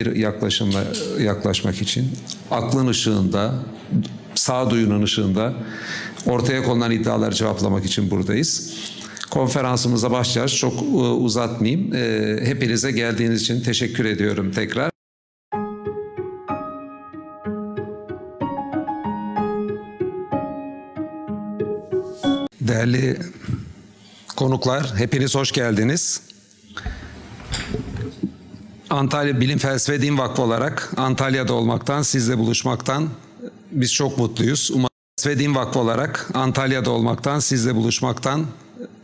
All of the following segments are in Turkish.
bir yaklaşımla yaklaşmak için aklın ışığında, sağduyunun ışığında ortaya konulan iddiaları cevaplamak için buradayız. Konferansımıza başlayacağız. Çok uzatmayayım. Hepinize geldiğiniz için teşekkür ediyorum tekrar. Değerli konuklar, hepiniz hoş geldiniz. Antalya Bilim Felsefe Din Vakfı olarak Antalya'da olmaktan, sizle buluşmaktan biz çok mutluyuz. Felsefe Din Vakfı olarak Antalya'da olmaktan, sizle buluşmaktan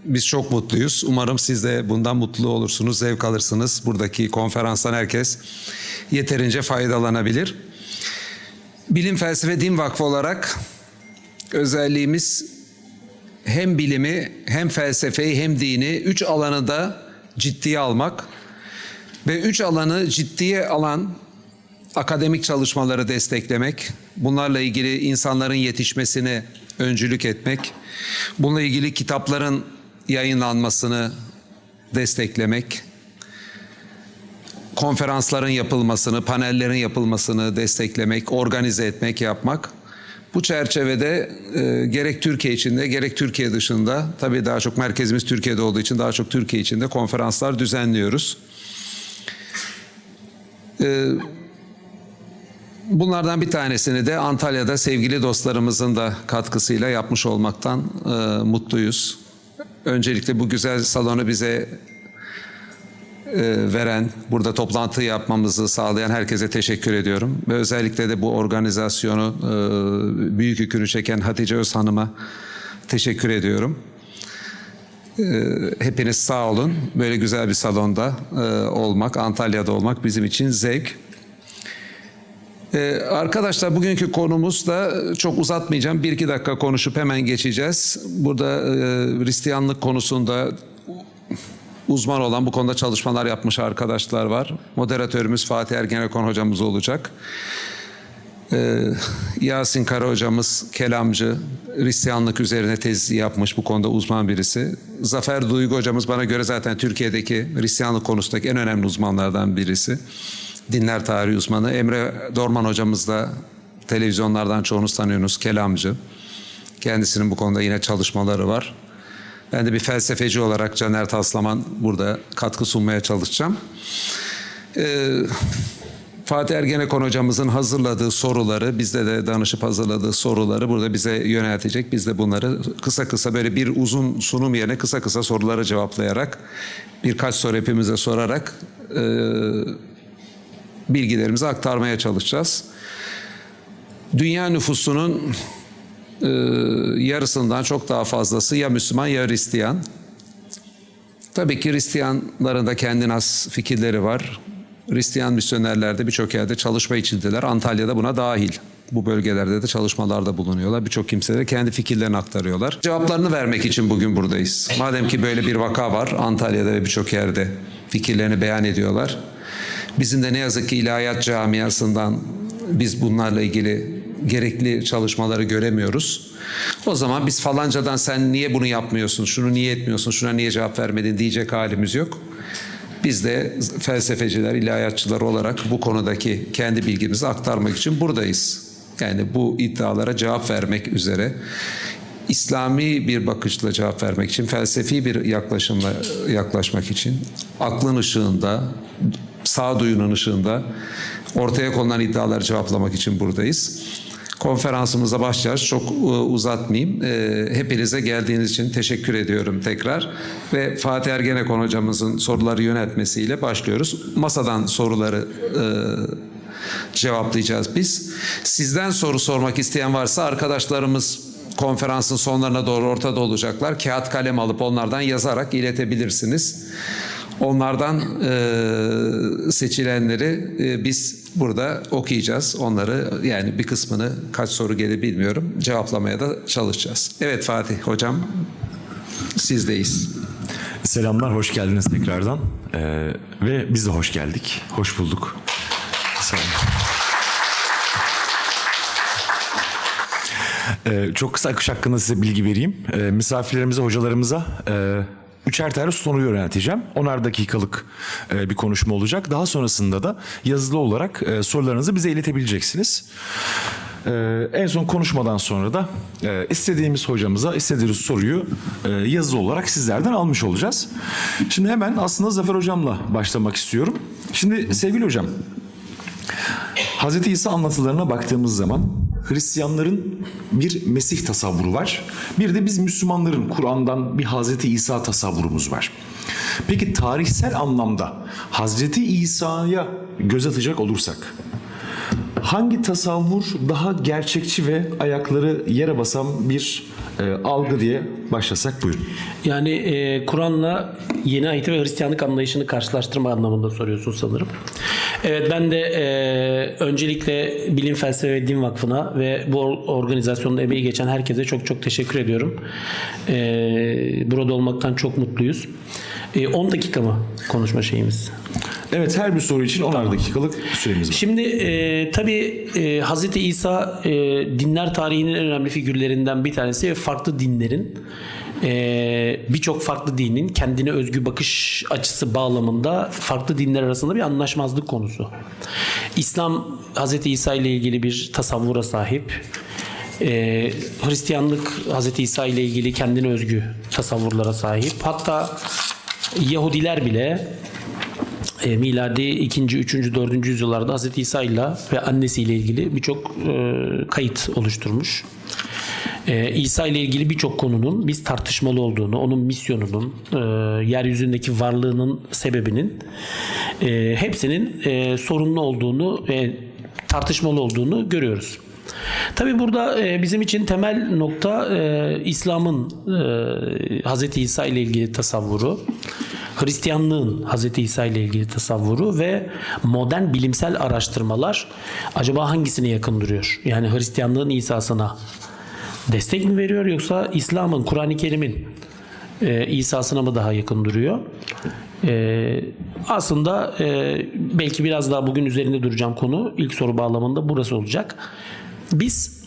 biz çok mutluyuz. Umarım siz de bundan mutlu olursunuz, zevk alırsınız. Buradaki konferanstan herkes yeterince faydalanabilir. Bilim Felsefe Din Vakfı olarak özelliğimiz hem bilimi, hem felsefeyi, hem dini 3 alanı da ciddiye almak ve 3 alanı ciddiye alan akademik çalışmaları desteklemek, bunlarla ilgili insanların yetişmesine öncülük etmek, bununla ilgili kitapların yayınlanmasını desteklemek, konferansların yapılmasını, panellerin yapılmasını desteklemek, organize etmek, yapmak. Bu çerçevede gerek Türkiye içinde gerek Türkiye dışında, tabii daha çok merkezimiz Türkiye'de olduğu için daha çok Türkiye içinde konferanslar düzenliyoruz. Bunlardan bir tanesini de Antalya'da sevgili dostlarımızın da katkısıyla yapmış olmaktan mutluyuz. Öncelikle bu güzel salonu bize veren, burada toplantı yapmamızı sağlayan herkese teşekkür ediyorum. Ve özellikle de bu organizasyonu büyük yükünü çeken Hatice Öz Hanım'a teşekkür ediyorum. Hepiniz sağ olun. Böyle güzel bir salonda olmak, Antalya'da olmak bizim için zevk. Arkadaşlar, bugünkü konumuz da çok uzatmayacağım. 1-2 dakika konuşup hemen geçeceğiz. Burada Hristiyanlık konusunda uzman olan, bu konuda çalışmalar yapmış arkadaşlar var. Moderatörümüz Fatih Ergenekon hocamız olacak. Yasin Kara hocamız kelamcı, Hristiyanlık üzerine tez yapmış, bu konuda uzman birisi. Zafer Duygu hocamız bana göre zaten Türkiye'deki Hristiyanlık konusundaki en önemli uzmanlardan birisi. Dinler tarihi uzmanı. Emre Dorman hocamız da televizyonlardan çoğunuz tanıyorsunuz, kelamcı. Kendisinin bu konuda yine çalışmaları var. Ben de bir felsefeci olarak Caner Taslaman burada katkı sunmaya çalışacağım. Fatih Ergenekon hocamızın hazırladığı soruları, bizde de danışıp hazırladığı soruları burada bize yöneltecek. Biz de bunları kısa kısa, böyle bir uzun sunum yerine kısa kısa soruları cevaplayarak, birkaç soru hepimize sorarak bilgilerimizi aktarmaya çalışacağız. Dünya nüfusunun yarısından çok daha fazlası ya Müslüman ya Hristiyan. Tabii ki Hristiyanların da kendine has fikirleri var. Hristiyan misyonerler de birçok yerde çalışma içindeler. Antalya'da buna dahil. Bu bölgelerde de çalışmalarda bulunuyorlar. Birçok kimseler kendi fikirlerini aktarıyorlar. Cevaplarını vermek için bugün buradayız. Madem ki böyle bir vaka var, Antalya'da ve birçok yerde fikirlerini beyan ediyorlar. Bizim de ne yazık ki ilahiyat camiasından biz bunlarla ilgili gerekli çalışmaları göremiyoruz. O zaman biz falancadan sen niye bunu yapmıyorsun, şunu niye etmiyorsun, şuna niye cevap vermedin diyecek halimiz yok. Biz de felsefeciler, ilahiyatçılar olarak bu konudaki kendi bilgimizi aktarmak için buradayız. Yani bu iddialara cevap vermek üzere, İslami bir bakışla cevap vermek için, felsefi bir yaklaşımla yaklaşmak için, aklın ışığında, sağduyunun ışığında ortaya konulan iddiaları cevaplamak için buradayız. Konferansımıza başlayacağız. Çok uzatmayayım. Hepinize geldiğiniz için teşekkür ediyorum tekrar. Ve Fatih Ergenekon hocamızın soruları yöneltmesiyle başlıyoruz. Masadan soruları cevaplayacağız biz. Sizden soru sormak isteyen varsa arkadaşlarımız konferansın sonlarına doğru ortada olacaklar. Kağıt kalem alıp onlardan yazarak iletebilirsiniz. Onlardan seçilenleri biz burada okuyacağız. Onları, yani bir kısmını, kaç soru gelir bilmiyorum, cevaplamaya da çalışacağız. Evet Fatih hocam, sizdeyiz. Selamlar, hoş geldiniz tekrardan. Ve biz de hoş geldik, hoş bulduk. Sağ olun. Çok kısa akış hakkında size bilgi vereyim. Misafirlerimize, hocalarımıza üçer tane soruyu yönelteceğim. 10'ar dakikalık bir konuşma olacak. Daha sonrasında da yazılı olarak sorularınızı bize iletebileceksiniz. En son konuşmadan sonra da istediğimiz hocamıza istediğimiz soruyu yazılı olarak sizlerden almış olacağız. Şimdi hemen aslında Zafer hocamla başlamak istiyorum. Şimdi sevgili hocam, Hazreti İsa anlatılarına baktığımız zaman Hristiyanların bir Mesih tasavvuru var. Bir de biz Müslümanların Kur'an'dan bir Hazreti İsa tasavvurumuz var. Peki tarihsel anlamda Hazreti İsa'ya göz atacak olursak hangi tasavvur daha gerçekçi ve ayakları yere basan bir algı diye başlasak buyurun. Yani Kur'an'la yeni ahit ve Hristiyanlık anlayışını karşılaştırma anlamında soruyorsun sanırım. Evet, ben de öncelikle Bilim Felsefe ve Din Vakfı'na ve bu organizasyonda emeği geçen herkese çok çok teşekkür ediyorum. Burada olmaktan çok mutluyuz. 10 dakika mı konuşma şeyimiz? Evet, her bir soru için 10'ar dakikalık süremiz var. Şimdi tabii Hazreti İsa dinler tarihinin en önemli figürlerinden bir tanesi ve farklı dinlerin birçok farklı dinin kendine özgü bakış açısı bağlamında farklı dinler arasında bir anlaşmazlık konusu. İslam Hazreti İsa ile ilgili bir tasavvura sahip. Hristiyanlık Hazreti İsa ile ilgili kendine özgü tasavvurlara sahip. Hatta Yahudiler bile miladi 2. 3. 4. yüzyıllarda Hazreti İsa ile ve annesiyle ilgili birçok kayıt oluşturmuş. İsa ile ilgili birçok konunun biz tartışmalı olduğunu, onun misyonunun, yeryüzündeki varlığının sebebinin hepsinin sorunlu olduğunu ve tartışmalı olduğunu görüyoruz. Tabii burada bizim için temel nokta İslam'ın Hazreti İsa ile ilgili tasavvuru, Hristiyanlığın Hazreti İsa ile ilgili tasavvuru ve modern bilimsel araştırmalar acaba hangisine yakın duruyor? Yani Hristiyanlığın İsa'sına destek mi veriyor yoksa İslam'ın, Kur'an-ı Kerim'in İsa'sına mı daha yakın duruyor? Aslında belki biraz daha bugün üzerinde duracağım konu ilk soru bağlamında burası olacak. Biz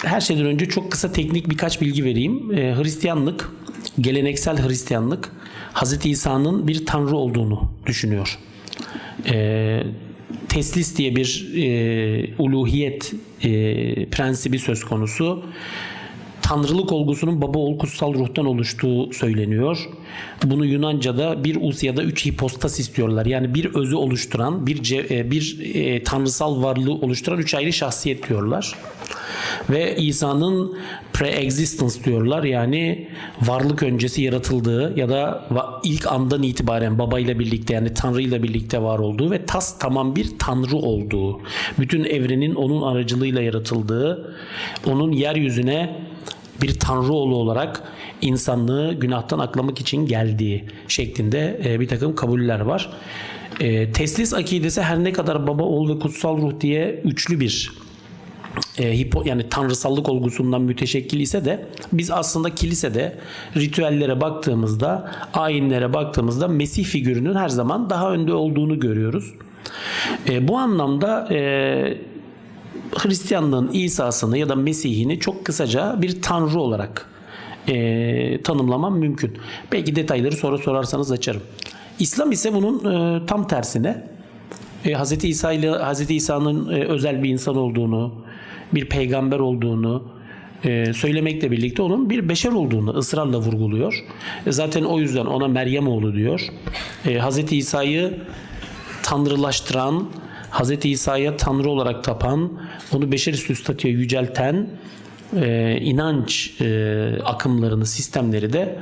her şeyden önce çok kısa teknik birkaç bilgi vereyim. Hristiyanlık, geleneksel Hristiyanlık Hazreti İsa'nın bir tanrı olduğunu düşünüyor. Teslis diye bir uluhiyet prensibi söz konusu. Tanrılık olgusunun baba oğul kutsal ruhtan oluştuğu söyleniyor. Bunu Yunanca'da bir us ya da 3 hipostas istiyorlar. Yani bir özü oluşturan, bir tanrısal varlığı oluşturan 3 ayrı şahsiyet diyorlar. Ve İsa'nın pre-existence diyorlar. Yani varlık öncesi yaratıldığı ya da ilk andan itibaren babayla birlikte, yani Tanrı ile birlikte var olduğu ve tas tamam bir Tanrı olduğu, bütün evrenin onun aracılığıyla yaratıldığı, onun yeryüzüne bir Tanrı oğlu olarak insanlığı günahtan aklamak için geldiği şeklinde bir takım kabuller var. Teslis akidesi her ne kadar baba, oğul ve kutsal ruh diye üçlü bir yani tanrısallık olgusundan müteşekkil ise de biz aslında kilisede ritüellere baktığımızda, ayinlere baktığımızda Mesih figürünün her zaman daha önde olduğunu görüyoruz. Bu anlamda Hristiyanlığın İsa'sını ya da Mesih'ini çok kısaca bir tanrı olarak tanımlamam mümkün. Belki detayları sonra sorarsanız açarım. İslam ise bunun tam tersine Hazreti İsa ile Hazreti İsa'nın özel bir insan olduğunu, bir peygamber olduğunu söylemekle birlikte onun bir beşer olduğunu ısrarla vurguluyor. Zaten o yüzden ona Meryem oğlu diyor. Hazreti İsa'yı tanrılaştıran, Hazreti İsa'ya tanrı olarak tapan, onu beşerüstü statüye yücelten inanç akımlarını, sistemleri de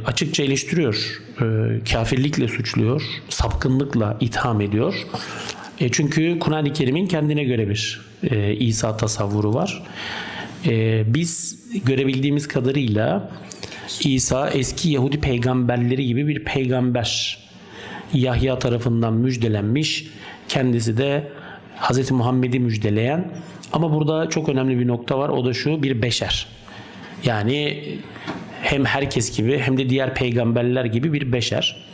açıkça eleştiriyor. Kafirlikle suçluyor, sapkınlıkla itham ediyor. Çünkü Kur'an-ı Kerim'in kendine göre bir İsa tasavvuru var. Biz görebildiğimiz kadarıyla İsa eski Yahudi peygamberleri gibi bir peygamber. Yahya tarafından müjdelenmiş. Kendisi de Hz. Muhammed'i müjdeleyen. Ama burada çok önemli bir nokta var. O da şu: bir beşer. Yani hem herkes gibi hem de diğer peygamberler gibi bir beşer.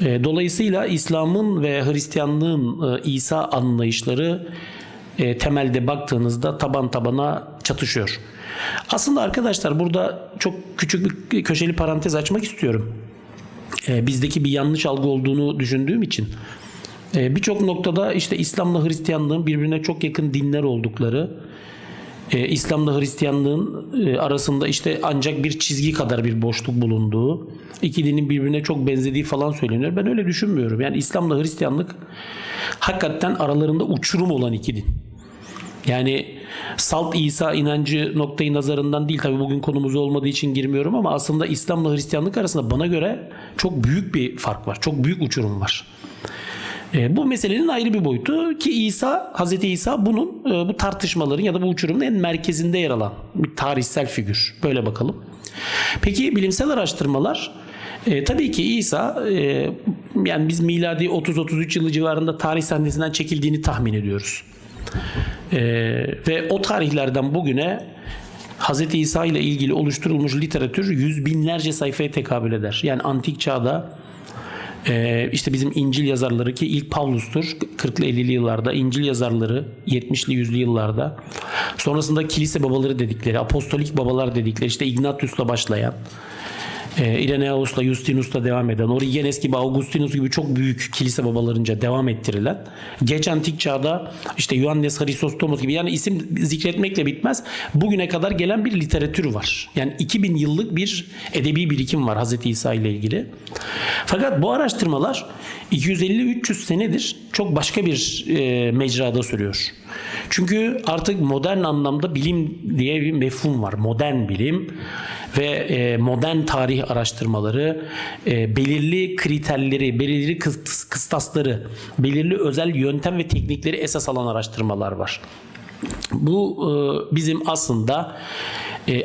Dolayısıyla İslam'ın ve Hristiyanlığın İsa anlayışları temelde baktığınızda taban tabana çatışıyor. Aslında arkadaşlar burada çok küçük bir köşeli parantez açmak istiyorum. Bizdeki bir yanlış algı olduğunu düşündüğüm için. Birçok noktada işte İslam'la Hristiyanlığın birbirine çok yakın dinler oldukları, İslam'la Hristiyanlığın arasında işte ancak bir çizgi kadar bir boşluk bulunduğu, iki dinin birbirine çok benzediği falan söyleniyor. Ben öyle düşünmüyorum. Yani İslam'la Hristiyanlık hakikaten aralarında uçurum olan iki din. Yani Salt İsa inancı noktayı nazarından değil, tabii bugün konumuz olmadığı için girmiyorum, ama aslında İslam'la Hristiyanlık arasında bana göre çok büyük bir fark var. Çok büyük uçurum var. Bu meselenin ayrı bir boyutu ki Hazreti İsa bu tartışmaların ya da bu uçurumun en merkezinde yer alan bir tarihsel figür. Böyle bakalım. Peki bilimsel araştırmalar, tabii ki İsa yani biz miladi 30-33 yılı civarında tarih sahnesinden çekildiğini tahmin ediyoruz. Ve o tarihlerden bugüne Hazreti İsa ile ilgili oluşturulmuş literatür yüz binlerce sayfaya tekabül eder. Yani antik çağda işte bizim İncil yazarları, ki ilk Pavlus'tur 40'lı 50'li yıllarda, İncil yazarları 70'li 100'lü yıllarda, sonrasında kilise babaları dedikleri, apostolik babalar dedikleri, işte Ignatius'la başlayan, Irenaeus'la, Justinus'la devam eden, Origenes gibi, Augustinus gibi çok büyük kilise babalarınca devam ettirilen, geç antik çağda işte Ioannes Hristostomos gibi, yani isim zikretmekle bitmez, bugüne kadar gelen bir literatür var. Yani 2000 yıllık bir edebi birikim var Hz. İsa ile ilgili. Fakat bu araştırmalar 250-300 senedir çok başka bir mecrada sürüyor. Çünkü artık modern anlamda bilim diye bir mefhum var. Modern bilim ve modern tarih araştırmaları belirli kriterleri, belirli kıstasları, belirli özel yöntem ve teknikleri esas alan araştırmalar var. Bu bizim aslında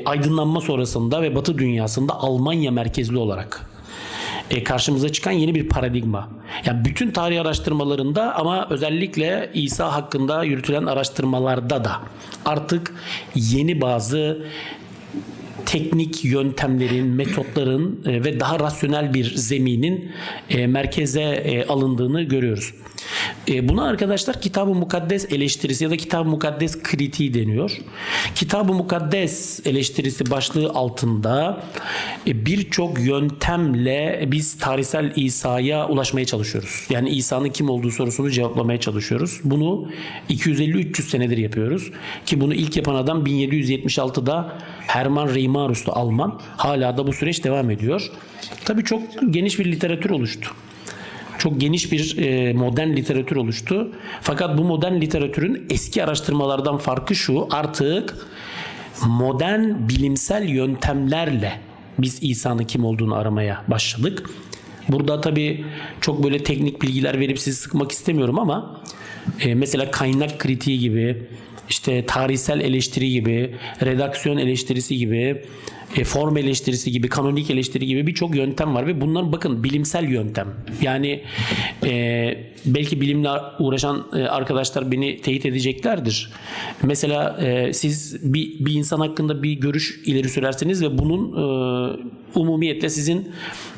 aydınlanma sonrasında ve Batı dünyasında Almanya merkezli olarak karşımıza çıkan yeni bir paradigma. Yani bütün tarih araştırmalarında, ama özellikle İsa hakkında yürütülen araştırmalarda da artık yeni bazı teknik yöntemlerin, metotların ve daha rasyonel bir zeminin merkeze alındığını görüyoruz. Buna arkadaşlar Kitab-ı Mukaddes eleştirisi ya da Kitab-ı Mukaddes kritiği deniyor. Kitab-ı Mukaddes eleştirisi başlığı altında birçok yöntemle biz tarihsel İsa'ya ulaşmaya çalışıyoruz. Yani İsa'nın kim olduğu sorusunu cevaplamaya çalışıyoruz. Bunu 250-300 senedir yapıyoruz. Ki bunu ilk yapan adam 1776'da Hermann Reimarus'ta, Alman. Hala da bu süreç devam ediyor. Tabii çok geniş bir literatür oluştu. Çok geniş bir modern literatür oluştu. Fakat bu modern literatürün eski araştırmalardan farkı şu: artık modern bilimsel yöntemlerle biz İsa'nın kim olduğunu aramaya başladık. Burada tabii çok böyle teknik bilgiler verip sizi sıkmak istemiyorum, ama mesela kaynak kritiği gibi, işte tarihsel eleştiri gibi, redaksiyon eleştirisi gibi, form eleştirisi gibi, kanonik eleştiri gibi birçok yöntem var ve bunlar bakın bilimsel yöntem. Yani belki bilimle uğraşan arkadaşlar beni teyit edeceklerdir. Mesela siz bir insan hakkında bir görüş ileri sürerseniz ve bunun umumiyetle sizin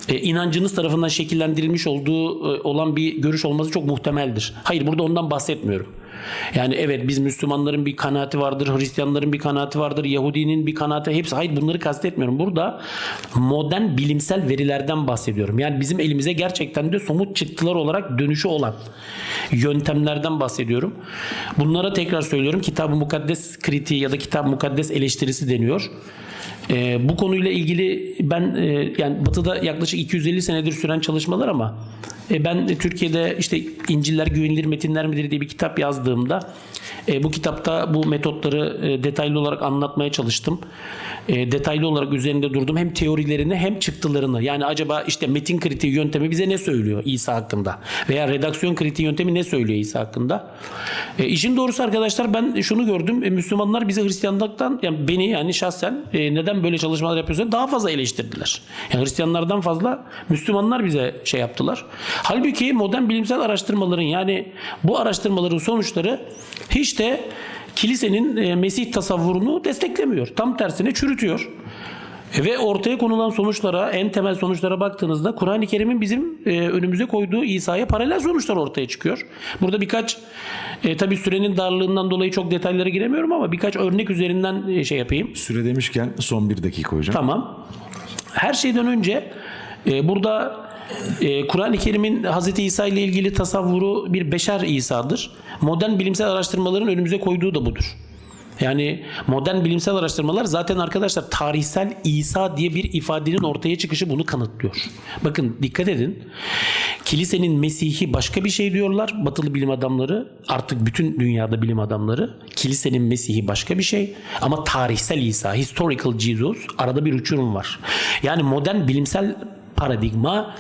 inancınız tarafından şekillendirilmiş olan bir görüş olması çok muhtemeldir. Hayır, burada ondan bahsetmiyorum. Yani evet, biz Müslümanların bir kanaati vardır, Hristiyanların bir kanaati vardır, Yahudinin bir kanaati, hepsi. Hayır, bunları kastetmiyorum. Burada modern bilimsel verilerden bahsediyorum. Yani bizim elimize gerçekten de somut çıktılar olarak dönüşü olan yöntemlerden bahsediyorum. Bunlara tekrar söylüyorum, Kitab-ı Mukaddes kritiği ya da Kitab-ı Mukaddes eleştirisi deniyor. Bu konuyla ilgili ben yani Batı'da yaklaşık 250 senedir süren çalışmalar, ama ben Türkiye'de işte İnciller Güvenilir Metinler midir diye bir kitap yazdığımda bu kitapta bu metotları detaylı olarak anlatmaya çalıştım. Detaylı olarak üzerinde durdum. Hem teorilerini hem çıktılarını. Yani acaba işte metin kritiği yöntemi bize ne söylüyor İsa hakkında? Veya redaksiyon kritiği yöntemi ne söylüyor İsa hakkında? İşin doğrusu arkadaşlar, ben şunu gördüm. Müslümanlar bizi Hristiyanlıktan, yani beni, yani şahsen neden böyle çalışmalar yapıyorsa daha fazla eleştirdiler. Yani Hristiyanlardan fazla Müslümanlar bize şey yaptılar. Halbuki modern bilimsel araştırmaların, yani bu araştırmaların sonuçları hiç de kilisenin Mesih tasavvurunu desteklemiyor. Tam tersine çürütüyor. Ve ortaya konulan sonuçlara, en temel sonuçlara baktığınızda Kur'an-ı Kerim'in bizim önümüze koyduğu İsa'ya paralel sonuçlar ortaya çıkıyor. Burada birkaç, tabii sürenin darlığından dolayı çok detaylara giremiyorum ama birkaç örnek üzerinden şey yapayım. Süre demişken son 1 dakika hocam. Tamam. Her şeyden önce burada Kur'an-ı Kerim'in Hz. İsa ile ilgili tasavvuru bir beşer İsa'dır. Modern bilimsel araştırmaların önümüze koyduğu da budur. Yani modern bilimsel araştırmalar zaten arkadaşlar tarihsel İsa diye bir ifadenin ortaya çıkışı bunu kanıtlıyor. Bakın dikkat edin. Kilisenin Mesih'i başka bir şey diyorlar batılı bilim adamları. Artık bütün dünyada bilim adamları. Kilisenin Mesih'i başka bir şey. Ama tarihsel İsa, historical Jesus, arada bir uçurum var. Yani modern bilimsel paradigma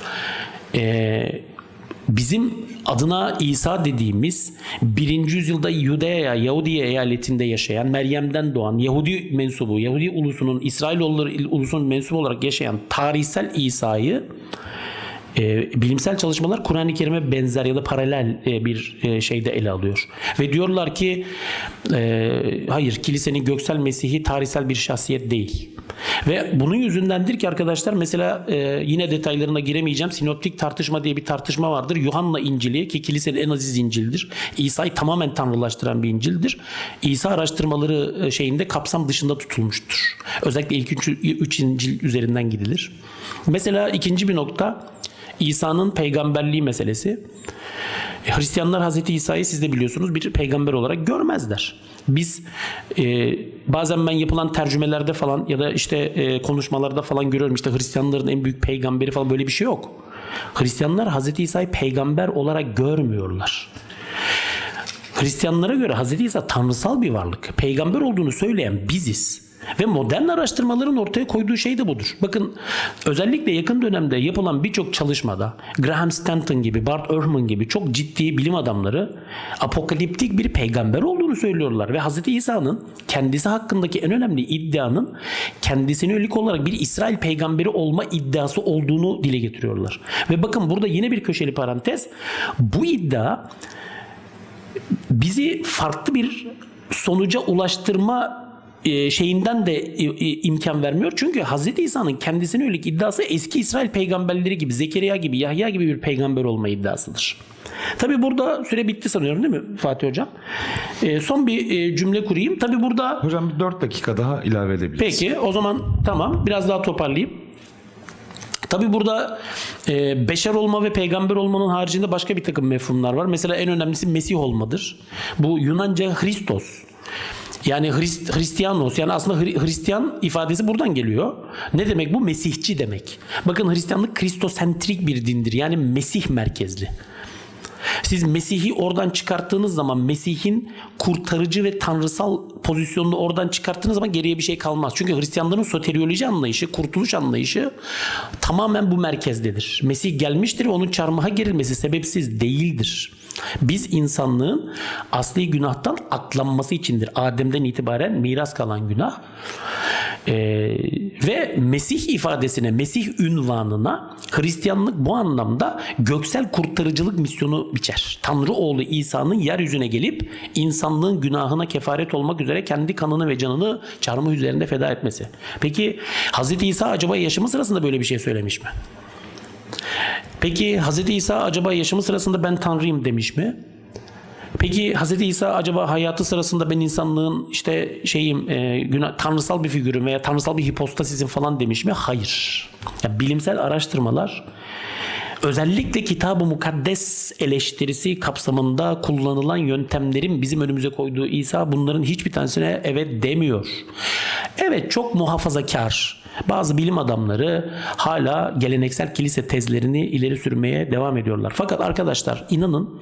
bizim adına İsa dediğimiz 1. yüzyılda Yudea, Yahudiye eyaletinde yaşayan, Meryem'den doğan, Yahudi mensubu, Yahudi ulusunun, İsrailoğulları ulusunun mensubu olarak yaşayan tarihsel İsa'yı bilimsel çalışmalar Kur'an-ı Kerim'e benzer ya da paralel bir şeyde ele alıyor. Ve diyorlar ki hayır, kilisenin göksel Mesih'i tarihsel bir şahsiyet değil. Ve bunun yüzündendir ki arkadaşlar mesela yine detaylarına giremeyeceğim. Sinoptik tartışma diye bir tartışma vardır. Yuhanna İncil'i ki kilisenin en aziz İncil'dir. İsa'yı tamamen tanrılaştıran bir İncil'dir. İsa araştırmaları şeyinde kapsam dışında tutulmuştur. Özellikle ilk 3 İncil üzerinden gidilir. Mesela ikinci bir nokta İsa'nın peygamberliği meselesi. Hristiyanlar Hazreti İsa'yı siz de biliyorsunuz bir peygamber olarak görmezler. Biz bazen ben yapılan tercümelerde falan ya da işte konuşmalarda falan görüyorum işte Hristiyanların en büyük peygamberi falan, böyle bir şey yok. Hristiyanlar Hazreti İsa'yı peygamber olarak görmüyorlar. Hristiyanlara göre Hazreti İsa tanrısal bir varlık. Peygamber olduğunu söyleyen biziz. Ve modern araştırmaların ortaya koyduğu şey de budur. Bakın özellikle yakın dönemde yapılan birçok çalışmada Graham Stanton gibi, Bart Ehrman gibi çok ciddi bilim adamları apokaliptik bir peygamber olduğunu söylüyorlar. Ve Hz. İsa'nın kendisi hakkındaki en önemli iddianın kendisine yönelik olarak bir İsrail peygamberi olma iddiası olduğunu dile getiriyorlar. Ve bakın burada yine bir köşeli parantez. Bu iddia bizi farklı bir sonuca ulaştırma şeyinden de imkan vermiyor. Çünkü Hz. İsa'nın kendisine yönelik iddiası eski İsrail peygamberleri gibi, Zekeriya gibi, Yahya gibi bir peygamber olma iddiasıdır. Tabi burada süre bitti sanıyorum değil mi Fatih Hocam? Son bir cümle kurayım. Tabi burada... Hocam 4 dakika daha ilave edebiliriz. Peki o zaman tamam, biraz daha toparlayayım. Tabi burada beşer olma ve peygamber olmanın haricinde başka bir takım mefhumlar var. Mesela en önemlisi Mesih olmadır. Bu Yunanca Christos. Yani Hristiyanos, yani aslında Hristiyan ifadesi buradan geliyor. Ne demek bu? Mesihçi demek. Bakın Hristiyanlık kristosentrik bir dindir. Yani Mesih merkezli. Siz Mesih'i oradan çıkarttığınız zaman, Mesih'in kurtarıcı ve tanrısal pozisyonunu oradan çıkarttığınız zaman geriye bir şey kalmaz. Çünkü Hristiyanların soterioloji anlayışı, kurtuluş anlayışı tamamen bu merkezdedir. Mesih gelmiştir ve onun çarmıha gerilmesi sebepsiz değildir. Biz insanlığın asli günahtan aklanması içindir. Adem'den itibaren miras kalan günah. Ve Mesih ifadesine, Mesih ünvanına Hristiyanlık bu anlamda göksel kurtarıcılık misyonu biçer. Tanrı oğlu İsa'nın yeryüzüne gelip insanlığın günahına kefaret olmak üzere kendi kanını ve canını çarmıh üzerinde feda etmesi. Peki Hz. İsa acaba yaşamı sırasında böyle bir şey söylemiş mi? Peki Hz. İsa acaba yaşamı sırasında ben Tanrıyım demiş mi? Peki Hz. İsa acaba hayatı sırasında ben insanlığın işte tanrısal bir figürüm veya tanrısal bir hipostasisim falan demiş mi? Hayır. Ya, bilimsel araştırmalar özellikle Kitab-ı Mukaddes eleştirisi kapsamında kullanılan yöntemlerin bizim önümüze koyduğu İsa bunların hiçbir tanesine evet demiyor. Evet, çok muhafazakar. Bazı bilim adamları hala geleneksel kilise tezlerini ileri sürmeye devam ediyorlar. Fakat arkadaşlar inanın,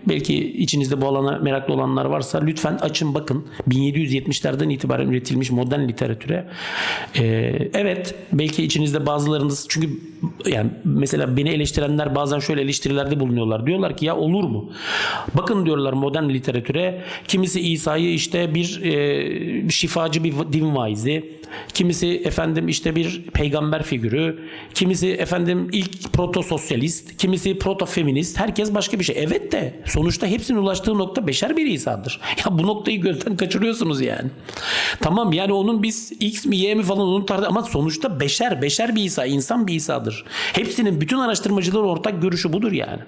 belki içinizde bu alana meraklı olanlar varsa lütfen açın bakın 1770'lerden itibaren üretilmiş modern literatüre. Evet, belki içinizde bazılarınız, çünkü yani mesela beni eleştirenler bazen şöyle eleştirilerde bulunuyorlar. Diyorlar ki ya olur mu? Bakın diyorlar modern literatüre, kimisi İsa'yı işte bir şifacı, bir din vaizi, kimisi efendim işte bir peygamber figürü, kimisi efendim ilk proto sosyalist, kimisi proto feminist, herkes başka bir şey. Evet de sonuçta hepsinin ulaştığı nokta beşer bir İsa'dır. Ya bu noktayı gözden kaçırıyorsunuz yani. Tamam yani onun biz X mi Y mi falan onu ama sonuçta beşer bir İsa, insan bir İsa'dır. Hepsinin, bütün araştırmacıların ortak görüşü budur yani.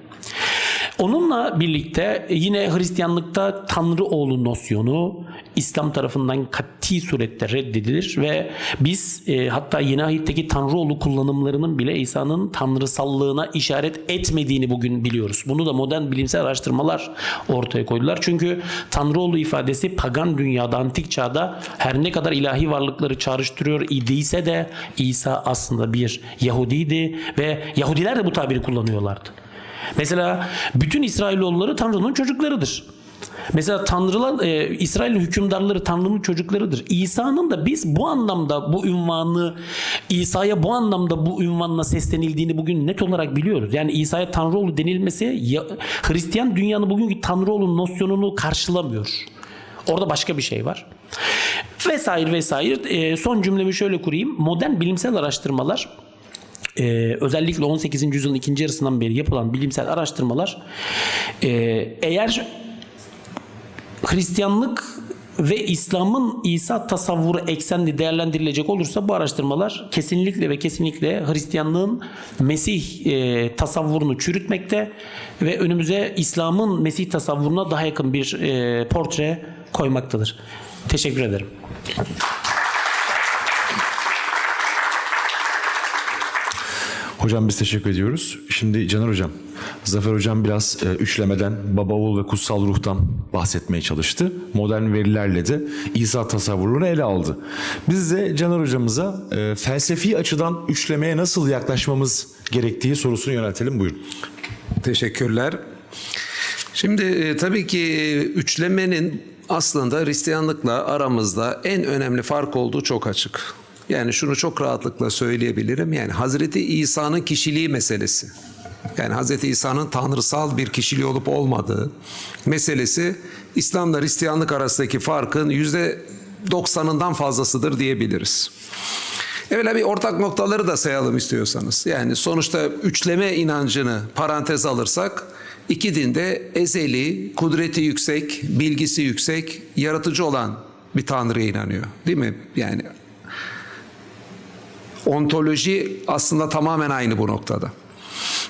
Onunla birlikte yine Hristiyanlıkta Tanrı oğlu nosyonu İslam tarafından kat'i surette reddedilir ve biz hatta Yeni Ahit'teki Tanrı oğlu kullanımlarının bile İsa'nın tanrısallığına işaret etmediğini bugün biliyoruz. Bunu da modern bilimsel araştırmalar ortaya koydular. Çünkü Tanrı oğlu ifadesi pagan dünyada, antik çağda her ne kadar ilahi varlıkları çağrıştırıyor idiyse de İsa aslında bir Yahudiydi ve Yahudiler de bu tabiri kullanıyorlardı. Mesela bütün İsrailoğulları Tanrı'nın çocuklarıdır. Mesela İsrail'in hükümdarları Tanrı'nın çocuklarıdır. İsa'nın da biz bu anlamda bu ünvanı, İsa'ya bu anlamda bu ünvanla seslenildiğini bugün net olarak biliyoruz. Yani İsa'ya Tanrıoğlu denilmesi Hristiyan dünyanın bugünkü Tanrıoğlu nosyonunu karşılamıyor. Orada başka bir şey var. Vesaire vesaire. Son cümlemi şöyle kurayım. Modern bilimsel araştırmalar, özellikle 18. yüzyılın ikinci yarısından beri yapılan bilimsel araştırmalar, eğer Hristiyanlık ve İslam'ın İsa tasavvuru eksenli değerlendirilecek olursa bu araştırmalar kesinlikle ve kesinlikle Hristiyanlığın Mesih tasavvurunu çürütmekte ve önümüze İslam'ın Mesih tasavvuruna daha yakın bir portre koymaktadır. Teşekkür ederim. Hocam biz teşekkür ediyoruz. Şimdi Caner Hocam, Zafer Hocam biraz üçlemeden, baba, oğul ve kutsal ruhtan bahsetmeye çalıştı. Modern verilerle de İsa tasavvurunu ele aldı. Biz de Caner Hocamıza felsefi açıdan üçlemeye nasıl yaklaşmamız gerektiği sorusunu yöneltelim. Buyurun. Teşekkürler. Şimdi tabii ki üçlemenin aslında Hristiyanlıkla aramızda en önemli fark olduğu çok açık. Yani şunu çok rahatlıkla söyleyebilirim. Yani Hazreti İsa'nın kişiliği meselesi. Yani Hazreti İsa'nın tanrısal bir kişiliği olup olmadığı meselesi İslam'la Hristiyanlık arasındaki farkın %90'ından fazlasıdır diyebiliriz. Evvela bir ortak noktaları da sayalım istiyorsanız. Yani sonuçta üçleme inancını parantez alırsak, iki dinde ezeli, kudreti yüksek, bilgisi yüksek, yaratıcı olan bir Tanrı'ya inanıyor. Değil mi? Yani ontoloji aslında tamamen aynı bu noktada.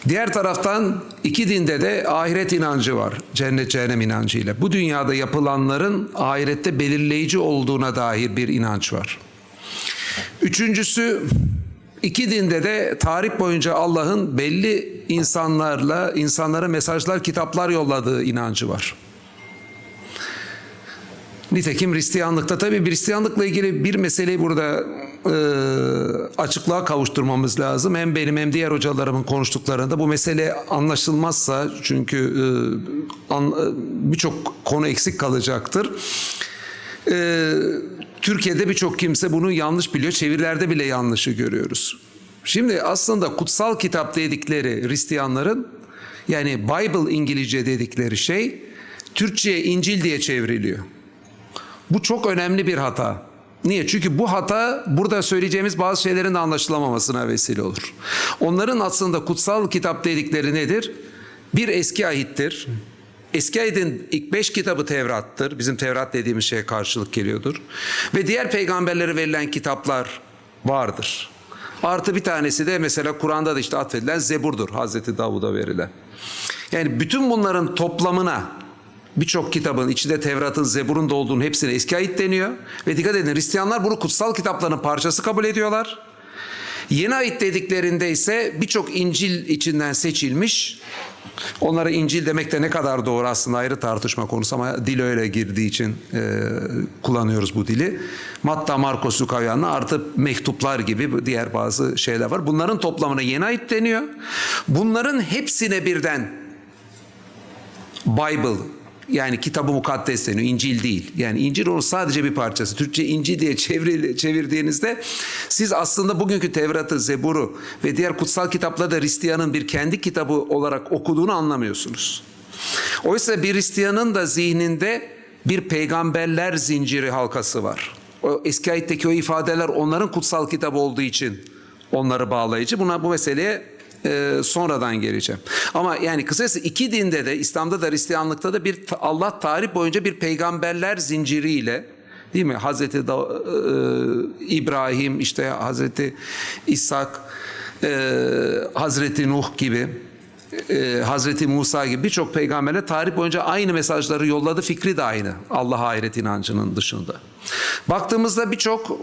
Diğer taraftan iki dinde de ahiret inancı var. Cennet cehennem inancıyla. Bu dünyada yapılanların ahirette belirleyici olduğuna dair bir inanç var. Üçüncüsü, iki dinde de tarih boyunca Allah'ın belli insanlara mesajlar, kitaplar yolladığı inancı var. Nitekim Hristiyanlıkta tabii Hristiyanlıkla ilgili bir meseleyi burada açıklığa kavuşturmamız lazım. Hem benim hem diğer hocalarımın konuştuklarında bu mesele anlaşılmazsa, çünkü birçok konu eksik kalacaktır. Türkiye'de birçok kimse bunu yanlış biliyor. Çevirilerde bile yanlışı görüyoruz. Şimdi aslında kutsal kitap dedikleri Hristiyanların, yani Bible İngilizce dedikleri şey Türkçe'ye İncil diye çevriliyor. Bu çok önemli bir hata. Niye? Çünkü bu hata burada söyleyeceğimiz bazı şeylerin de anlaşılamamasına vesile olur. Onların aslında kutsal kitap dedikleri nedir? Bir eski ahittir. Eski ahitin ilk 5 kitabı Tevrat'tır. Bizim Tevrat dediğimiz şeye karşılık geliyordur. Ve diğer peygamberlere verilen kitaplar vardır. Artı bir tanesi de mesela Kur'an'da da işte atfedilen Zebur'dur. Hazreti Davud'a verilen. Yani bütün bunların toplamına, birçok kitabın içinde Tevrat'ın, Zebur'un da olduğunu hepsine eski ahit deniyor. Ve dikkat edin, Hristiyanlar bunu kutsal kitapların parçası kabul ediyorlar. Yeni ahit dediklerinde ise birçok İncil içinden seçilmiş. Onlara İncil demek de ne kadar doğru aslında ayrı tartışma konusu ama dil öyle girdiği için kullanıyoruz bu dili. Matta, Markos, Luka, Yuhanna artı mektuplar gibi diğer bazı şeyler var. Bunların toplamına yeni ahit deniyor. Bunların hepsine birden Bible, yani kitab-ı mukaddes deniyor. İncil değil. Yani İncil onun sadece bir parçası. Türkçe İncil diye çevirdiğinizde siz aslında bugünkü Tevrat'ı, Zebur'u ve diğer kutsal kitapları da Hristiyanın bir kendi kitabı olarak okuduğunu anlamıyorsunuz. Oysa bir Hristiyanın da zihninde bir peygamberler zinciri halkası var. O eski ayetteki o ifadeler onların kutsal kitabı olduğu için onları bağlayıcı. Bu meseleye sonradan geleceğim. Ama yani kısacası iki dinde de, İslam'da da Hristiyanlıkta da Allah tarih boyunca bir peygamberler zinciriyle, değil mi? Hazreti İbrahim, işte Hazreti İshak, Hazreti Nuh gibi, Hazreti Musa gibi birçok peygamberle tarih boyunca aynı mesajları yolladı. Fikri de aynı. Allah'a ahiret inancının dışında. Baktığımızda birçok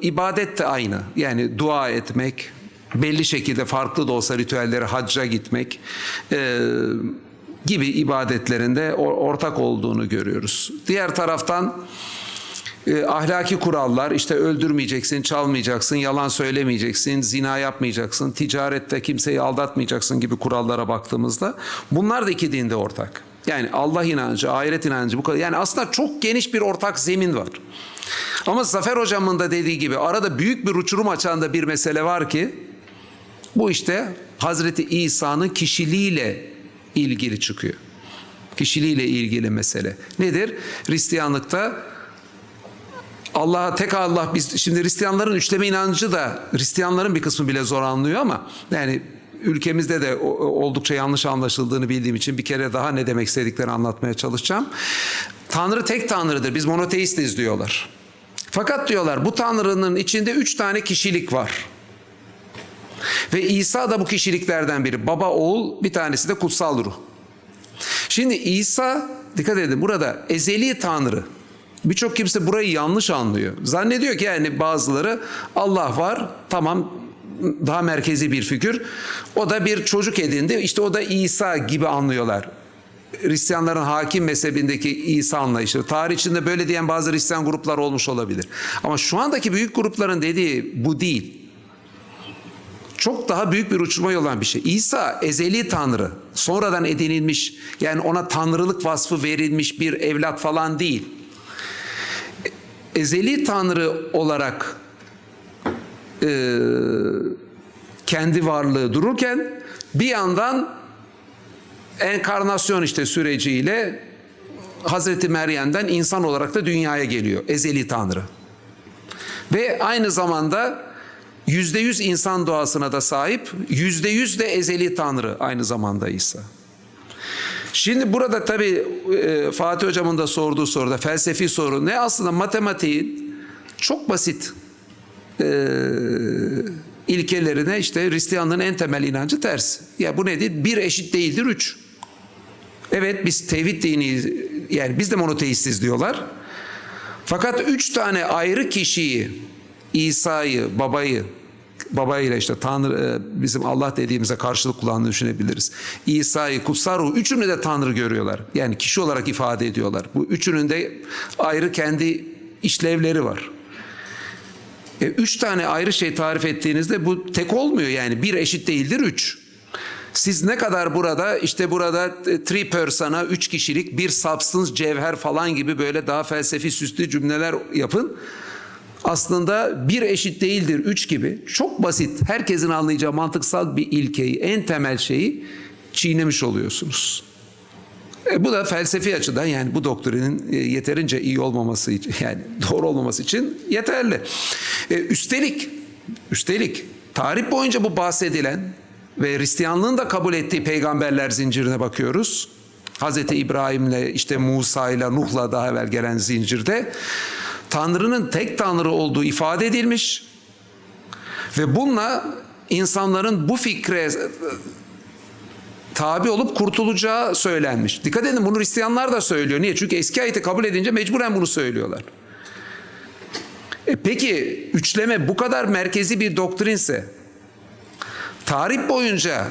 ibadet de aynı. Yani dua etmek, belli şekilde farklı da olsa ritüelleri, hacca gitmek gibi ibadetlerinde ortak olduğunu görüyoruz. Diğer taraftan ahlaki kurallar, işte öldürmeyeceksin, çalmayacaksın, yalan söylemeyeceksin, zina yapmayacaksın, ticarette kimseyi aldatmayacaksın gibi kurallara baktığımızda bunlar da iki dinde ortak. Yani Allah inancı, ahiret inancı bu kadar. Yani aslında çok geniş bir ortak zemin var. Ama Zafer Hocam'ın da dediği gibi arada büyük bir uçurum açan da bir mesele var ki bu işte Hazreti İsa'nın kişiliğiyle ilgili çıkıyor. Kişiliğiyle ilgili mesele. Nedir? Hristiyanlıkta Allah'a tek Allah, biz şimdi Hristiyanların üçleme inancı da Hristiyanların bir kısmı bile zor anlıyor ama yani ülkemizde de oldukça yanlış anlaşıldığını bildiğim için bir kere daha ne demek istediklerini anlatmaya çalışacağım. Tanrı tek Tanrı'dır. Biz monoteistiz diyorlar. Fakat diyorlar bu Tanrı'nın içinde 3 tane kişilik var. Ve İsa da bu kişiliklerden biri. Baba, oğul, bir tanesi de kutsal ruh. Şimdi İsa, dikkat edin, burada ezeli Tanrı. Birçok kimse burayı yanlış anlıyor. Zannediyor ki yani bazıları Allah var, tamam, daha merkezi bir figür. O da bir çocuk edindi. İşte o da İsa gibi anlıyorlar. Hristiyanların hakim mezhebindeki İsa anlayışı. Tarih içinde böyle diyen bazı Hristiyan gruplar olmuş olabilir. Ama şu andaki büyük grupların dediği bu değil. Çok daha büyük bir uçurma yol olan bir şey. İsa ezeli Tanrı. Sonradan edinilmiş, yani ona tanrılık vasfı verilmiş bir evlat falan değil. Ezeli Tanrı olarak kendi varlığı dururken bir yandan enkarnasyon işte süreciyle Hazreti Meryem'den insan olarak da dünyaya geliyor. Ezeli Tanrı. Ve aynı zamanda %100 insan doğasına da sahip, %100 de ezeli Tanrı aynı zamanda İsa. Şimdi burada tabii Fatih Hocam'ın da sorduğu soruda felsefi soru ne? Aslında matematiğin çok basit ilkelerine işte Hristiyanlığın en temel inancı ters. Ya bu nedir? 1 eşit değildir 3. Evet biz tevhid diniyiz, yani biz de monoteistiz diyorlar. Fakat 3 tane ayrı kişiyi, İsa'yı, babayla işte Tanrı, bizim Allah dediğimize karşılık kullandığını düşünebiliriz. İsa'yı, kutsal ruh, üçünü de Tanrı görüyorlar. Yani kişi olarak ifade ediyorlar. Bu üçünün de ayrı kendi işlevleri var. 3 tane ayrı şey tarif ettiğinizde bu tek olmuyor, yani 1 eşit değildir 3. Siz ne kadar burada işte burada 3 persona, 3 kişilik bir substance, cevher falan gibi böyle daha felsefi süslü cümleler yapın. Aslında 1 eşit değildir 3 gibi çok basit, herkesin anlayacağı mantıksal bir ilkeyi, en temel şeyi çiğnemiş oluyorsunuz. Bu da felsefi açıdan yani bu doktrinin yeterince iyi olmaması için, yani doğru olmaması için yeterli. Üstelik tarih boyunca bu bahsedilen ve Hristiyanlığın da kabul ettiği peygamberler zincirine bakıyoruz. Hazreti İbrahim'le işte Musa'yla Nuh'la daha evvel gelen zincirde Tanrı'nın tek Tanrı olduğu ifade edilmiş ve bununla insanların bu fikre tabi olup kurtulacağı söylenmiş. Dikkat edin, bunu Hristiyanlar da söylüyor. Niye? Çünkü eski ayeti kabul edince mecburen bunu söylüyorlar. Peki üçleme bu kadar merkezi bir doktrinse tarih boyunca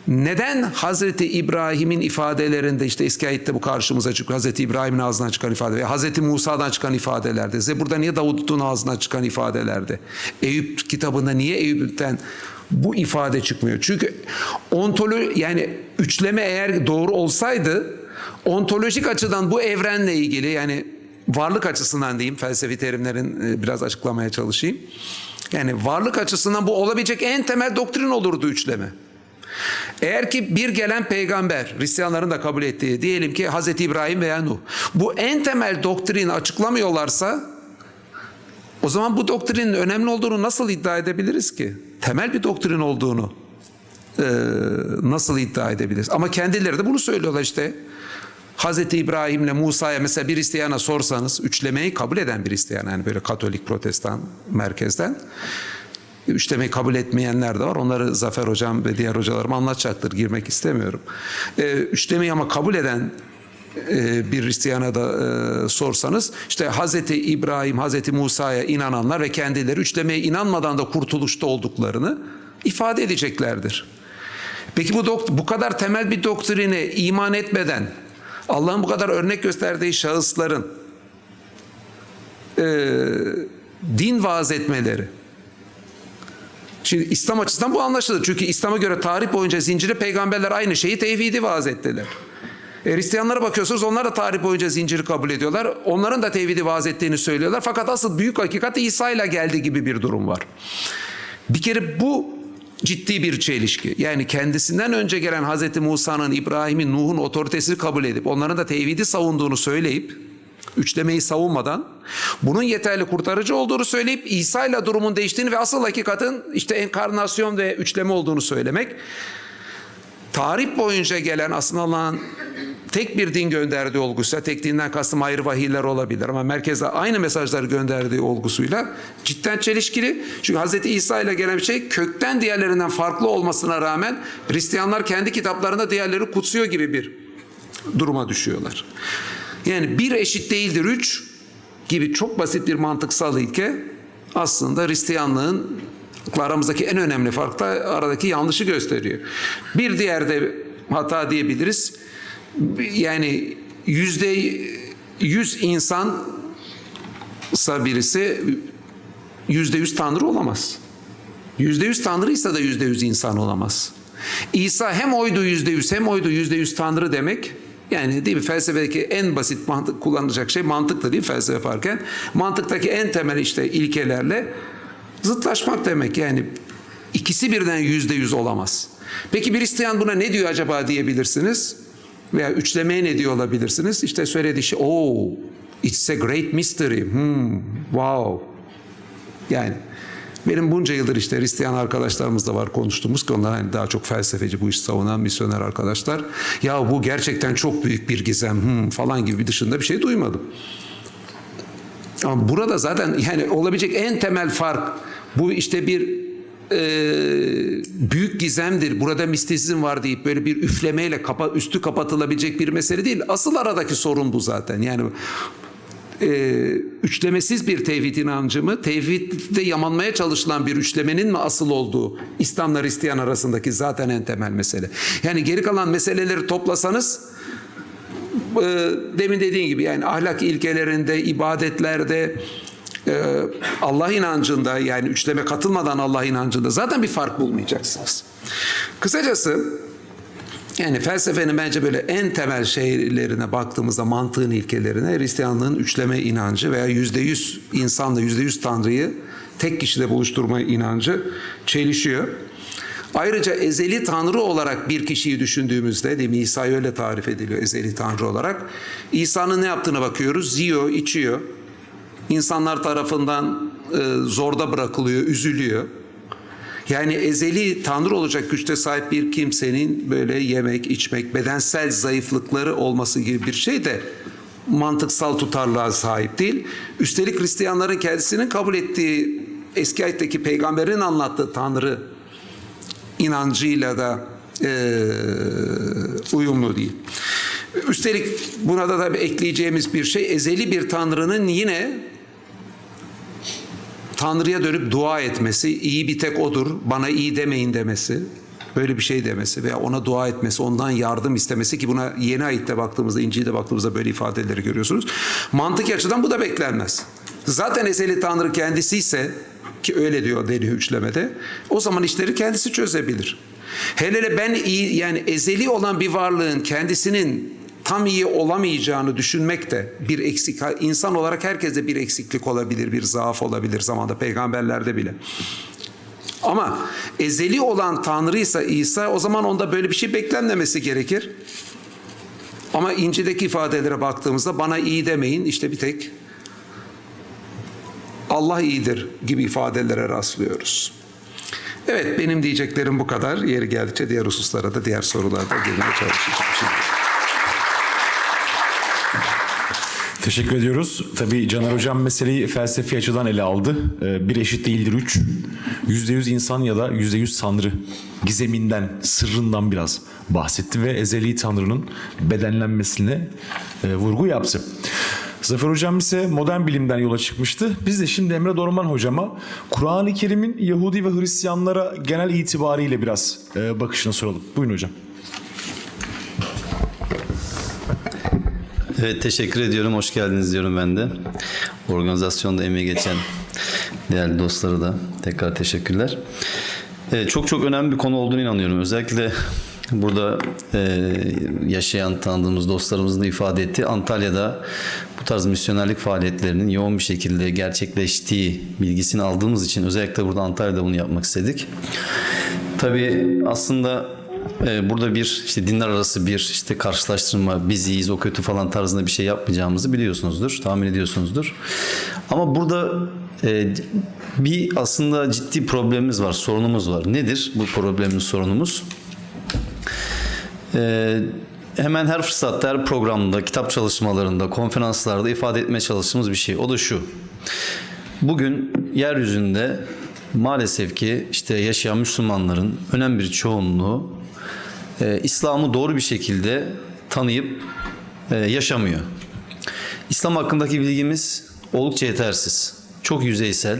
neden Hazreti İbrahim'in ifadelerinde, işte eski ayette bu karşımıza çıkıyor, Hazreti İbrahim'in ağzından çıkan ifade ve Hazreti Musa'dan çıkan ifadelerde, Zebur'da niye Davud'un ağzından çıkan ifadelerde, Eyüp kitabında niye Eyüp'ten bu ifade çıkmıyor? Çünkü yani üçleme eğer doğru olsaydı ontolojik açıdan bu evrenle ilgili, yani varlık açısından diyeyim, felsefi terimlerin biraz açıklamaya çalışayım. Yani varlık açısından bu olabilecek en temel doktrin olurdu üçleme. Eğer ki bir gelen peygamber, Hristiyanların da kabul ettiği, diyelim ki Hazreti İbrahim veya Nuh, bu en temel doktrini açıklamıyorlarsa o zaman bu doktrinin önemli olduğunu nasıl iddia edebiliriz ki? Temel bir doktrin olduğunu nasıl iddia edebiliriz? Ama kendileri de bunu söylüyorlar işte. Hazreti İbrahim'le Musa'ya mesela bir Hristiyana sorsanız, üçlemeyi kabul eden bir Hristiyan, yani böyle Katolik, Protestan merkezden, üçlemeyi kabul etmeyenler de var. Onları Zafer Hocam ve diğer hocalarım anlatacaktır. Girmek istemiyorum. Üçlemeyi ama kabul eden bir Hristiyana da sorsanız, işte Hazreti İbrahim, Hazreti Musa'ya inananlar ve kendileri üçlemeye inanmadan da kurtuluşta olduklarını ifade edeceklerdir. Peki bu kadar temel bir doktrine iman etmeden Allah'ın bu kadar örnek gösterdiği şahısların din vaaz etmeleri. Şimdi İslam açısından bu anlaşılır. Çünkü İslam'a göre tarih boyunca zincirli peygamberler aynı şeyi, tevhidi vaaz ettiler. Hristiyanlara bakıyorsunuz, onlar da tarih boyunca zinciri kabul ediyorlar. Onların da tevhidi vaaz ettiğini söylüyorlar. Fakat asıl büyük hakikat İsa ile geldi gibi bir durum var. Bir kere bu ciddi bir çelişki. Yani kendisinden önce gelen Hazreti Musa'nın, İbrahim'in, Nuh'un otoritesini kabul edip onların da tevhidi savunduğunu söyleyip, üçlemeyi savunmadan bunun yeterli kurtarıcı olduğunu söyleyip İsa ile durumun değiştiğini ve asıl hakikatin işte enkarnasyon ve üçleme olduğunu söylemek, tarih boyunca gelen aslında Allah'ın tek bir din gönderdiği olgusuyla, tek dinden kastım ayrı vahiyler olabilir ama merkezde aynı mesajları gönderdiği olgusuyla cidden çelişkili. Çünkü Hz. İsa ile gelen bir şey kökten diğerlerinden farklı olmasına rağmen Hristiyanlar kendi kitaplarında diğerleri kutsuyor gibi bir duruma düşüyorlar. Yani bir eşit değildir üç gibi çok basit bir mantıksal ilke aslında Hristiyanlığın aramızdaki en önemli fark da aradaki yanlışı gösteriyor. Bir diğer de hata diyebiliriz. Yani %100 insansa birisi %100 Tanrı olamaz. %100 Tanrıysa da %100 insan olamaz. İsa hem oydu %100 hem oydu %100 Tanrı demek, yani değil mi, felsefedeki en basit mantık kullanılacak şey mantıktır değil mi felsefe yaparken? Mantıktaki en temel işte ilkelerle zıtlaşmak demek. Yani ikisi birden %100 olamaz. Peki bir Hristiyan buna ne diyor acaba diyebilirsiniz? Veya üçlemeye ne diyor olabilirsiniz? İşte söylediği şey, it's a great mystery. Wow. Yani benim bunca yıldır işte Hristiyan arkadaşlarımız da var konuştuğumuz konular, yani daha çok felsefeci, bu işi savunan misyoner arkadaşlar. Ya bu gerçekten çok büyük bir gizem falan gibi bir dışında bir şey duymadım. Ama burada zaten yani olabilecek en temel fark bu, işte bir büyük gizemdir, burada mistisizm var deyip böyle bir üflemeyle üstü kapatılabilecek bir mesele değil. Asıl aradaki sorun bu zaten. Yani üçlemesiz bir tevhid inancı mı, tevhidde yamanmaya çalışılan bir üçlemenin mi asıl olduğu İslam'la Hristiyan arasındaki zaten en temel mesele. Yani geri kalan meseleleri toplasanız demin dediğim gibi yani ahlak ilkelerinde, ibadetlerde, Allah inancında, yani üçleme katılmadan Allah inancında zaten bir fark bulmayacaksınız. Kısacası yani felsefenin bence böyle en temel şeylerine baktığımızda, mantığın ilkelerine, Hristiyanlığın üçleme inancı veya %100 insanla %100 Tanrı'yı tek kişide buluşturma inancı çelişiyor. Ayrıca ezeli Tanrı olarak bir kişiyi düşündüğümüzde, değil mi, İsa'yı öyle tarif ediliyor ezeli Tanrı olarak. İsa'nın ne yaptığına bakıyoruz. Yiyor, içiyor. İnsanlar tarafından zorda bırakılıyor, üzülüyor. Yani ezeli Tanrı olacak güçte sahip bir kimsenin böyle yemek, içmek, bedensel zayıflıkları olması gibi bir şey de mantıksal tutarlığa sahip değil. Üstelik Hristiyanların kendisinin kabul ettiği eski ayetteki peygamberin anlattığı Tanrı inancıyla da uyumlu değil. Üstelik buna da tabii ekleyeceğimiz bir şey, ezeli bir Tanrı'nın yine Tanrı'ya dönüp dua etmesi, iyi bir tek O'dur, bana iyi demeyin demesi, böyle bir şey demesi veya ona dua etmesi, ondan yardım istemesi, ki buna yeni ayette baktığımızda, İncil'de baktığımızda böyle ifadeleri görüyorsunuz. Mantık açıdan bu da beklenmez. Zaten ezeli Tanrı kendisi ise, ki öyle diyor deniyor üçlemede, o zaman işleri kendisi çözebilir. Hele ben iyi, yani ezeli olan bir varlığın kendisinin tam iyi olamayacağını düşünmek de bir eksik. İnsan olarak herkeste bir eksiklik olabilir, bir zaaf olabilir zamanda, peygamberlerde bile. Ama ezeli olan Tanrıysa İsa, o zaman onda böyle bir şey beklenmemesi gerekir. Ama İncil'deki ifadelere baktığımızda bana iyi demeyin, işte bir tek Allah iyidir gibi ifadelere rastlıyoruz. Evet, benim diyeceklerim bu kadar. Yeri geldikçe diğer hususlara da, diğer sorularda girmeye çalışacağım şimdi. Teşekkür ediyoruz. Tabii Caner Hocam meseleyi felsefi açıdan ele aldı. 1 eşit değildir 3. %100 insan ya da %100 Tanrı gizeminden, sırrından biraz bahsetti ve ezeli Tanrı'nın bedenlenmesine vurgu yaptı. Zafer Hocam ise modern bilimden yola çıkmıştı. Biz de şimdi Emre Dorman Hocama Kur'an-ı Kerim'in Yahudi ve Hristiyanlara genel itibariyle biraz bakışını soralım. Buyurun hocam. Evet, teşekkür ediyorum. Hoş geldiniz diyorum ben de. Organizasyonda emeği geçen değerli dostlara da tekrar teşekkürler. Çok çok önemli bir konu olduğunu inanıyorum. Özellikle burada yaşayan, tanıdığımız dostlarımızın da ifade ettiği Antalya'da bu tarz misyonerlik faaliyetlerinin yoğun bir şekilde gerçekleştiği bilgisini aldığımız için özellikle burada Antalya'da bunu yapmak istedik. Tabii aslında burada bir işte dinler arası bir işte karşılaştırma, biz iyiyiz o kötü falan tarzında bir şey yapmayacağımızı biliyorsunuzdur, tahmin ediyorsunuzdur. Ama burada bir aslında ciddi problemimiz var, sorunumuz var. Nedir bu problemimiz, sorunumuz? Hemen her fırsatta, her programda, kitap çalışmalarında, konferanslarda ifade etmeye çalıştığımız bir şey. O da şu: bugün yeryüzünde maalesef ki işte yaşayan Müslümanların önemli bir çoğunluğu İslam'ı doğru bir şekilde tanıyıp yaşamıyor. İslam hakkındaki bilgimiz oldukça yetersiz, çok yüzeysel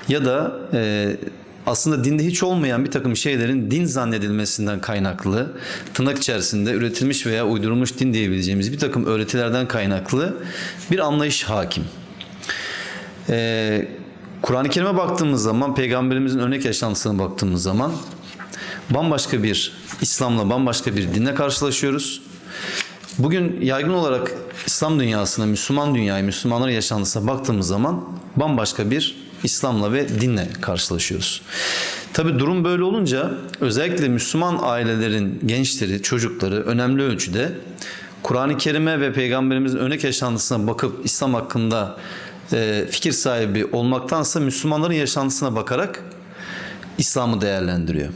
ya da aslında dinde hiç olmayan bir takım şeylerin din zannedilmesinden kaynaklı, tırnak içerisinde üretilmiş veya uydurulmuş din diyebileceğimiz bir takım öğretilerden kaynaklı bir anlayış hakim. Kur'an-ı Kerim'e baktığımız zaman, Peygamberimizin örnek yaşantısına baktığımız zaman bambaşka bir İslam'la, bambaşka bir dinle karşılaşıyoruz. Bugün yaygın olarak İslam dünyasına, Müslüman dünyaya, Müslümanların yaşantısına baktığımız zaman bambaşka bir İslam'la ve dinle karşılaşıyoruz. Tabii durum böyle olunca özellikle Müslüman ailelerin gençleri, çocukları önemli ölçüde Kur'an-ı Kerim'e ve Peygamberimizin örnek yaşantısına bakıp İslam hakkında fikir sahibi olmaktansa Müslümanların yaşantısına bakarak İslam'ı değerlendiriyor.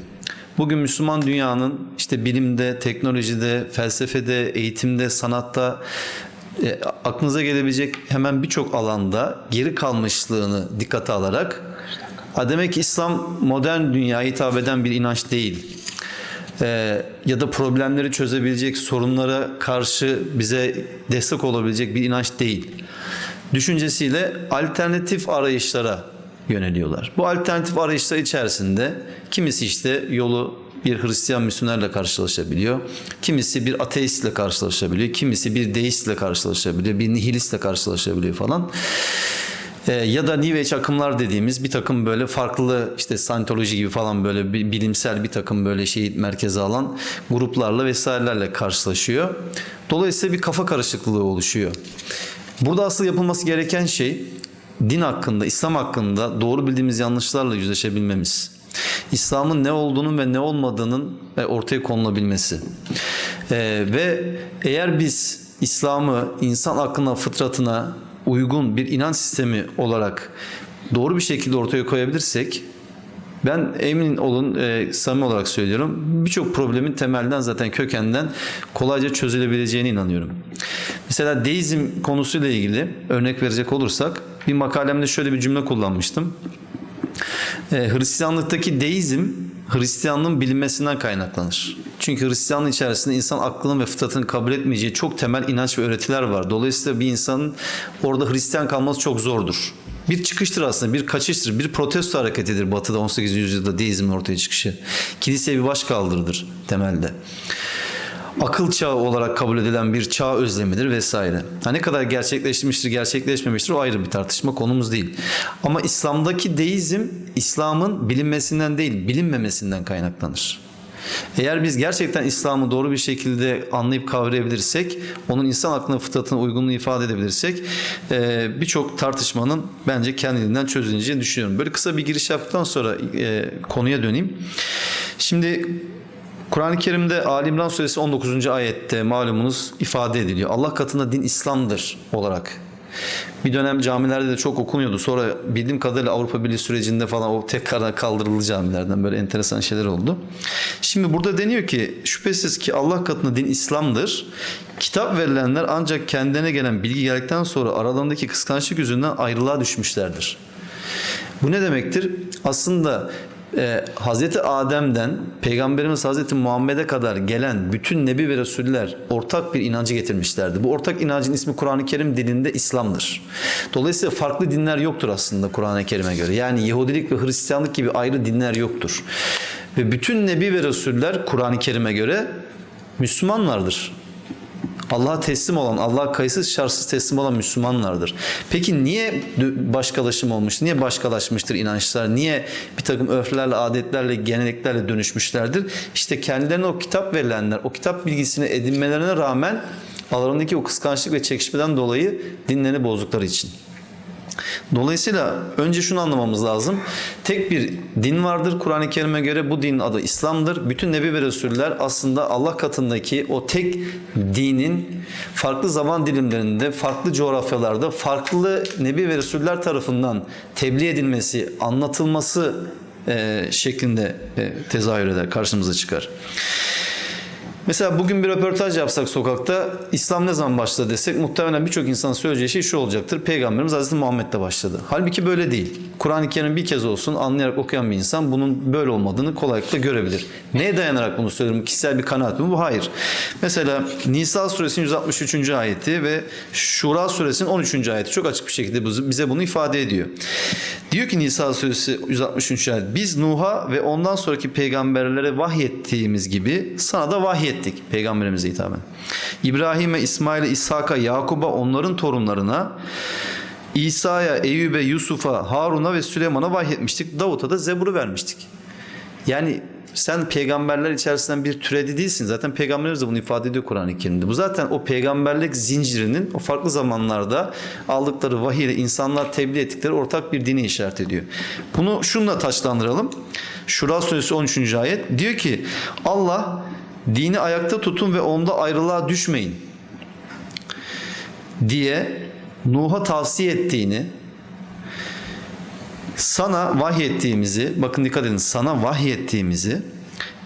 Bugün Müslüman dünyanın işte bilimde, teknolojide, felsefede, eğitimde, sanatta aklınıza gelebilecek hemen birçok alanda geri kalmışlığını dikkate alarak demek ki İslam modern dünyaya hitap eden bir inanç değil. Ya da problemleri çözebilecek, sorunlara karşı bize destek olabilecek bir inanç değil düşüncesiyle alternatif arayışlara yöneliyorlar. Bu alternatif arayışlar içerisinde kimisi işte yolu bir Hristiyan misyonerle karşılaşabiliyor, kimisi bir ateistle karşılaşabiliyor, kimisi bir deistle karşılaşabiliyor, bir nihilistle karşılaşabiliyor falan. Ya da New Age akımlar dediğimiz bir takım böyle farklı işte Scientology gibi falan böyle bilimsel bir takım böyle şeyi merkeze alan gruplarla vesairelerle karşılaşıyor. Dolayısıyla bir kafa karışıklığı oluşuyor. Burada asıl yapılması gereken şey din hakkında, İslam hakkında doğru bildiğimiz yanlışlarla yüzleşebilmemiz. İslam'ın ne olduğunun ve ne olmadığının ortaya konulabilmesi. Ve eğer biz İslam'ı insan aklına, fıtratına uygun bir inanç sistemi olarak doğru bir şekilde ortaya koyabilirsek, ben emin olun samimi olarak söylüyorum, birçok problemin temelden zaten kökenden kolayca çözülebileceğine inanıyorum. Mesela deizm konusuyla ilgili örnek verecek olursak bir makalemde şöyle bir cümle kullanmıştım. Hristiyanlıktaki deizm Hristiyanlığın bilinmesinden kaynaklanır. Çünkü Hristiyanlığın içerisinde insan aklının ve fıtratını kabul etmeyeceği çok temel inanç ve öğretiler var. Dolayısıyla bir insanın orada Hristiyan kalması çok zordur. Bir çıkıştır aslında, bir kaçıştır, bir protesto hareketidir Batı'da 18. yüzyılda deizmin ortaya çıkışı. Kiliseye bir baş kaldırıdır temelde. Akıl çağı olarak kabul edilen bir çağ özlemidir vesaire. Ne kadar gerçekleşmiştir, gerçekleşmemiştir o ayrı bir tartışma, konumuz değil. Ama İslam'daki deizm, İslam'ın bilinmesinden değil, bilinmemesinden kaynaklanır. Eğer biz gerçekten İslam'ı doğru bir şekilde anlayıp kavrayabilirsek, onun insan aklına, fıtratına uygunluğunu ifade edebilirsek birçok tartışmanın bence kendiliğinden çözüleceğini düşünüyorum. Böyle kısa bir giriş yaptıktan sonra konuya döneyim. Şimdi Kur'an-ı Kerim'de Ali İmran Suresi 19. ayette malumunuz ifade ediliyor. Allah katında din İslam'dır olarak Bir dönem camilerde de çok okunuyordu. Sonra bildiğim kadarıyla Avrupa Birliği sürecinde falan o tekrardan kaldırıldı camilerden. Böyle enteresan şeyler oldu. Şimdi burada deniyor ki şüphesiz ki Allah katında din İslam'dır. Kitap verilenler ancak kendilerine gelen bilgi geldikten sonra aralarındaki kıskançlık yüzünden ayrılığa düşmüşlerdir. Bu ne demektir? Aslında Hazreti Adem'den Peygamberimiz Hazreti Muhammed'e kadar gelen bütün Nebi ve Resuller ortak bir inancı getirmişlerdi. Bu ortak inancın ismi Kur'an-ı Kerim dilinde İslam'dır. Dolayısıyla farklı dinler yoktur aslında Kur'an-ı Kerim'e göre. Yani Yahudilik ve Hristiyanlık gibi ayrı dinler yoktur. Ve bütün Nebi ve Resuller Kur'an-ı Kerim'e göre Müslümanlardır. Allah'a teslim olan, Allah'a kayıtsız şartsız teslim olan Müslümanlardır. Peki niye başkalaşım olmuş? Niye başkalaşmıştır inançlar? Niye bir takım örflerle, adetlerle, geleneklerle dönüşmüşlerdir? İşte kendilerine o kitap verilenler, o kitap bilgisini edinmelerine rağmen aralarındaki o kıskançlık ve çekişmeden dolayı dinlerini bozdukları için. Dolayısıyla önce şunu anlamamız lazım. Tek bir din vardır Kur'an-ı Kerim'e göre. Bu dinin adı İslam'dır. Bütün Nebi ve Resuller aslında Allah katındaki o tek dinin farklı zaman dilimlerinde, farklı coğrafyalarda, farklı Nebi ve Resuller tarafından tebliğ edilmesi, anlatılması şeklinde tezahür eder, karşımıza çıkar. Mesela bugün bir röportaj yapsak sokakta İslam ne zaman başladı desek muhtemelen birçok insanın söyleyeceği şey şu olacaktır. Peygamberimiz Hazreti Muhammed'le başladı. Halbuki böyle değil. Kur'an-ı Kerim bir kez olsun anlayarak okuyan bir insan bunun böyle olmadığını kolaylıkla görebilir. Neye dayanarak bunu söylüyorum? Kişisel bir kanaat mi bu? Hayır. Mesela Nisa suresinin 163. ayeti ve Şura suresinin 13. ayeti çok açık bir şekilde bize bunu ifade ediyor. Diyor ki Nisa suresi 163. ayet. Biz Nuh'a ve ondan sonraki peygamberlere vahyettiğimiz gibi sana da vahyettik. Peygamberimize hitaben. İbrahim'e, İsmail'e, İshak'a, Yakub'a, onların torunlarına, İsa'ya, Eyüp'e, Yusuf'a, Harun'a ve Süleyman'a vahyetmiştik. Davut'a da Zebur'u vermiştik. Yani sen peygamberler içerisinden bir türedi değilsin. Zaten peygamberimiz de bunu ifade ediyor Kur'an-ı Kerim'de. Bu zaten o peygamberlik zincirinin o farklı zamanlarda aldıkları vahiy ile insanlar tebliğ ettikleri ortak bir dini işaret ediyor. Bunu şununla taçlandıralım. Şura suresi 13. ayet diyor ki Allah dini ayakta tutun ve onda ayrılığa düşmeyin diye Nuh'a tavsiye ettiğini, sana vahyettiğimizi, bakın dikkat edin, sana vahyettiğimizi,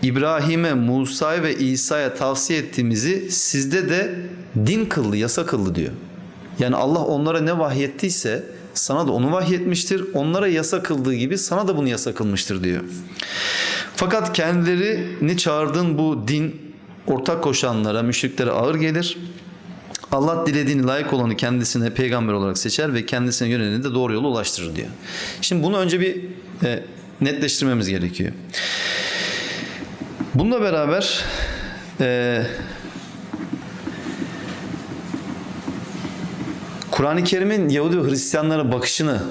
İbrahim'e, Musa'ya ve İsa'ya tavsiye ettiğimizi sizde de din kıldı, yasa kıldı diyor. Yani Allah onlara ne vahyettiyse sana da onu vahyetmiştir. Onlara yasa kıldığı gibi sana da bunu yasa kılmıştır diyor. Fakat kendilerini çağırdığın bu din ortak koşanlara, müşriklere ağır gelir. Allah dilediğini, layık olanı kendisine peygamber olarak seçer ve kendisine yöneleni de doğru yola ulaştırır diyor. Şimdi bunu önce bir netleştirmemiz gerekiyor. Bununla beraber Kur'an-ı Kerim'in Yahudi ve Hristiyanlara bakışını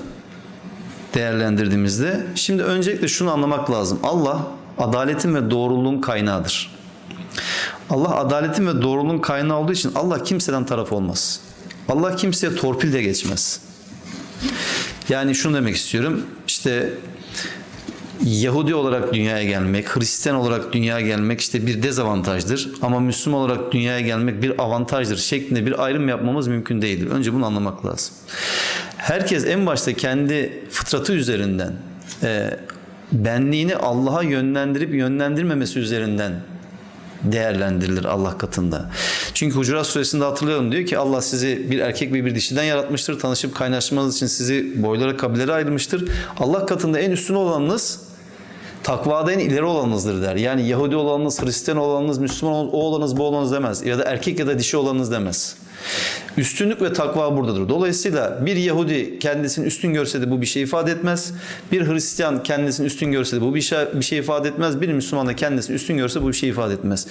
değerlendirdiğimizde şimdi öncelikle şunu anlamak lazım. Allah adaletin ve doğruluğun kaynağıdır. Allah adaletin ve doğruluğun kaynağı olduğu için Allah kimseden taraf olmaz. Allah kimseye torpil de geçmez. Yani şunu demek istiyorum. İşte Yahudi olarak dünyaya gelmek, Hristiyan olarak dünyaya gelmek işte bir dezavantajdır. Ama Müslüman olarak dünyaya gelmek bir avantajdır şeklinde bir ayrım yapmamız mümkün değildir. Önce bunu anlamak lazım. Herkes en başta kendi fıtratı üzerinden benliğini Allah'a yönlendirip yönlendirmemesi üzerinden değerlendirilir Allah katında. Çünkü Hucurat suresinde hatırlayalım diyor ki Allah sizi bir erkek ve bir dişiden yaratmıştır. Tanışıp kaynaşmanız için sizi boylara, kabilelere ayırmıştır. Allah katında en üstün olanınız takvada en ileri olanınızdır der. Yani Yahudi olanınız, Hristiyan olanınız, Müslüman olanınız, o olanınız, bu olanınız demez. Ya da erkek ya da dişi olanınız demez. Üstünlük ve takva buradadır. Dolayısıyla bir Yahudi kendisini üstün görse de bu bir şey ifade etmez. Bir Hristiyan kendisini üstün görse de bu bir şey ifade etmez. Bir Müslüman da kendisini üstün görse bu bir şey ifade etmez.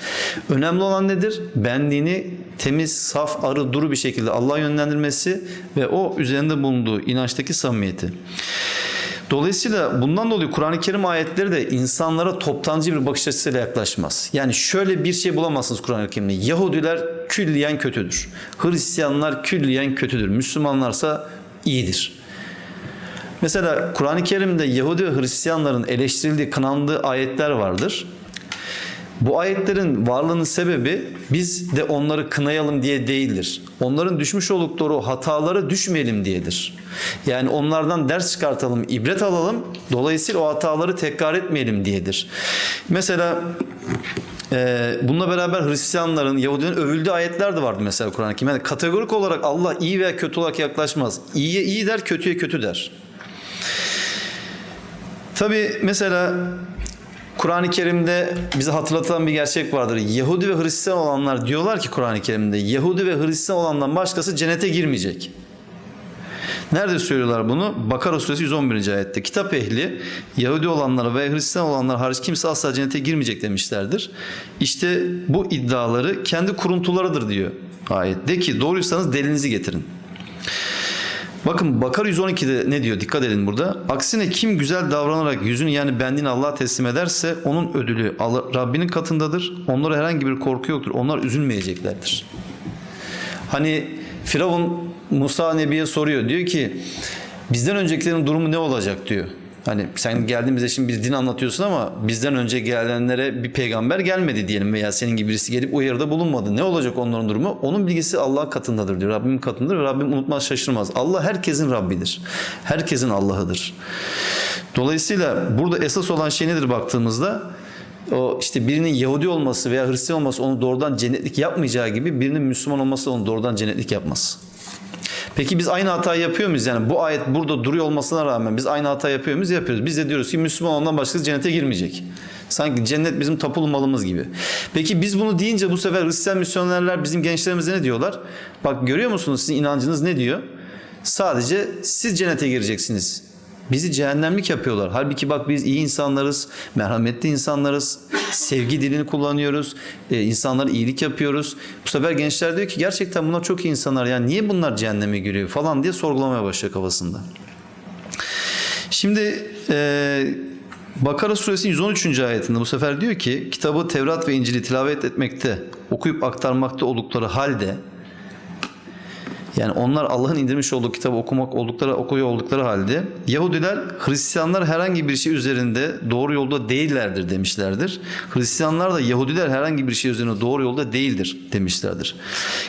Önemli olan nedir? Benliğini temiz, saf, arı, duru bir şekilde Allah'a yönlendirmesi ve o üzerinde bulunduğu inançtaki samimiyeti. Dolayısıyla bundan dolayı Kur'an-ı Kerim ayetleri de insanlara toptancı bir bakış açısıyla yaklaşmaz. Yani şöyle bir şey bulamazsınız Kur'an-ı Kerim'de. Yahudiler külliyen kötüdür. Hristiyanlar külliyen kötüdür. Müslümanlarsa iyidir. Mesela Kur'an-ı Kerim'de Yahudi ve Hristiyanların eleştirildiği, kınandığı ayetler vardır. Bu ayetlerin varlığının sebebi biz de onları kınayalım diye değildir. Onların düşmüş oldukları o hatalara düşmeyelim diyedir. Yani onlardan ders çıkartalım, ibret alalım. Dolayısıyla o hataları tekrar etmeyelim diyedir. Mesela bununla beraber Hristiyanların, Yahudilerin övüldüğü ayetler de vardı mesela Kur'an-ı Kerim'de. Yani kategorik olarak Allah iyi veya kötü olarak yaklaşmaz. İyiye iyi der, kötüye kötü der. Tabi mesela Kur'an-ı Kerim'de bize hatırlatılan bir gerçek vardır. Yahudi ve Hristiyan olanlar diyorlar ki Kur'an-ı Kerim'de Yahudi ve Hristiyan olandan başkası cennete girmeyecek. Nerede söylüyorlar bunu? Bakara suresi 111. ayette. Kitap ehli Yahudi olanlara ve Hristiyan olanlar hariç kimse asla cennete girmeyecek demişlerdir. İşte bu iddiaları kendi kuruntularıdır diyor ayet. De ki doğruysanız delilinizi getirin. Bakın Bakara 112'de ne diyor? Dikkat edin burada. Aksine kim güzel davranarak yüzünü yani benliğini Allah'a teslim ederse onun ödülü Rabbinin katındadır. Onlara herhangi bir korku yoktur. Onlar üzülmeyeceklerdir. Hani Firavun Musa Nebi'ye soruyor. Diyor ki bizden öncekilerin durumu ne olacak diyor. Hani sen geldin bize şimdi bir din anlatıyorsun ama bizden önce gelenlere bir peygamber gelmedi diyelim veya senin gibi birisi gelip uyarıda bulunmadı. Ne olacak onların durumu? Onun bilgisi Allah katındadır diyor. Rabbimin katındadır ve Rabbim unutmaz şaşırmaz. Allah herkesin Rabbidir. Herkesin Allah'ıdır. Dolayısıyla burada esas olan şey nedir baktığımızda? O işte birinin Yahudi olması veya Hristiyan olması onu doğrudan cennetlik yapmayacağı gibi birinin Müslüman olması onu doğrudan cennetlik yapmaz. Peki biz aynı hatayı yapıyor muyuz? Yani bu ayet burada duruyor olmasına rağmen biz aynı hatayı yapıyor muyuz? Yapıyoruz. Biz de diyoruz ki Müslüman ondan başkası cennete girmeyecek. Sanki cennet bizim tapulu malımız gibi. Peki biz bunu deyince bu sefer Hristiyan misyonerler bizim gençlerimize ne diyorlar? Bak görüyor musunuz sizin inancınız ne diyor? Sadece siz cennete gireceksiniz. Bizi cehennemlik yapıyorlar. Halbuki bak biz iyi insanlarız, merhametli insanlarız, sevgi dilini kullanıyoruz, insanlara iyilik yapıyoruz. Bu sefer gençler diyor ki gerçekten bunlar çok iyi insanlar. Yani niye bunlar cehenneme giriyor falan diye sorgulamaya başlıyor kafasında. Şimdi Bakara suresi 113. ayetinde bu sefer diyor ki kitabı Tevrat ve İncil'i tilavet etmekte, okuyup aktarmakta oldukları halde yani onlar Allah'ın indirmiş olduğu kitabı okuyor oldukları halde Yahudiler Hristiyanlar herhangi bir şey üzerinde doğru yolda değillerdir demişlerdir. Hristiyanlar da Yahudiler herhangi bir şey üzerinde doğru yolda değildir demişlerdir.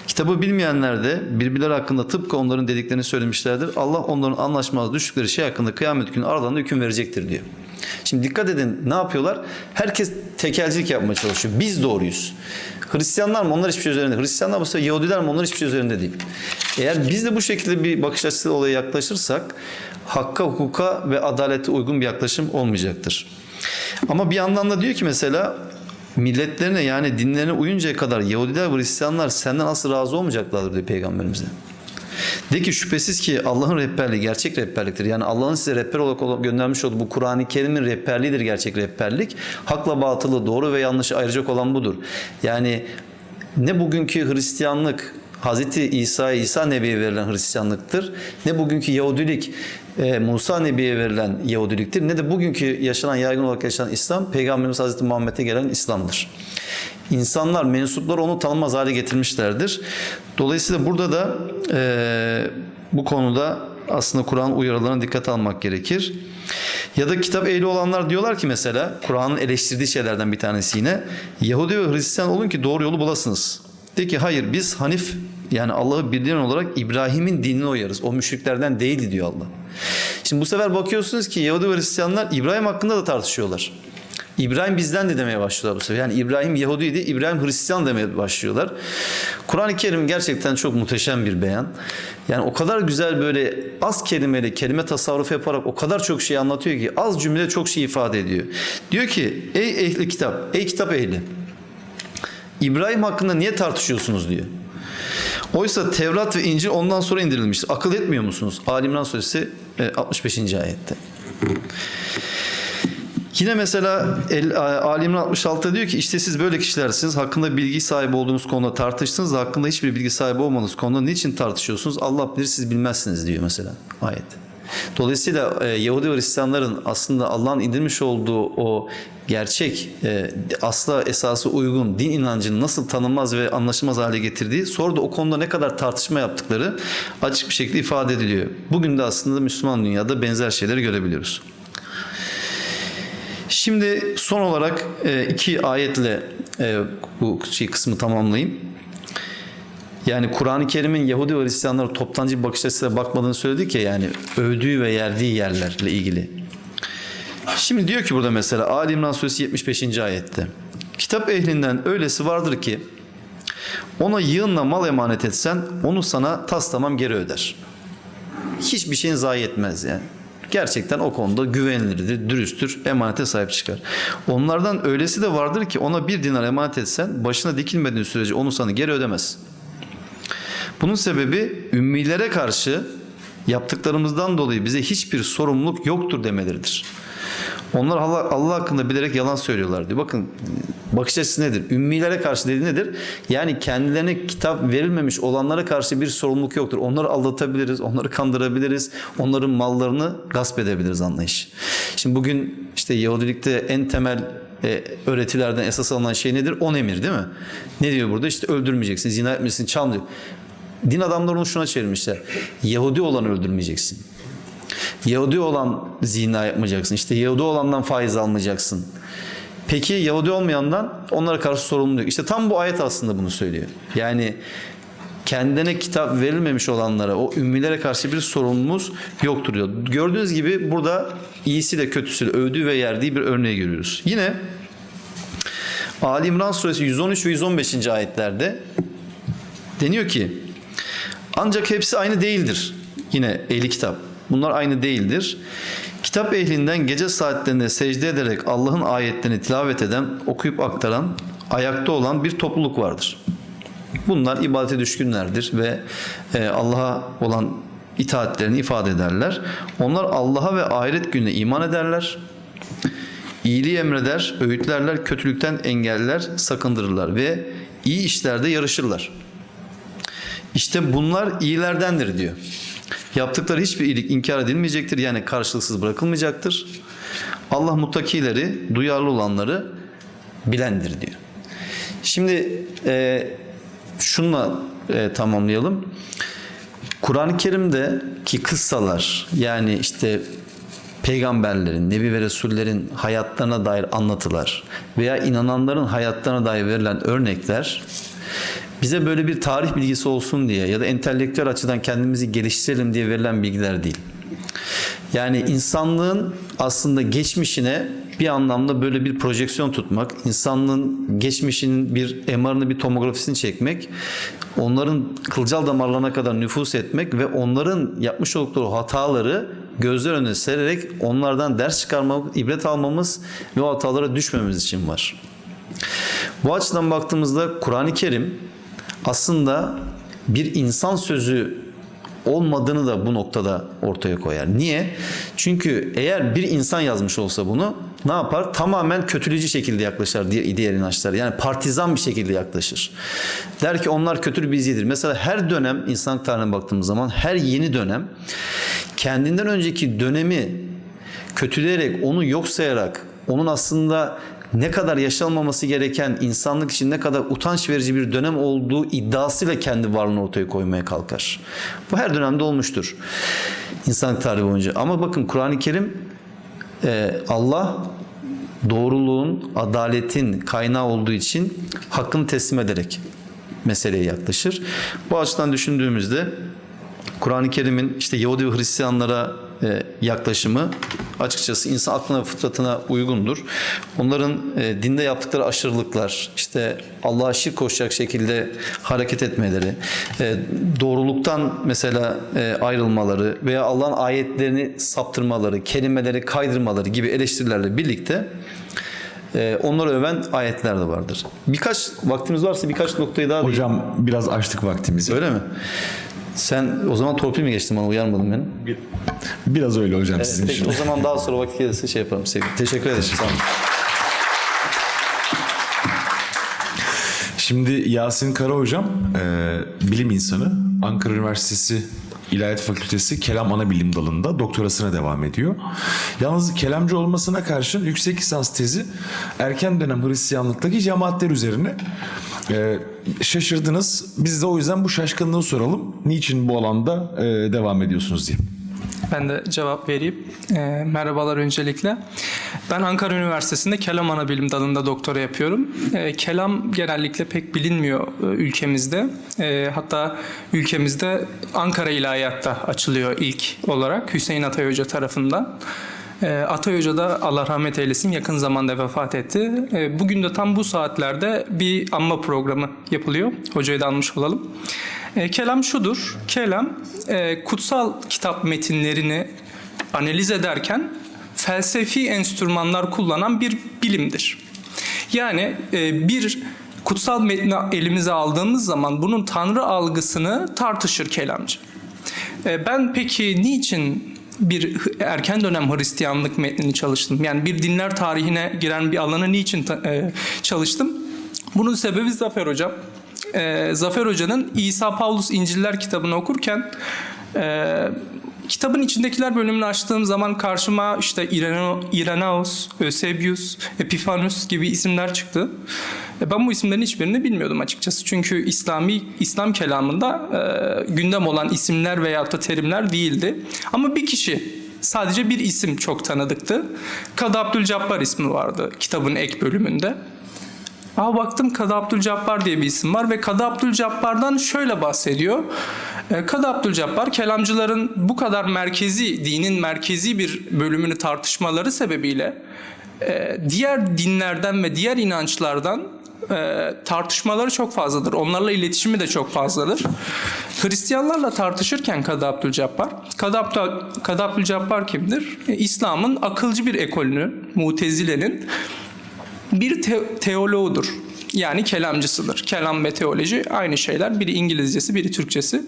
Kitabı bilmeyenler de birbirleri hakkında tıpkı onların dediklerini söylemişlerdir. Allah onların anlaşmaz düştükleri şey hakkında kıyamet günü aralarında hüküm verecektir diyor. Şimdi dikkat edin ne yapıyorlar? Herkes tekelcilik yapmaya çalışıyor. Biz doğruyuz. Hristiyanlar mı? Onlar hiçbir şey üzerinde. Hristiyanlar mı? Yahudiler mi? Onlar hiçbir şey üzerinde değil. Eğer biz de bu şekilde bir bakış açısıyla olaya yaklaşırsak hakka, hukuka ve adalete uygun bir yaklaşım olmayacaktır. Ama bir yandan da diyor ki mesela milletlerine yani dinlerine uyuncaya kadar Yahudiler ve Hristiyanlar senden asla razı olmayacaklardır diyor Peygamberimize. De ki şüphesiz ki Allah'ın rehberliği gerçek rehberliktir. Yani Allah'ın size rehber olarak göndermiş olduğu bu Kur'an-ı Kerim'in rehberliğidir gerçek rehberlik. Hakla batılı, doğru ve yanlışı ayıracak olan budur. Yani ne bugünkü Hristiyanlık Hazreti İsa Nebi'ye verilen Hristiyanlıktır. Ne bugünkü Yahudilik Musa Nebi'ye verilen Yahudiliktir. Ne de bugünkü yaygın olarak yaşanan İslam Peygamberimiz Hazreti Muhammed'e gelen İslam'dır. İnsanlar, mensupları onu tanımaz hale getirmişlerdir. Dolayısıyla burada da bu konuda aslında Kur'an uyarılarına dikkat almak gerekir. Ya da kitap ehli olanlar diyorlar ki mesela Kur'an'ın eleştirdiği şeylerden bir tanesi yine Yahudi ve Hristiyan olun ki doğru yolu bulasınız. De ki hayır biz Hanif yani Allah'ı birleyen olarak İbrahim'in dinine uyarız. O müşriklerden değildi diyor Allah. Şimdi bu sefer bakıyorsunuz ki Yahudi ve Hristiyanlar İbrahim hakkında da tartışıyorlar. İbrahim bizden de demeye başlıyorlar bu sefer. Yani İbrahim Yahudiydi, İbrahim Hristiyan demeye başlıyorlar. Kur'an-ı Kerim gerçekten çok muhteşem bir beyan. Yani o kadar güzel böyle az kelimeyle kelime tasarrufu yaparak o kadar çok şey anlatıyor ki az cümle çok şey ifade ediyor. Diyor ki ey ehli kitap, ey kitap ehli İbrahim hakkında niye tartışıyorsunuz diyor. Oysa Tevrat ve İncil ondan sonra indirilmiştir. Akıl etmiyor musunuz? Ali İmran suresi 65. ayette. Yine mesela Ali İmran 66'da diyor ki işte siz böyle kişilersiniz. Hakkında bilgi sahibi olduğunuz konuda tartıştınız da hakkında hiçbir bilgi sahibi olmadığınız konuda niçin tartışıyorsunuz? Allah bilir siz bilmezsiniz diyor mesela ayet. Dolayısıyla Yahudi ve Hristiyanların aslında Allah'ın indirmiş olduğu o gerçek asla esası uygun din inancını nasıl tanınmaz ve anlaşılmaz hale getirdiği sonra da o konuda ne kadar tartışma yaptıkları açık bir şekilde ifade ediliyor. Bugün de aslında Müslüman dünyada benzer şeyleri görebiliyoruz. Şimdi son olarak iki ayetle bu kısmı tamamlayayım. Yani Kur'an-ı Kerim'in Yahudi ve Hristiyanlara toptancı bir bakış açısıyla bakmadığını söyledik ya, yani övdüğü ve yerdiği yerlerle ilgili. Şimdi diyor ki burada mesela Ali İmran Suresi 75. ayette. Kitap ehlinden öylesi vardır ki ona yığınla mal emanet etsen onu sana taslamam geri öder. Hiçbir şeyin zayi etmez yani. Gerçekten o konuda güvenilirdir, dürüsttür, emanete sahip çıkar. Onlardan öylesi de vardır ki ona 1 dinar emanet etsen başına dikilmediğin sürece onu sana geri ödemez. Bunun sebebi ümmilere karşı yaptıklarımızdan dolayı bize hiçbir sorumluluk yoktur demeleridir. Onlar Allah hakkında bilerek yalan söylüyorlar diyor. Bakın bakış açısı nedir? Ümmilere karşı dediği nedir? Yani kendilerine kitap verilmemiş olanlara karşı bir sorumluluk yoktur. Onları aldatabiliriz, onları kandırabiliriz, onların mallarını gasp edebiliriz anlayış. Şimdi bugün işte Yahudilikte en temel öğretilerden esas alınan şey nedir? 10 emir değil mi? Ne diyor burada? İşte öldürmeyeceksin, zina etmeyeceksin, çalmayacaksın. Din adamları onu şuna çevirmişler. Yahudi olanı öldürmeyeceksin. Yahudi olan zina yapmayacaksın. İşte Yahudi olandan faiz almayacaksın. Peki Yahudi olmayandan onlara karşı sorumluluk yok. İşte tam bu ayet aslında bunu söylüyor. Yani kendine kitap verilmemiş olanlara, o ümmilere karşı bir sorumluluğumuz yoktur diyor. Gördüğünüz gibi burada iyisiyle kötüsüyle övdüğü ve yerdiği bir örneği görüyoruz. Yine Ali İmran Suresi 113 ve 115. ayetlerde deniyor ki ancak hepsi aynı değildir. Yine ehli kitap. Bunlar aynı değildir. Kitap ehlinden gece saatlerinde secde ederek Allah'ın ayetlerini tilavet eden, okuyup aktaran, ayakta olan bir topluluk vardır. Bunlar ibadete düşkünlerdir ve Allah'a olan itaatlerini ifade ederler. Onlar Allah'a ve ahiret gününe iman ederler. İyiliği emreder, öğütlerler, kötülükten engeller, sakındırırlar ve iyi işlerde yarışırlar. İşte bunlar iyilerdendir diyor. Yaptıkları hiçbir iyilik inkar edilmeyecektir. Yani karşılıksız bırakılmayacaktır. Allah muttakileri, duyarlı olanları bilendir diyor. Şimdi şununla tamamlayalım. Kur'an-ı Kerim'deki kıssalar, yani işte peygamberlerin, nebi ve resullerin hayatlarına dair anlatılar veya inananların hayatlarına dair verilen örnekler bize böyle bir tarih bilgisi olsun diye ya da entelektüel açıdan kendimizi geliştirelim diye verilen bilgiler değil. Yani insanlığın aslında geçmişine bir anlamda böyle bir projeksiyon tutmak, insanlığın geçmişinin bir MR'ını, bir tomografisini çekmek, onların kılcal damarlarına kadar nüfuz etmek ve onların yapmış oldukları hataları gözler önüne sererek onlardan ders çıkarmamız, ibret almamız ve o hatalara düşmemiz için var. Bu açıdan baktığımızda Kur'an-ı Kerim aslında bir insan sözü olmadığını da bu noktada ortaya koyar. Niye? Çünkü eğer bir insan yazmış olsa bunu ne yapar? Tamamen kötülücü şekilde yaklaşır diğer inançlar. Yani partizan bir şekilde yaklaşır. Der ki onlar kötü, biz iyidir. Mesela her dönem insan tarihine baktığımız zaman her yeni dönem kendinden önceki dönemi kötüleyerek, onu yok sayarak, onun aslında ne kadar yaşanmaması gereken, insanlık için ne kadar utanç verici bir dönem olduğu iddiasıyla kendi varlığını ortaya koymaya kalkar. Bu her dönemde olmuştur insanlık tarihi boyunca. Ama bakın Kur'an-ı Kerim Allah doğruluğun, adaletin kaynağı olduğu için hakkını teslim ederek meseleye yaklaşır. Bu açıdan düşündüğümüzde Kur'an-ı Kerim'in işte Yahudi ve Hristiyanlara yaklaşımı açıkçası insan aklına ve fıtratına uygundur. Onların dinde yaptıkları aşırılıklar, işte Allah'a şirk koşacak şekilde hareket etmeleri, doğruluktan mesela ayrılmaları veya Allah'ın ayetlerini saptırmaları, kelimeleri kaydırmaları gibi eleştirilerle birlikte onları öven ayetler de vardır. Birkaç vaktimiz varsa birkaç noktayı daha Hocam biraz açtık vaktimizi. Öyle mi? Sen o zaman torpil mi geçtin, bana uyarmadın beni? Biraz öyle hocam sizin Peki, için. o zaman daha sonra vakit gelirse şey yaparım. Teşekkür ederim. Sağ olun. Şimdi Yasin Kara hocam bilim insanı, Ankara Üniversitesi İlahiyat Fakültesi Kelam Anabilim dalında doktorasına devam ediyor. Yalnız kelamcı olmasına karşın yüksek lisans tezi erken dönem Hristiyanlıktaki cemaatler üzerine. Şaşırdınız. Biz de o yüzden bu şaşkınlığı soralım. Niçin bu alanda devam ediyorsunuz diye. Ben de cevap vereyim. Merhabalar öncelikle. Ben Ankara Üniversitesi'nde kelam anabilim dalında doktora yapıyorum. Kelam genellikle pek bilinmiyor ülkemizde. Hatta ülkemizde Ankara İlahiyat'ta açılıyor ilk olarak Hüseyin Atay Hoca tarafından. Atay Hoca da Allah rahmet eylesin yakın zamanda vefat etti. Bugün de tam bu saatlerde bir anma programı yapılıyor. Hocayı da almış olalım. Kelam şudur. Kelam kutsal kitap metinlerini analiz ederken felsefi enstrümanlar kullanan bir bilimdir. Yani bir kutsal metni elimize aldığımız zaman bunun Tanrı algısını tartışır kelamcı. Ben peki niçin bir erken dönem Hristiyanlık metnini çalıştım? Yani bir dinler tarihine giren bir alanı niçin çalıştım? Bunun sebebi Zafer Hocam. Zafer Hoca'nın İsa Paulus İnciller kitabını okurken kitabın içindekiler bölümünü açtığım zaman karşıma işte Irenaeus, Eusebius, Epiphanes gibi isimler çıktı. Ben bu isimlerin hiçbirini bilmiyordum açıkçası. Çünkü İslam kelamında gündem olan isimler veyahut da terimler değildi. Ama bir kişi, sadece bir isim çok tanıdıktı. Kadı Abdülcabbar ismi vardı kitabın ek bölümünde. Baktım Kadı Abdülcabbar diye bir isim var ve Kadı Abdülcabbar'dan şöyle bahsediyor. Kadı Abdülcabbar kelamcıların bu kadar dinin merkezi bir bölümünü tartışmaları sebebiyle diğer dinlerden ve diğer inançlardan tartışmaları çok fazladır. Onlarla iletişimi de çok fazladır. Hristiyanlarla tartışırken Kadı Abdülcabbar, Kadı Abdülcabbar kimdir? İslam'ın akılcı bir ekolünün, Mutezile'nin bir teoloğudur. Yani kelamcısıdır. Kelam ve teoloji aynı şeyler. Biri İngilizcesi, biri Türkçesi.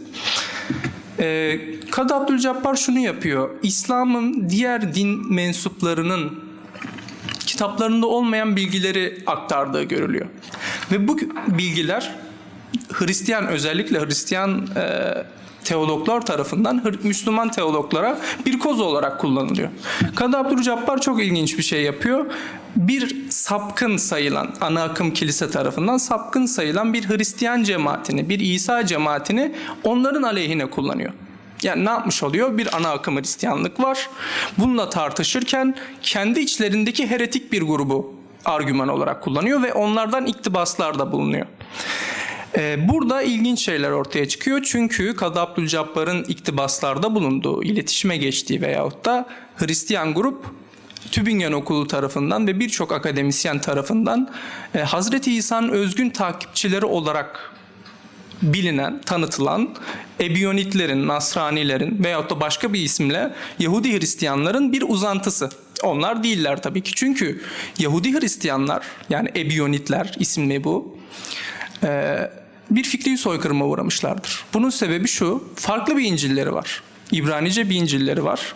Kadı Abdülcabbar şunu yapıyor. İslam'ın diğer din mensuplarının kitaplarında olmayan bilgileri aktardığı görülüyor. Ve bu bilgiler özellikle Hristiyan teologlar tarafından Müslüman teologlara bir koz olarak kullanılıyor. Kadı Abdülcabbar çok ilginç bir şey yapıyor. Bir sapkın sayılan, ana akım kilise tarafından sapkın sayılan bir Hristiyan cemaatini, bir İsa cemaatini onların aleyhine kullanıyor. Yani ne yapmış oluyor? Bir ana akım Hristiyanlık var. Bununla tartışırken kendi içlerindeki heretik bir grubu argüman olarak kullanıyor ve onlardan iktibaslarda bulunuyor. Burada ilginç şeyler ortaya çıkıyor. Çünkü Kadı Abdülcabbar'ın iktibaslarda bulunduğu, iletişime geçtiği veyahut da Hristiyan grup Tübingen Okulu tarafından ve birçok akademisyen tarafından Hazreti İsa'nın özgün takipçileri olarak bilinen, tanıtılan Ebiyonitlerin, Nasranilerin veyahut da başka bir isimle Yahudi Hristiyanların bir uzantısı. Onlar değiller tabii ki. Çünkü Yahudi Hristiyanlar, yani Ebiyonitler isimli bu, bir fikri soykırıma uğramışlardır. Bunun sebebi şu, farklı bir İncil'leri var. İbranice bir İncil'leri var.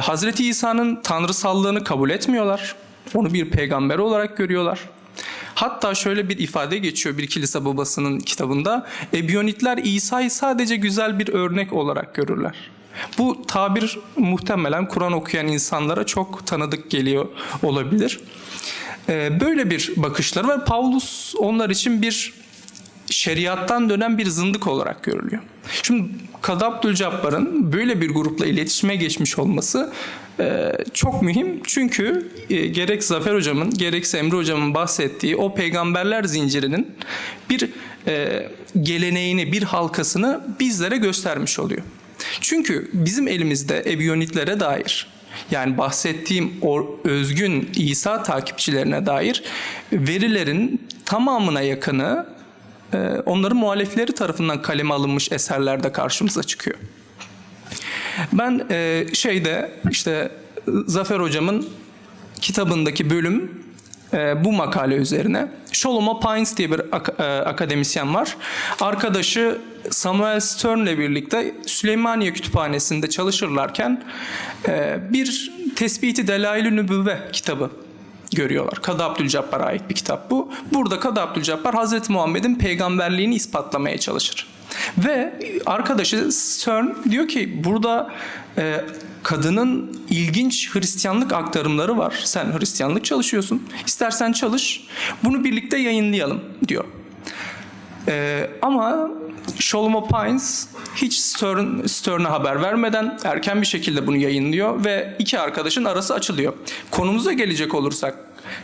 Hazreti İsa'nın tanrısallığını kabul etmiyorlar. Onu bir peygamber olarak görüyorlar. Hatta şöyle bir ifade geçiyor bir kilise babasının kitabında. Ebiyonitler İsa'yı sadece güzel bir örnek olarak görürler. Bu tabir muhtemelen Kur'an okuyan insanlara çok tanıdık geliyor olabilir. Böyle bir bakışları var. Paulus onlar için bir şeriattan dönen bir zındık olarak görülüyor. Şimdi Kadı Abdülcabbar'ın böyle bir grupla iletişime geçmiş olması çok mühim. Çünkü gerek Zafer Hocam'ın gerekse Emre Hocam'ın bahsettiği o peygamberler zincirinin bir geleneğini, bir halkasını bizlere göstermiş oluyor. Çünkü bizim elimizde Ebiyonitlere dair, yani bahsettiğim o özgün İsa takipçilerine dair verilerin tamamına yakını onların muhalifleri tarafından kaleme alınmış eserlerde karşımıza çıkıyor. Ben işte Zafer Hocam'ın kitabındaki bölüm bu makale üzerine. Shlomo Pines diye bir akademisyen var. Arkadaşı Samuel Stern'le birlikte Süleymaniye Kütüphanesi'nde çalışırlarken bir Tespit-i Delail-i Nübüvve kitabı görüyorlar. Kadı Abdülcabbar'a ait bir kitap bu. Burada Kadı Abdülcabbar Hazreti Muhammed'in peygamberliğini ispatlamaya çalışır. Ve arkadaşı Stern diyor ki burada kadının ilginç Hristiyanlık aktarımları var. Sen Hristiyanlık çalışıyorsun. İstersen çalış. Bunu birlikte yayınlayalım diyor. Ama Shlomo Pines hiç Stern'a haber vermeden erken bir şekilde bunu yayınlıyor ve iki arkadaşın arası açılıyor. Konumuza gelecek olursak,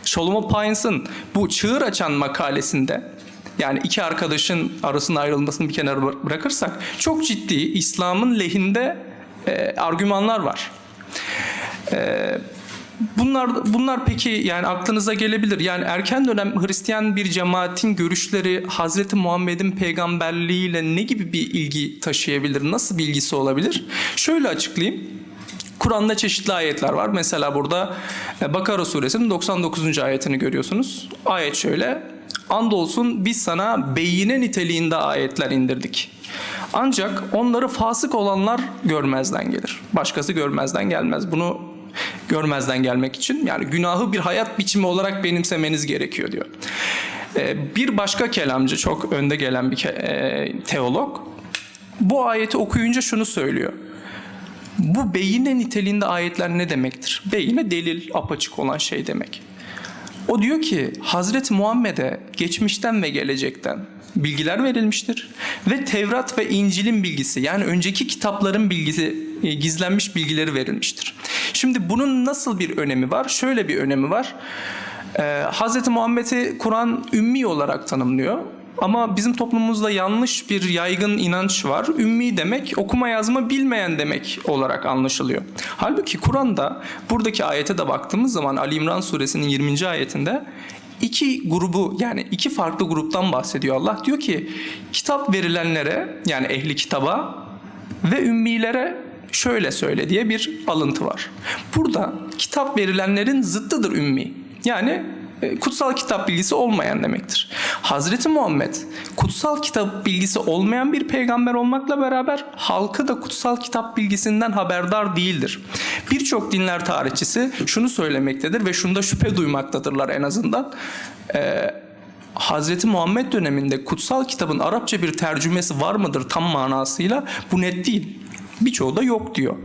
Shlomo Pines'ın bu çığır açan makalesinde, yani iki arkadaşın arasının ayrılmasını bir kenara bırakırsak, çok ciddi İslam'ın lehinde argümanlar var. Bunlar peki yani aklınıza gelebilir. Yani erken dönem Hristiyan bir cemaatin görüşleri Hazreti Muhammed'in peygamberliğiyle ne gibi bir ilgi taşıyabilir? Nasıl bir ilgisi olabilir? Şöyle açıklayayım. Kur'an'da çeşitli ayetler var. Mesela burada Bakara suresinin 99. ayetini görüyorsunuz. Ayet şöyle: andolsun biz sana beyine niteliğinde ayetler indirdik. Ancak onları fasık olanlar görmezden gelir. Başkası görmezden gelmez. Bunu görmezden gelmek için yani günahı bir hayat biçimi olarak benimsemeniz gerekiyor diyor. Bir başka kelamcı, çok önde gelen bir teolog, bu ayeti okuyunca şunu söylüyor. Bu beyine niteliğinde ayetler ne demektir? Beyine delil, apaçık olan şey demek. O diyor ki Hazreti Muhammed'e geçmişten ve gelecekten bilgiler verilmiştir ve Tevrat ve İncil'in bilgisi, yani önceki kitapların bilgisi, gizlenmiş bilgileri verilmiştir. Şimdi bunun nasıl bir önemi var? Şöyle bir önemi var. Hazreti Muhammed'i Kur'an ümmi olarak tanımlıyor. Ama bizim toplumumuzda yanlış bir yaygın inanç var. Ümmi demek okuma yazma bilmeyen demek olarak anlaşılıyor. Halbuki Kur'an'da buradaki ayete de baktığımız zaman Ali İmran suresinin 20. ayetinde iki grubu, yani iki farklı gruptan bahsediyor Allah. Diyor ki kitap verilenlere, yani ehli kitaba ve ümmilere şöyle söyle diye bir alıntı var. Burada kitap verilenlerin zıttıdır ümmi. Yani kutsal kitap bilgisi olmayan demektir. Hazreti Muhammed kutsal kitap bilgisi olmayan bir peygamber olmakla beraber halkı da kutsal kitap bilgisinden haberdar değildir. Birçok dinler tarihçisi şunu söylemektedir ve şunda şüphe duymaktadırlar en azından. Hazreti Muhammed döneminde kutsal kitabın Arapça bir tercümesi var mıdır tam manasıyla? Bu net değil. Birçoğu da yok diyor.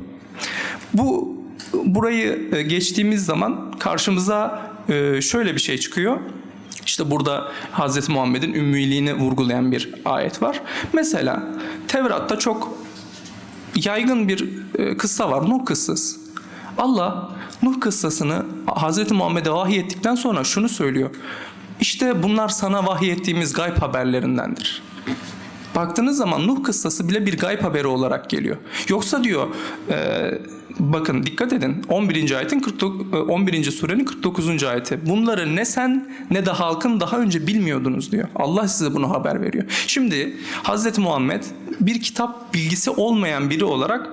Burayı geçtiğimiz zaman karşımıza şöyle bir şey çıkıyor. İşte burada Hazreti Muhammed'in ümmiliğini vurgulayan bir ayet var. Mesela Tevrat'ta çok yaygın bir kıssa var. Nuh kıssası. Allah Nuh kıssasını Hazreti Muhammed'e vahiy ettikten sonra şunu söylüyor. İşte bunlar sana vahiy ettiğimiz gayb haberlerindendir. Baktığınız zaman Nuh kıssası bile bir gayb haberi olarak geliyor. Yoksa diyor, bakın dikkat edin, 11. surenin 49. ayeti. Bunları ne sen ne de halkın daha önce bilmiyordunuz diyor. Allah size bunu haber veriyor. Şimdi Hazreti Muhammed bir kitap bilgisi olmayan biri olarak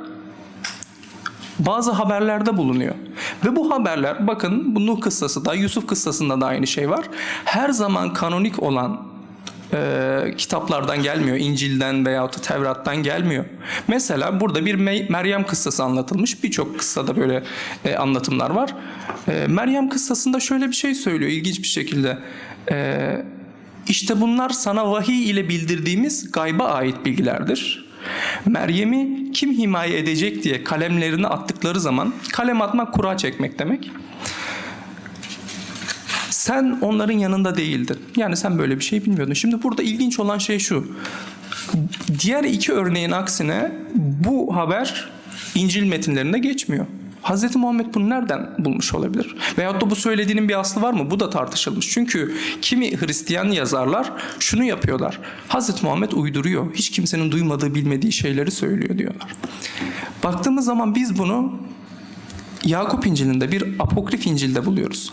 bazı haberlerde bulunuyor. Ve bu haberler, bakın bu Nuh kıssası da, Yusuf kıssasında da aynı şey var. Her zaman kanonik olan kitaplardan gelmiyor. İncil'den veyahut da Tevrat'tan gelmiyor. Mesela burada bir Meryem kıssası anlatılmış. Birçok kıssada böyle anlatımlar var. Meryem kıssasında şöyle bir şey söylüyor ilginç bir şekilde. İşte bunlar sana vahiy ile bildirdiğimiz gayba ait bilgilerdir. Meryem'i kim himaye edecek diye kalemlerini attıkları zaman, kalem atmak kura çekmek demek. Sen onların yanında değildin. Yani sen böyle bir şey bilmiyordun. Şimdi burada ilginç olan şey şu. Diğer iki örneğin aksine bu haber İncil metinlerinde geçmiyor. Hazreti Muhammed bunu nereden bulmuş olabilir? Veyahut da bu söylediğinin bir aslı var mı? Bu da tartışılmış. Çünkü kimi Hristiyan yazarlar şunu yapıyorlar. Hazreti Muhammed uyduruyor. Hiç kimsenin duymadığı, bilmediği şeyleri söylüyor diyorlar. Baktığımız zaman biz bunu Yakup İncil'inde, bir apokrif İncil'de buluyoruz.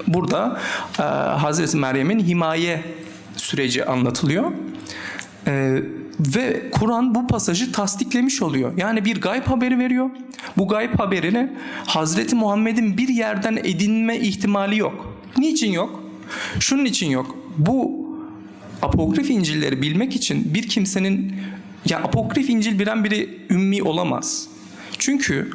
Burada Hazreti Meryem'in himaye süreci anlatılıyor. Ve Kur'an bu pasajı tasdiklemiş oluyor. Yani bir gayb haberi veriyor. Bu gayb haberini Hazreti Muhammed'in bir yerden edinme ihtimali yok. Niçin yok? Şunun için yok. Bu apokrif İncil'leri bilmek için bir kimsenin, ya apokrif İncil bilen biri ümmi olamaz. Çünkü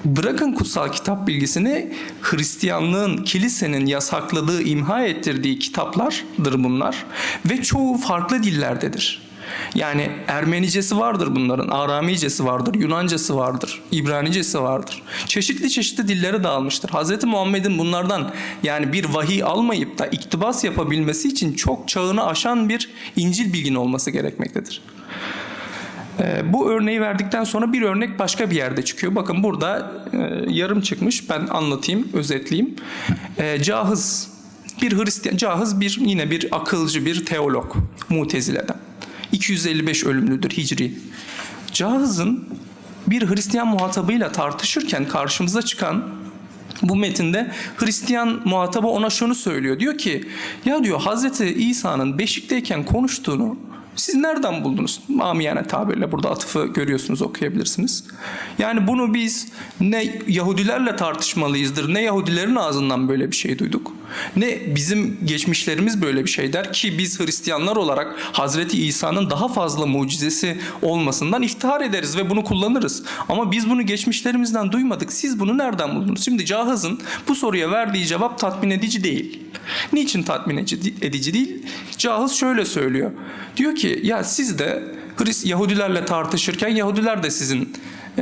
bırakın kutsal kitap bilgisini, Hristiyanlığın, kilisenin yasakladığı, imha ettirdiği kitaplardır bunlar ve çoğu farklı dillerdedir. Yani Ermenicesi vardır bunların, Aramicesi vardır, Yunancası vardır, İbranicesi vardır. Çeşitli çeşitli dilleri dağılmıştır. Hz. Muhammed'in bunlardan yani bir vahiy almayıp da iktibas yapabilmesi için çok çağını aşan bir İncil bilginin olması gerekmektedir. Bu örneği verdikten sonra bir örnek başka bir yerde çıkıyor. Bakın burada yarım çıkmış. Ben anlatayım, özetleyeyim. Cahız bir Hristiyan, Cahız yine bir akılcı, bir teolog Mutezile'den. 255 ölümlüdür Hicri. Cahız'ın bir Hristiyan muhatabıyla tartışırken karşımıza çıkan bu metinde Hristiyan muhatabı ona şunu söylüyor. Diyor ki ya diyor Hazreti İsa'nın beşikteyken konuştuğunu siz nereden buldunuz? Amiyane tabirle burada atıfı görüyorsunuz, okuyabilirsiniz. Yani bunu biz ne Yahudilerle tartışmalıyızdır, ne Yahudilerin ağzından böyle bir şey duyduk, ne bizim geçmişlerimiz böyle bir şey der ki biz Hristiyanlar olarak Hazreti İsa'nın daha fazla mucizesi olmasından iftihar ederiz ve bunu kullanırız. Ama biz bunu geçmişlerimizden duymadık. Siz bunu nereden buldunuz? Şimdi Cahız'ın bu soruya verdiği cevap tatmin edici değil. Niçin tatmin edici değil? Cahız şöyle söylüyor. Diyor ki ya siz de Yahudilerle tartışırken Yahudiler de sizin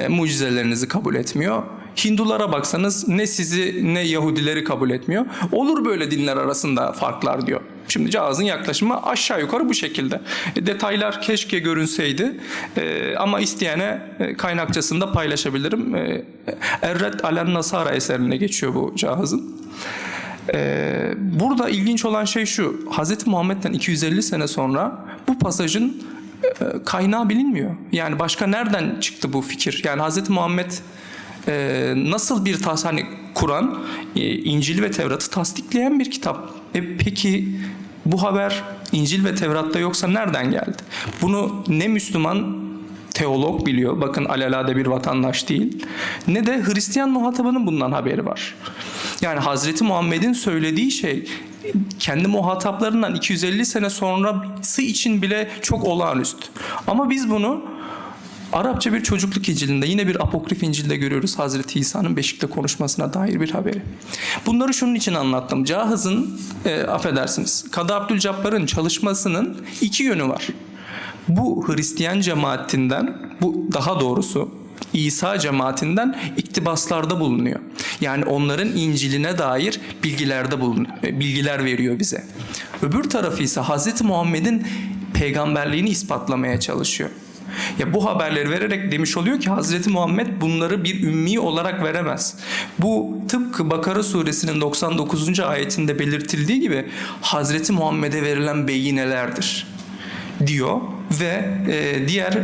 mucizelerinizi kabul etmiyor. Hindulara baksanız ne sizi ne Yahudileri kabul etmiyor. Olur böyle dinler arasında farklar diyor. Şimdi Cahız'ın yaklaşımı aşağı yukarı bu şekilde. Detaylar keşke görünseydi ama isteyene kaynakçasında paylaşabilirim. Erred alen Nasara eserine geçiyor bu Cahız'ın. Burada ilginç olan şey şu. Hz. Muhammed'den 250 sene sonra bu pasajın kaynağı bilinmiyor. Yani başka nereden çıktı bu fikir? Yani Hz. Muhammed nasıl bir hani Kur'an, İncil ve Tevrat'ı tasdikleyen bir kitap. Peki bu haber İncil ve Tevrat'ta yoksa nereden geldi? Bunu ne Müslüman teolog biliyor. Bakın alelade bir vatandaş değil. Ne de Hristiyan muhatabının bundan haberi var. Yani Hazreti Muhammed'in söylediği şey kendi muhataplarından 250 sene sonrası için bile çok olağanüstü. Ama biz bunu Arapça bir çocukluk İncil'inde, yine bir apokrif İncil'de görüyoruz Hazreti İsa'nın beşikte konuşmasına dair bir haberi. Bunları şunun için anlattım. Cahız'ın, affedersiniz, Kadı Abdülcabbar'ın çalışmasının iki yönü var. Bu Hristiyan cemaatinden, bu daha doğrusu İsa cemaatinden iktibaslarda bulunuyor. Yani onların İncil'ine dair bilgiler veriyor bize. Öbür tarafı ise Hz. Muhammed'in peygamberliğini ispatlamaya çalışıyor. Ya bu haberleri vererek demiş oluyor ki Hz. Muhammed bunları bir ümmi olarak veremez. Bu tıpkı Bakara suresinin 99. ayetinde belirtildiği gibi Hz. Muhammed'e verilen beyinelerdir diyor ve diğer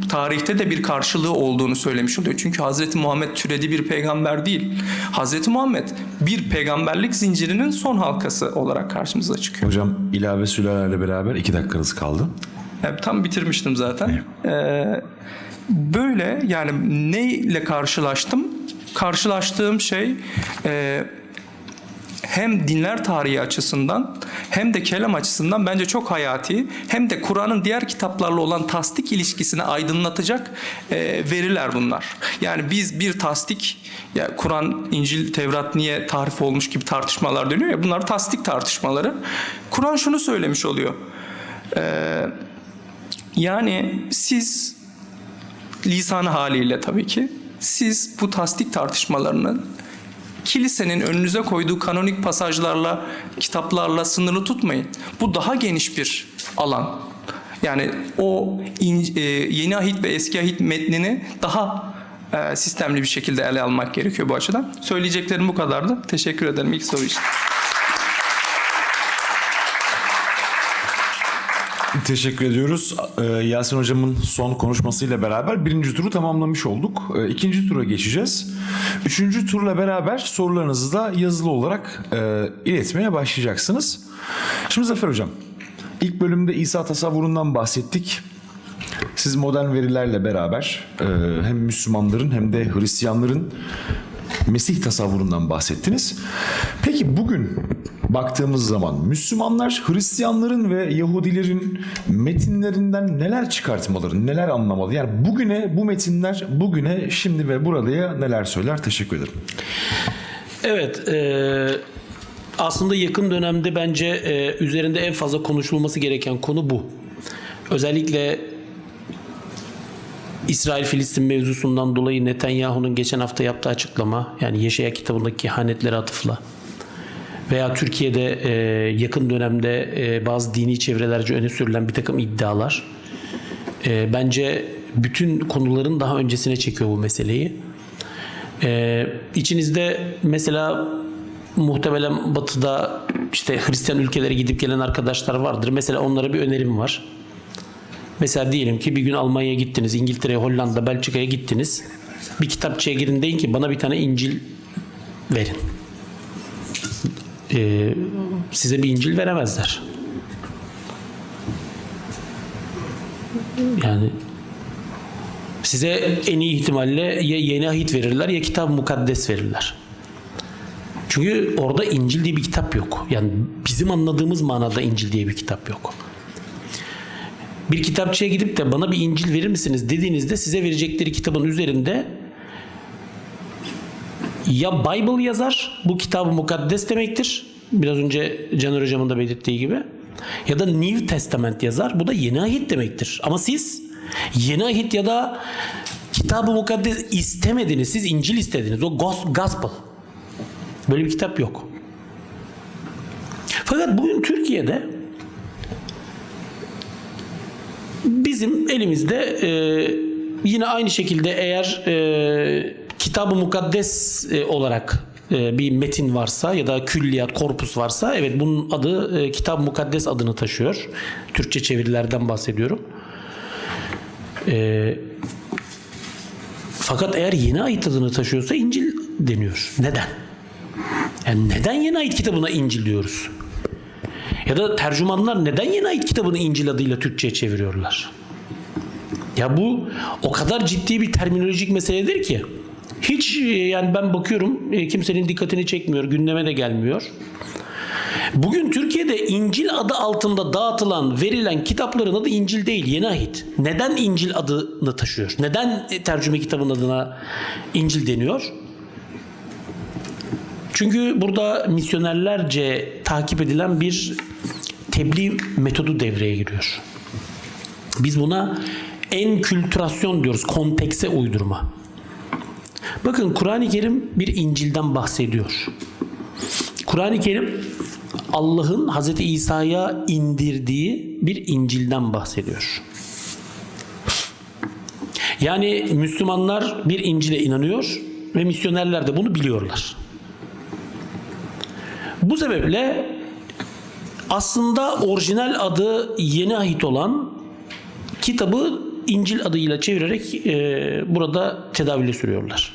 tarihte de bir karşılığı olduğunu söylemiş oluyor. Çünkü Hz. Muhammed türedi bir peygamber değil. Hz. Muhammed bir peygamberlik zincirinin son halkası olarak karşımıza çıkıyor. Hocam ilave sürelerle beraber 2 dakikanız kaldı. Tam bitirmiştim zaten. Böyle yani neyle karşılaştım? Karşılaştığım şey hem dinler tarihi açısından hem de kelam açısından bence çok hayati, hem de Kur'an'ın diğer kitaplarla olan tasdik ilişkisini aydınlatacak veriler bunlar. Yani biz bir tasdik, ya Kur'an, İncil, Tevrat niye tahrif olmuş gibi tartışmalar dönüyor ya, bunlar tasdik tartışmaları. Kur'an şunu söylemiş oluyor. Yani siz lisanı haliyle tabii ki siz bu tasdik tartışmalarını kilisenin önünüze koyduğu kanonik pasajlarla, kitaplarla sınırlı tutmayın. Bu daha geniş bir alan. Yani o yeni ahit ve eski ahit metnini daha sistemli bir şekilde ele almak gerekiyor bu açıdan. Söyleyeceklerim bu kadardı. Teşekkür ederim ilk soru için. Teşekkür ediyoruz. Yasin Hocam'ın son konuşmasıyla beraber 1. turu tamamlamış olduk. 2. tura geçeceğiz. 3. turla beraber sorularınızı da yazılı olarak iletmeye başlayacaksınız. Şimdi Zafer Hocam, ilk bölümde İsa tasavvurundan bahsettik. Siz modern verilerle beraber hem Müslümanların hem de Hristiyanların Mesih tasavvurundan bahsettiniz. Peki bugün baktığımız zaman Müslümanlar Hristiyanların ve Yahudilerin metinlerinden neler çıkartmaları, neler anlamalı? Yani bu metinler bugüne, şimdi ve buradaya neler söyler? Teşekkür ederim. Evet, aslında yakın dönemde bence üzerinde en fazla konuşulması gereken konu bu. özellikle İsrail-Filistin mevzusundan dolayı Netanyahu'nun geçen hafta yaptığı açıklama, yani Yeşaya kitabındaki kehanetlere atıfla veya Türkiye'de yakın dönemde bazı dini çevrelerce öne sürülen bir takım iddialar bence bütün konuların daha öncesine çekiyor bu meseleyi. İçinizde mesela muhtemelen Batı'da işte Hristiyan ülkelere gidip gelen arkadaşlar vardır. Mesela onlara bir önerim var. Mesela diyelim ki bir gün Almanya'ya gittiniz, İngiltere'ye, Hollanda, Belçika'ya gittiniz. Bir kitapçıya girin, deyin ki bana bir tane İncil verin. Size bir İncil veremezler. Yani size en iyi ihtimalle ya Yeni Ahit verirler ya Kitab-ı Mukaddes verirler. Çünkü orada İncil diye bir kitap yok. Yani bizim anladığımız manada İncil diye bir kitap yok. Bir kitapçıya gidip de bana bir İncil verir misiniz dediğinizde size verecekleri kitabın üzerinde ya Bible yazar, bu Kitab-ı Mukaddes demektir. Biraz önce Caner Hocam'ın da belirttiği gibi. Ya da New Testament yazar, bu da Yeni Ahit demektir. Ama siz Yeni Ahit ya da Kitab-ı Mukaddes istemediniz, siz İncil istediniz. O Gospel. Böyle bir kitap yok. Fakat bugün Türkiye'de bizim elimizde yine aynı şekilde eğer Kitab-ı Mukaddes olarak bir metin varsa ya da külliyat, korpus varsa, evet bunun adı Kitab-ı Mukaddes adını taşıyor. Türkçe çevirilerden bahsediyorum. Fakat eğer Yeni Ahit adını taşıyorsa İncil deniyor. Neden? Yani neden Yeni Ahit kitabına İncil diyoruz? Ya da tercümanlar neden Yeni Ahit kitabını İncil adıyla Türkçe'ye çeviriyorlar? Ya bu o kadar ciddi bir terminolojik meseledir ki hiç, yani ben bakıyorum kimsenin dikkatini çekmiyor, gündeme de gelmiyor. Bugün Türkiye'de İncil adı altında dağıtılan, verilen kitapların adı İncil değil, Yeni Ahit. Neden İncil adını taşıyor? Neden tercüme kitabının adına İncil deniyor? Çünkü burada misyonerlerce takip edilen bir tebliğ metodu devreye giriyor. Biz buna enkültürasyon diyoruz, kontekse uydurma. Bakın Kur'an-ı Kerim bir İncil'den bahsediyor. Kur'an-ı Kerim Allah'ın Hazreti İsa'ya indirdiği bir İncil'den bahsediyor. Yani Müslümanlar bir İncil'e inanıyor ve misyonerler de bunu biliyorlar. Bu sebeple aslında orijinal adı Yeni Ahit olan kitabı İncil adıyla çevirerek burada tedavüle sürüyorlar.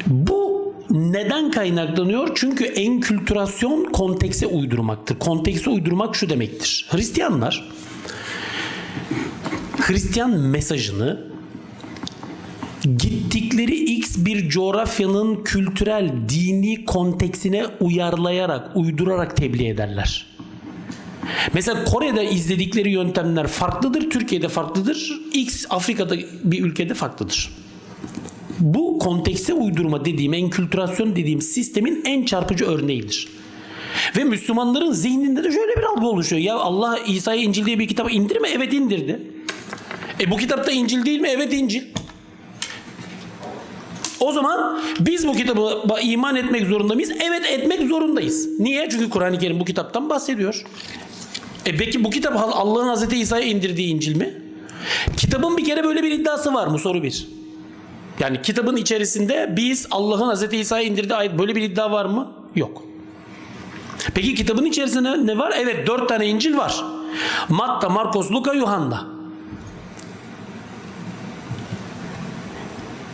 Bu neden kaynaklanıyor? Çünkü enkültürasyon kontekse uydurmaktır. Kontekse uydurmak şu demektir. Hristiyanlar Hristiyan mesajını gittikleri X bir coğrafyanın kültürel, dini konteksine uyarlayarak, uydurarak tebliğ ederler. Mesela Kore'de izledikleri yöntemler farklıdır, Türkiye'de farklıdır, X Afrika'da bir ülkede farklıdır. Bu kontekste uydurma dediğim, enkültürasyon dediğim sistemin en çarpıcı örneğidir. Ve Müslümanların zihninde de şöyle bir algı oluşuyor. Ya Allah İsa'ya İncil diye bir kitap indirdi mi? Evet indirdi. Bu kitapta İncil değil mi? Evet İncil. O zaman biz bu kitaba iman etmek zorunda mıyız? Evet, etmek zorundayız. Niye? Çünkü Kur'an-ı Kerim bu kitaptan bahsediyor. Peki bu kitap Allah'ın Hazreti İsa'ya indirdiği İncil mi? Kitabın bir kere böyle bir iddiası var mı? Soru 1. Yani kitabın içerisinde biz Allah'ın Hazreti İsa'ya indirdiği ayet, böyle bir iddia var mı? Yok. Peki kitabın içerisinde ne var? Evet, 4 tane İncil var. Matta, Markos, Luka, Yuhanna.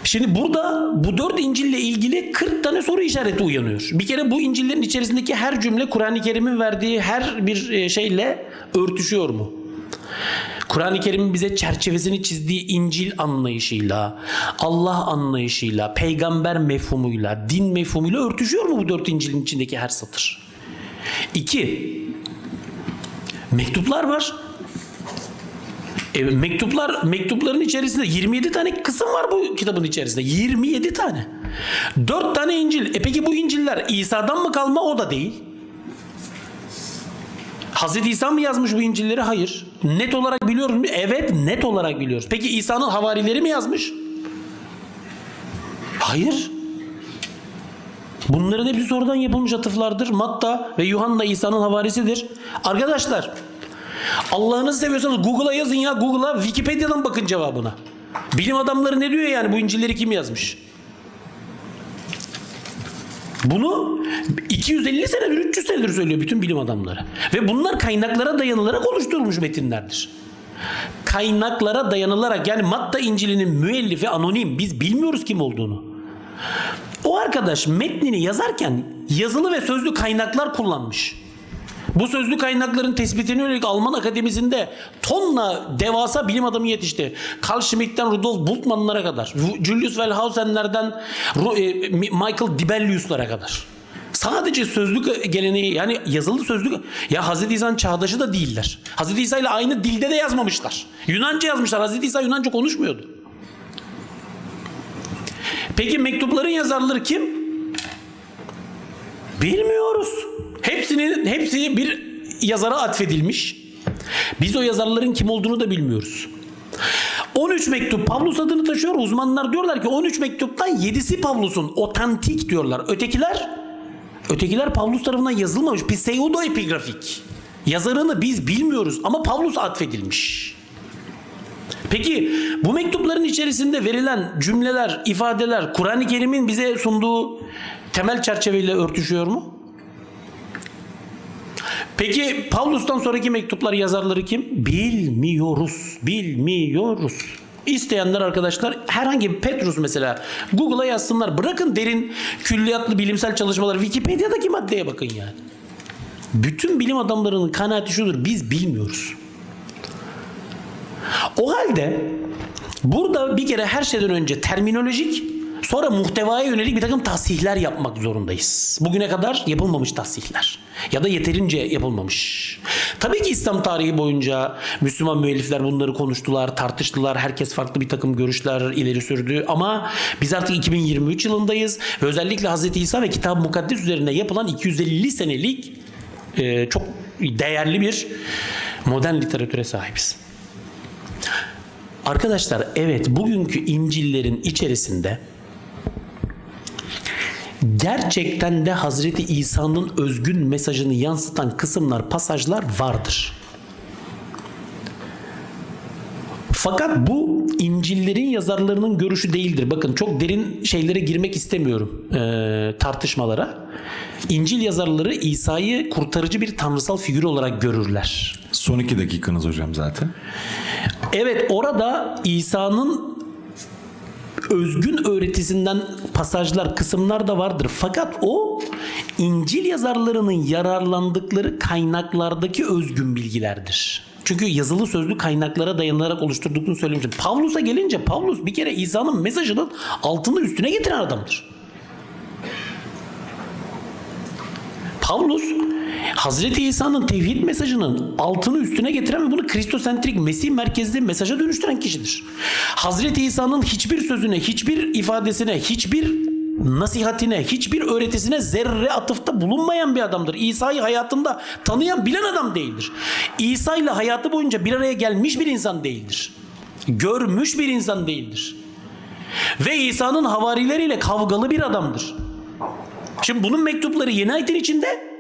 Şimdi burada bu 4 İncil'le ilgili 40 tane soru işareti uyanıyor. Bir kere bu İncil'lerin içerisindeki her cümle Kur'an-ı Kerim'in verdiği her bir şeyle örtüşüyor mu? Kur'an-ı Kerim'in bize çerçevesini çizdiği İncil anlayışıyla, Allah anlayışıyla, peygamber mefhumuyla, din mefhumuyla örtüşüyor mu bu 4 İncil'in içindeki her satır? 2. Mektuplar var. Mektupların içerisinde 27 tane kısım var bu kitabın içerisinde. 27 tane. 4 tane İncil. Peki bu İncil'ler İsa'dan mı kalma? O da değil. Hazreti İsa mı yazmış bu İncil'leri? Hayır. Net olarak biliyoruz mu? Evet, net olarak biliyoruz. Peki İsa'nın havarileri mi yazmış? Hayır. Bunların hepsi sonradan yapılmış atıflardır. Matta ve Yuhanna İsa'nın havarisidir. Arkadaşlar, Allah'ınızı seviyorsanız Google'a yazın ya. Google'a, Wikipedia'dan bakın cevabına. Bilim adamları ne diyor yani, bu İncil'leri kim yazmış? Bunu 250 senedir, 300 senedir söylüyor bütün bilim adamları. Ve bunlar kaynaklara dayanılarak oluşturulmuş metinlerdir. Kaynaklara dayanılarak, yani Matta İncil'inin müellifi anonim. Biz bilmiyoruz kim olduğunu. O arkadaş metnini yazarken yazılı ve sözlü kaynaklar kullanmış. Bu sözlü kaynakların tespitine yönelik Alman Akademisi'nde tonla devasa bilim adamı yetişti. Carl Schmitt'ten Rudolf Bultmann'lara kadar, Julius Wellhausen'lerden Michael Dibelius'lara kadar. Sadece sözlük geleneği, yani yazılı sözlük, ya Hazreti İsa'nın çağdaşı da değiller. Hazreti İsa ile aynı dilde de yazmamışlar. Yunanca yazmışlar. Hazreti İsa Yunanca konuşmuyordu. Peki mektupların yazarları kim? Bilmiyoruz. Hepsi bir yazara atfedilmiş. Biz o yazarların kim olduğunu da bilmiyoruz. 13 mektup Pavlus adını taşıyor. Uzmanlar diyorlar ki 13 mektuptan 7'si Pavlus'un, otantik diyorlar. Ötekiler Pavlus tarafından yazılmamış. Pseudoepigrafik. Yazarını biz bilmiyoruz ama Pavlus atfedilmiş. Peki bu mektupların içerisinde verilen cümleler, ifadeler Kur'an-ı Kerim'in bize sunduğu temel çerçeveyle örtüşüyor mu? Peki Pavlus'tan sonraki mektuplar yazarları kim? Bilmiyoruz. İsteyenler arkadaşlar, herhangi bir Petrus mesela Google'a yazsınlar. Bırakın derin külliyatlı bilimsel çalışmaları, Wikipedia'daki maddeye bakın yani. Bütün bilim adamlarının kanaati şudur: biz bilmiyoruz. O halde burada bir kere her şeyden önce terminolojik, sonra muhtevaya yönelik bir takım tahsihler yapmak zorundayız. Bugüne kadar yapılmamış tahsihler ya da yeterince yapılmamış. Tabii ki İslam tarihi boyunca Müslüman müellifler bunları konuştular, tartıştılar. Herkes farklı bir takım görüşler ileri sürdü. Ama biz artık 2023 yılındayız ve özellikle Hazreti İsa ve Kitab-ı Mukaddes üzerine yapılan 250 senelik çok değerli bir modern literatüre sahibiz. Arkadaşlar, evet, bugünkü İncil'lerin içerisinde gerçekten de Hazreti İsa'nın özgün mesajını yansıtan kısımlar, pasajlar vardır. Fakat bu İncil'lerin yazarlarının görüşü değildir. Bakın, çok derin şeylere girmek istemiyorum, tartışmalara. İncil yazarları İsa'yı kurtarıcı bir tanrısal figür olarak görürler. Son 2 dakikanız hocam zaten. Evet, orada İsa'nın özgün öğretisinden pasajlar, kısımlar da vardır. Fakat o İncil yazarlarının yararlandıkları kaynaklardaki özgün bilgilerdir. Çünkü yazılı sözlü kaynaklara dayanarak oluşturduklarını söylemiştim. Pavlus'a gelince, Pavlus bir kere İsa'nın mesajının altını üstüne getiren adamdır. Pavlus Hazreti İsa'nın tevhid mesajının altını üstüne getiren ve bunu kristosentrik, Mesih merkezli mesaja dönüştüren kişidir. Hazreti İsa'nın hiçbir sözüne, hiçbir ifadesine, hiçbir nasihatine, hiçbir öğretisine zerre atıfta bulunmayan bir adamdır. İsa'yı hayatında tanıyan, bilen adam değildir. İsa ile hayatı boyunca bir araya gelmiş bir insan değildir. Görmüş bir insan değildir. Ve İsa'nın havarileriyle kavgalı bir adamdır. Şimdi bunun mektupları Yeni Ayet'in içinde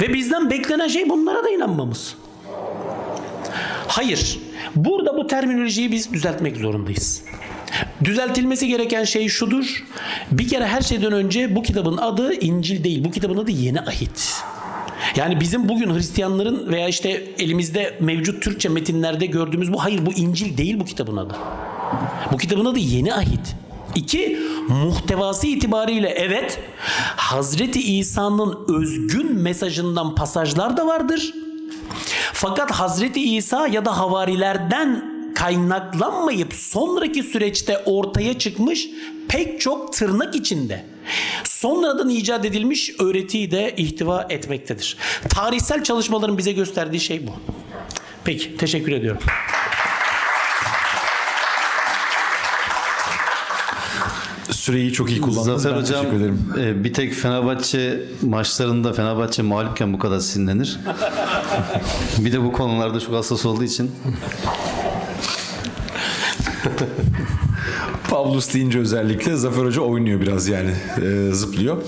ve bizden beklenen şey bunlara da inanmamız. Hayır. Burada bu terminolojiyi biz düzeltmek zorundayız. Düzeltilmesi gereken şey şudur: bir kere her şeyden önce bu kitabın adı İncil değil. Bu kitabın adı Yeni Ahit. Yani bizim bugün Hristiyanların veya işte elimizde mevcut Türkçe metinlerde gördüğümüz bu, hayır, bu İncil değil bu kitabın adı. Bu kitabın adı Yeni Ahit. 2, muhtevası itibariyle evet, Hazreti İsa'nın özgün mesajından pasajlar da vardır. Fakat Hazreti İsa ya da havarilerden kaynaklanmayıp sonraki süreçte ortaya çıkmış pek çok tırnak içinde sonradan icat edilmiş öğretiyi de ihtiva etmektedir. Tarihsel çalışmaların bize gösterdiği şey bu. Peki, teşekkür ediyorum. Süreyi çok iyi kullandınız. Zafer Ben Hocam teşekkür ederim. bir tek Fenerbahçe maçlarında Fenerbahçe mağlupken bu kadar sinirlenir. Bir de bu konularda çok hassas olduğu için. Pavlus deyince özellikle Zafer Hoca oynuyor biraz yani zıplıyor.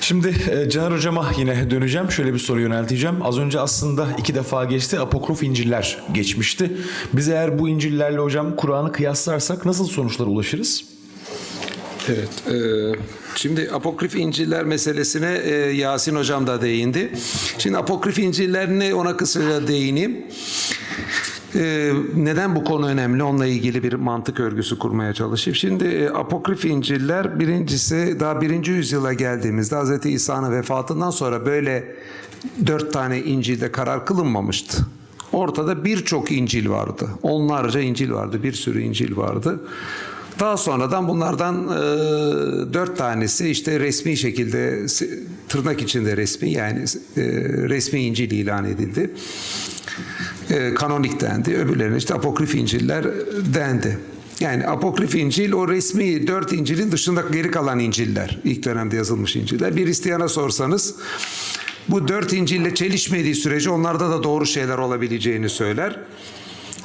Şimdi Caner Hocama yine döneceğim. Şöyle bir soru yönelteceğim. Az önce aslında 2 defa geçti. Apokrif İncil'ler geçmişti. Biz eğer bu İncil'lerle hocam Kur'an'ı kıyaslarsak nasıl sonuçlara ulaşırız? Evet. Şimdi apokrif İncil'ler meselesine Yasin Hocam da değindi. Şimdi apokrif İncil'ler ne, ona kısaca değineyim. Neden bu konu önemli? Onunla ilgili bir mantık örgüsü kurmaya çalışayım. Şimdi apokrif İncil'ler, birincisi daha 1. yüzyıla geldiğimizde Hz. İsa'nın vefatından sonra böyle 4 tane İncil'de karar kılınmamıştı. Ortada birçok İncil vardı. Onlarca İncil vardı. Bir sürü İncil vardı. Daha sonradan bunlardan 4 tanesi işte resmi şekilde, tırnak içinde resmi, yani resmi İncil ilan edildi. Kanonik dendi. Öbürlerine işte apokrif İncil'ler dendi. Yani apokrif İncil o resmi 4 İncil'in dışında geri kalan İncil'ler. İlk dönemde yazılmış İncil'ler. Bir Hristiyana sorsanız bu 4 İncil'le çelişmediği sürece onlarda da doğru şeyler olabileceğini söyler.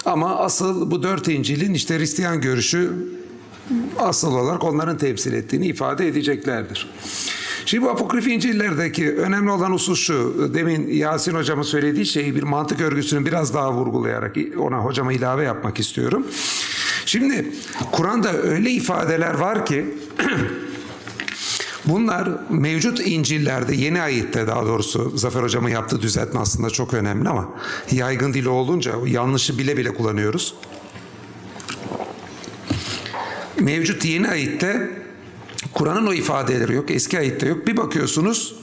Ama asıl bu 4 İncil'in işte Hristiyan görüşü asıl olarak onların temsil ettiğini ifade edeceklerdir. Şimdi bu apokrif İncil'lerdeki önemli olan husus şu. Demin Yasin Hocam'ın söylediği şeyi bir mantık örgüsünü biraz daha vurgulayarak ona hocama ilave yapmak istiyorum. Şimdi Kur'an'da öyle ifadeler var ki bunlar mevcut İncil'lerde, yeni ayette daha doğrusu, Zafer Hocam'ın yaptığı düzeltme aslında çok önemli ama yaygın dili olunca yanlışı bile bile kullanıyoruz. Mevcut yeni ayette Kur'an'ın o ifadeleri yok, eski ayette yok. Bir bakıyorsunuz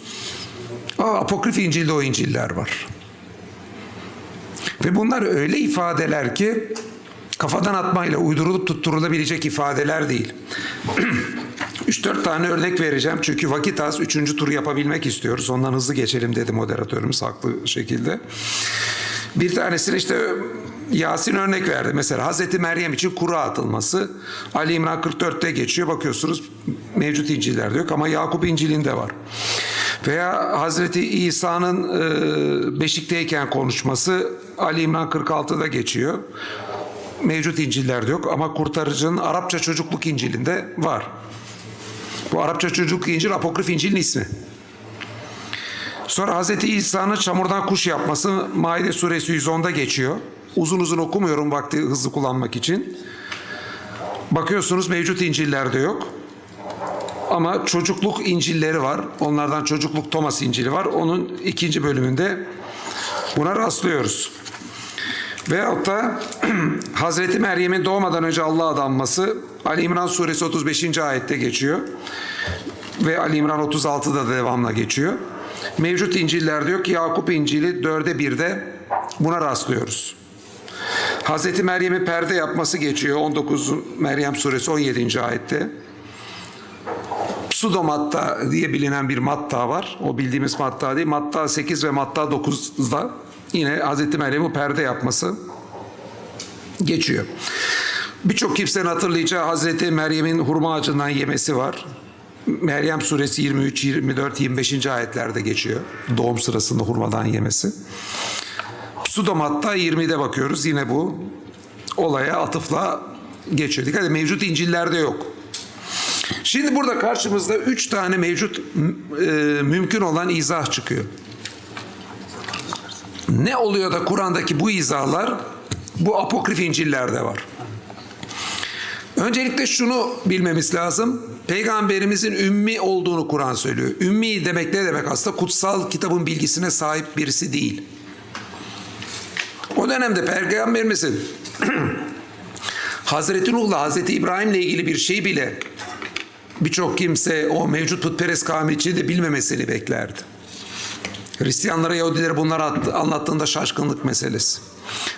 apokrif İncil'de o İncil'ler var. Ve bunlar öyle ifadeler ki kafadan atmayla uydurulup tutturulabilecek ifadeler değil. 3-4 tane örnek vereceğim çünkü vakit az. 3. turu yapabilmek istiyoruz. Ondan hızlı geçelim dedi moderatörümüz haklı şekilde. Bir tanesini işte Yasin örnek verdi. Mesela Hazreti Meryem için kura atılması Ali İmran 44'te geçiyor. Bakıyorsunuz mevcut İncil'lerde yok ama Yakup İncil'inde var. Veya Hazreti İsa'nın beşikteyken konuşması Ali İmran 46'da geçiyor. Mevcut İncil'lerde yok ama kurtarıcının Arapça çocukluk İncil'inde var. Bu Arapça çocukluk İncil apokrif İncil'in ismi. Sonra Hazreti İsa'nın çamurdan kuş yapması Maide suresi 110'da geçiyor. Uzun uzun okumuyorum vakti hızlı kullanmak için. Bakıyorsunuz mevcut İncil'lerde yok. Ama çocukluk İncil'leri var. Onlardan çocukluk Thomas İncil'i var. Onun 2. bölümünde buna rastlıyoruz. Veyahut da Hazreti Meryem'in doğmadan önce Allah'a adanması Ali İmran suresi 35. ayette geçiyor. Ve Ali İmran 36'da da devamla geçiyor. Mevcut İncil'lerde yok. Yakup İncil'i 4'e 1'de buna rastlıyoruz. Hazreti Meryem'in perde yapması geçiyor. 19 Meryem suresi 17. ayette. Pseudomatta diye bilinen bir matta var. O bildiğimiz matta değil. Matta 8 ve matta 9'da yine Hazreti Meryem'in perde yapması geçiyor. Birçok kimsenin hatırlayacağı Hazreti Meryem'in hurma ağacından yemesi var. Meryem suresi 23, 24, 25. ayetlerde geçiyor. Doğum sırasında hurmadan yemesi. Pseudomatta 20'de bakıyoruz. Yine bu olaya atıfla geçiyor. Dikkat edin, mevcut İncil'lerde yok. Şimdi burada karşımızda 3 tane mevcut mümkün olan izah çıkıyor. Ne oluyor da Kur'an'daki bu izahlar bu apokrif İncil'lerde var? Öncelikle şunu bilmemiz lazım. Peygamberimizin ümmi olduğunu Kur'an söylüyor. Ümmi demek ne demek aslında? Kutsal kitabın bilgisine sahip birisi değil. O dönemde Peygamberimizin Hazreti Nuh'la Hazreti İbrahim'le ilgili bir şey bile birçok kimse o mevcut putperest kavmi içinde bilmemesini beklerdi. Hristiyanlara, Yahudilere bunları anlattığında şaşkınlık meselesi.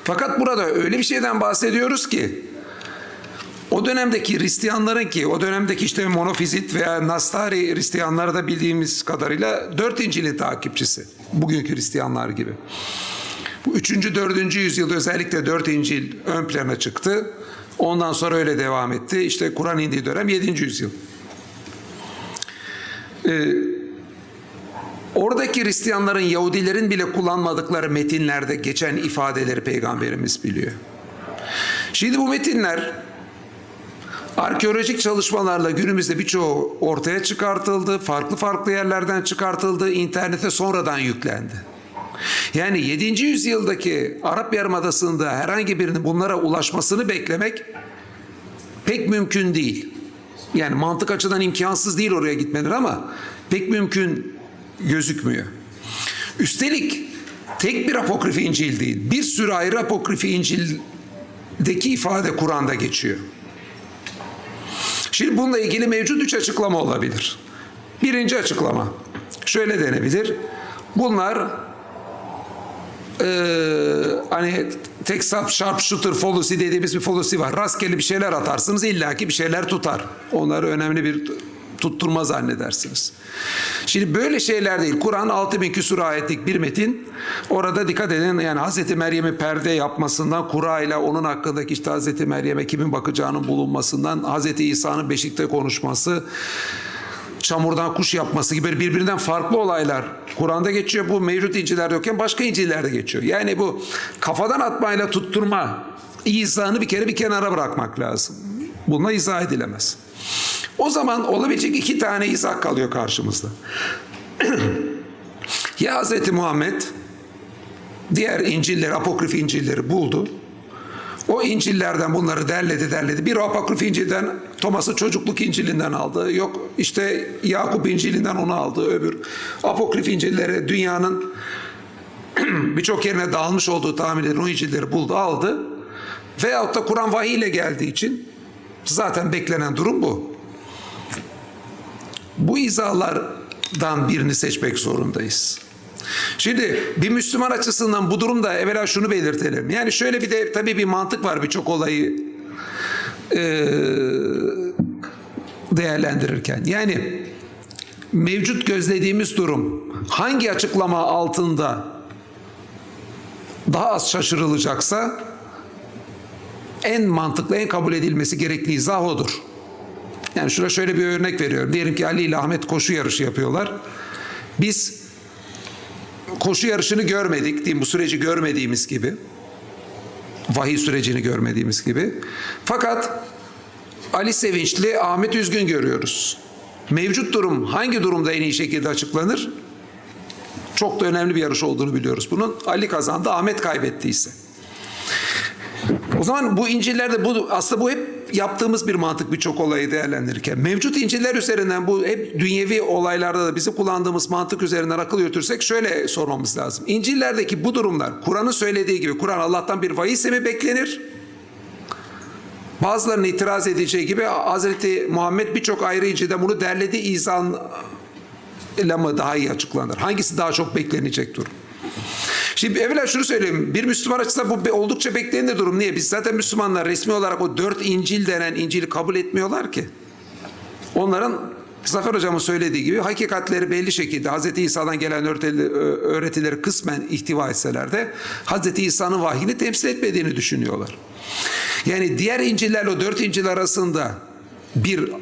Fakat burada öyle bir şeyden bahsediyoruz ki o dönemdeki Hristiyanların ki o dönemdeki işte monofizit veya Nastari Hristiyanları da bildiğimiz kadarıyla 4 İncil'in takipçisi. Bugünkü Hristiyanlar gibi. Bu 3. 4. yüzyılda özellikle 4 İncil ön plana çıktı. Ondan sonra öyle devam etti. İşte Kur'an indiği dönem 7. yüzyıl. Oradaki Hristiyanların, Yahudilerin bile kullanmadıkları metinlerde geçen ifadeleri Peygamberimiz biliyor. Şimdi bu metinler arkeolojik çalışmalarla günümüzde birçoğu ortaya çıkartıldı, farklı farklı yerlerden çıkartıldı, internete sonradan yüklendi. Yani 7. yüzyıldaki Arap Yarımadası'nda herhangi birinin bunlara ulaşmasını beklemek pek mümkün değil. Yani mantık açıdan imkansız değil oraya gitmeleri ama pek mümkün gözükmüyor. Üstelik tek bir apokrif İncil değil, bir sürü ayrı apokrif İncil'deki ifade Kur'an'da geçiyor. Şimdi bununla ilgili mevcut 3 açıklama olabilir. Birinci açıklama şöyle denebilir. Bunlar hani Texas Sharpshooter fallacy dediğimiz bir fallacy var. Rastgele bir şeyler atarsınız, illaki bir şeyler tutar. Onları önemli bir tutturma zannedersiniz. Şimdi böyle şeyler değil. Kur'an 6000 küsur ayetlik bir metin. Orada dikkat edin, yani Hazreti Meryem'i perde yapmasından, Kura ile onun hakkındaki işte Hazreti Meryem'e kimin bakacağının bulunmasından, Hazreti İsa'nın beşikte konuşması, çamurdan kuş yapması gibi birbirinden farklı olaylar Kur'an'da geçiyor. Bu mevcut İncil'lerde yokken başka İncil'lerde geçiyor. Yani bu kafadan atmayla tutturma izahını bir kere bir kenara bırakmak lazım. Bununla izah edilemez. O zaman olabilecek 2 tane izah kalıyor karşımızda. Ya Hz. Muhammed diğer İncil'leri, apokrif İncil'leri buldu. O İncil'lerden bunları derledi. Bir apokrif İncil'den, Thomas'ın çocukluk İncil'inden aldı. Yok işte Yakup İncil'inden onu aldı. Öbür apokrif İncil'leri dünyanın birçok yerine dağılmış olduğu tahmin edilen o İncil'leri buldu, aldı. Veyahut da Kur'an vahiy ile geldiği için zaten beklenen durum bu. Bu izahlardan birini seçmek zorundayız. Şimdi bir Müslüman açısından bu durumda evvela şunu belirtelim. Yani şöyle bir de tabii bir mantık var birçok olayı değerlendirirken. Yani mevcut gözlediğimiz durum hangi açıklama altında daha az şaşırılacaksa en mantıklı, en kabul edilmesi gerekli izah odur. Yani şurada şöyle bir örnek veriyorum. Diyelim ki Ali ile Ahmet koşu yarışı yapıyorlar. Biz koşu yarışını görmedik, diyeyim, bu süreci görmediğimiz gibi. Vahiy sürecini görmediğimiz gibi. Fakat Ali sevinçli, Ahmet üzgün görüyoruz. Mevcut durum hangi durumda en iyi şekilde açıklanır? Çok da önemli bir yarış olduğunu biliyoruz bunun. Ali kazandı, Ahmet kaybettiyse. O zaman bu İncil'lerde aslında bu hep yaptığımız bir mantık birçok olayı değerlendirirken. Mevcut İncil'ler üzerinden bu hep dünyevi olaylarda da bizim kullandığımız mantık üzerinden akıl yürütürsek şöyle sormamız lazım. İncil'lerdeki bu durumlar Kur'an'ın söylediği gibi Kur'an Allah'tan bir vahiy ise mi beklenir? Bazılarının itiraz edeceği gibi Hazreti Muhammed birçok ayrı İncil'de bunu derledi, izanla mı daha iyi açıklanır? Hangisi daha çok beklenecek durum? Şimdi evvela şunu söyleyeyim. Bir Müslüman açısından bu oldukça beklenen durum. Niye? Biz zaten Müslümanlar resmi olarak o 4 İncil denen İncil'i kabul etmiyorlar ki. Onların Zafer Hocam'ın söylediği gibi hakikatleri belli şekilde Hz. İsa'dan gelen öğretileri kısmen ihtiva etseler de Hz. İsa'nın vahyini temsil etmediğini düşünüyorlar. Yani diğer İncil'lerle o 4 İncil arasında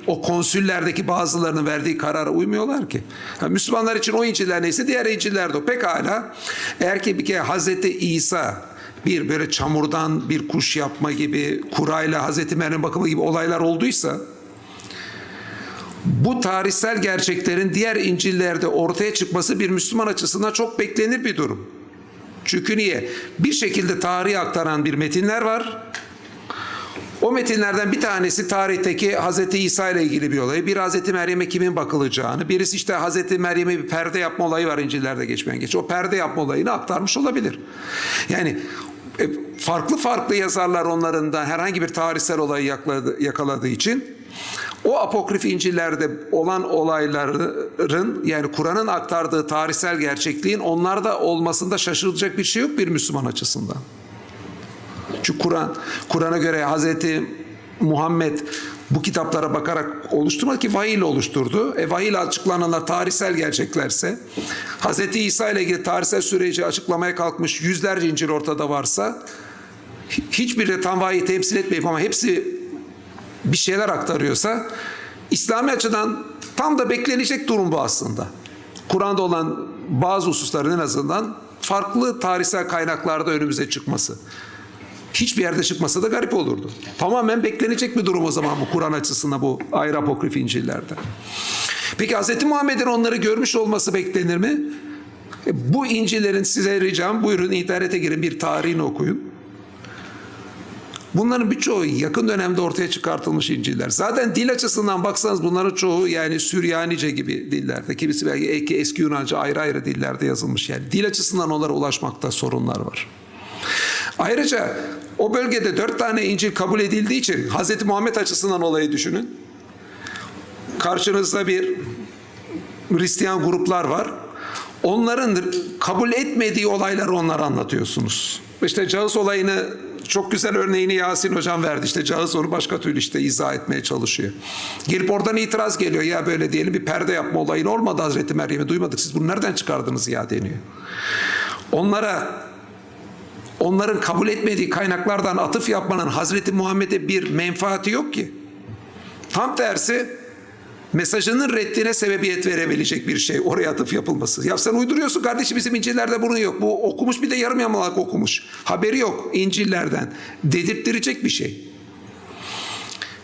o konsüllerdeki bazılarının verdiği karara uymuyorlar ki. Yani Müslümanlar için o İncil'ler neyse diğer İncil'ler de o. Pekala eğer ki bir kere Hazreti İsa bir böyle çamurdan bir kuş yapma gibi, kurayla Hazreti Meryem bakımı gibi olaylar olduysa bu tarihsel gerçeklerin diğer İncil'lerde ortaya çıkması bir Müslüman açısından çok beklenir bir durum. Çünkü niye? Bir şekilde tarihi aktaran bir metinler var. O metinlerden bir tanesi tarihteki Hazreti İsa ile ilgili bir olayı. Bir Hazreti Meryem'e kimin bakılacağını, birisi işte Hazreti Meryem'e bir perde yapma olayı var İncil'lerde geçmeyen geç. O perde yapma olayını aktarmış olabilir. Yani farklı yazarlar onlarından herhangi bir tarihsel olayı yakaladığı için o apokrif İncil'lerde olan olayların yani Kur'an'ın aktardığı tarihsel gerçekliğin onlarda olmasında şaşırılacak bir şey yok bir Müslüman açısından. Çünkü Kur'an'a göre Hazreti Muhammed bu kitaplara bakarak oluşturmadı ki vahiy ile oluşturdu. Vahiy ile açıklananlar tarihsel gerçeklerse, Hazreti İsa ile ilgili tarihsel süreci açıklamaya kalkmış yüzlerce İncil ortada varsa, hiçbiri de tam vahiy temsil etmeyip ama hepsi bir şeyler aktarıyorsa, İslami açıdan Tam da beklenecek durum bu aslında. Kur'an'da olan bazı hususların en azından farklı tarihsel kaynaklarda önümüze çıkması. Hiçbir yerde çıkmasa da garip olurdu. Tamamen beklenecek bir durum o zaman bu Kur'an açısından, bu ayrı apokrif İncil'lerde. Peki Hz. Muhammed'in onları görmüş olması beklenir mi? Bu İncil'lerin, size ricam, buyurun internete girin, bir tarihini okuyun. Bunların birçoğu yakın dönemde ortaya çıkartılmış İncil'ler. Zaten dil açısından baksanız bunların çoğu yani Süryanice gibi dillerde, kimisi belki eski Yunanca, ayrı ayrı dillerde yazılmış. Yani dil açısından onlara ulaşmakta sorunlar var. Ayrıca o bölgede 4 tane İncil kabul edildiği için Hz. Muhammed açısından olayı düşünün. Karşınızda bir Hristiyan gruplar var. Onların kabul etmediği olayları onlara anlatıyorsunuz. İşte Cağız olayını, çok güzel örneğini Yasin Hocam verdi. İşte Cağız onu başka türlü işte izah etmeye çalışıyor. Gelip oradan itiraz geliyor. Ya böyle diyelim bir perde yapma olayını olmadı Hazreti Meryem'e, duymadık. Siz bunu nereden çıkardınız ya deniyor. Onların kabul etmediği kaynaklardan atıf yapmanın Hazreti Muhammed'e bir menfaati yok ki. Tam tersi, mesajının reddine sebebiyet verebilecek bir şey oraya atıf yapılması. Ya sen uyduruyorsun kardeşim, bizim İncil'lerde bunun yok. Bu okumuş, bir de yarım yamalak okumuş. Haberi yok İncil'lerden. Dedirttirecek bir şey.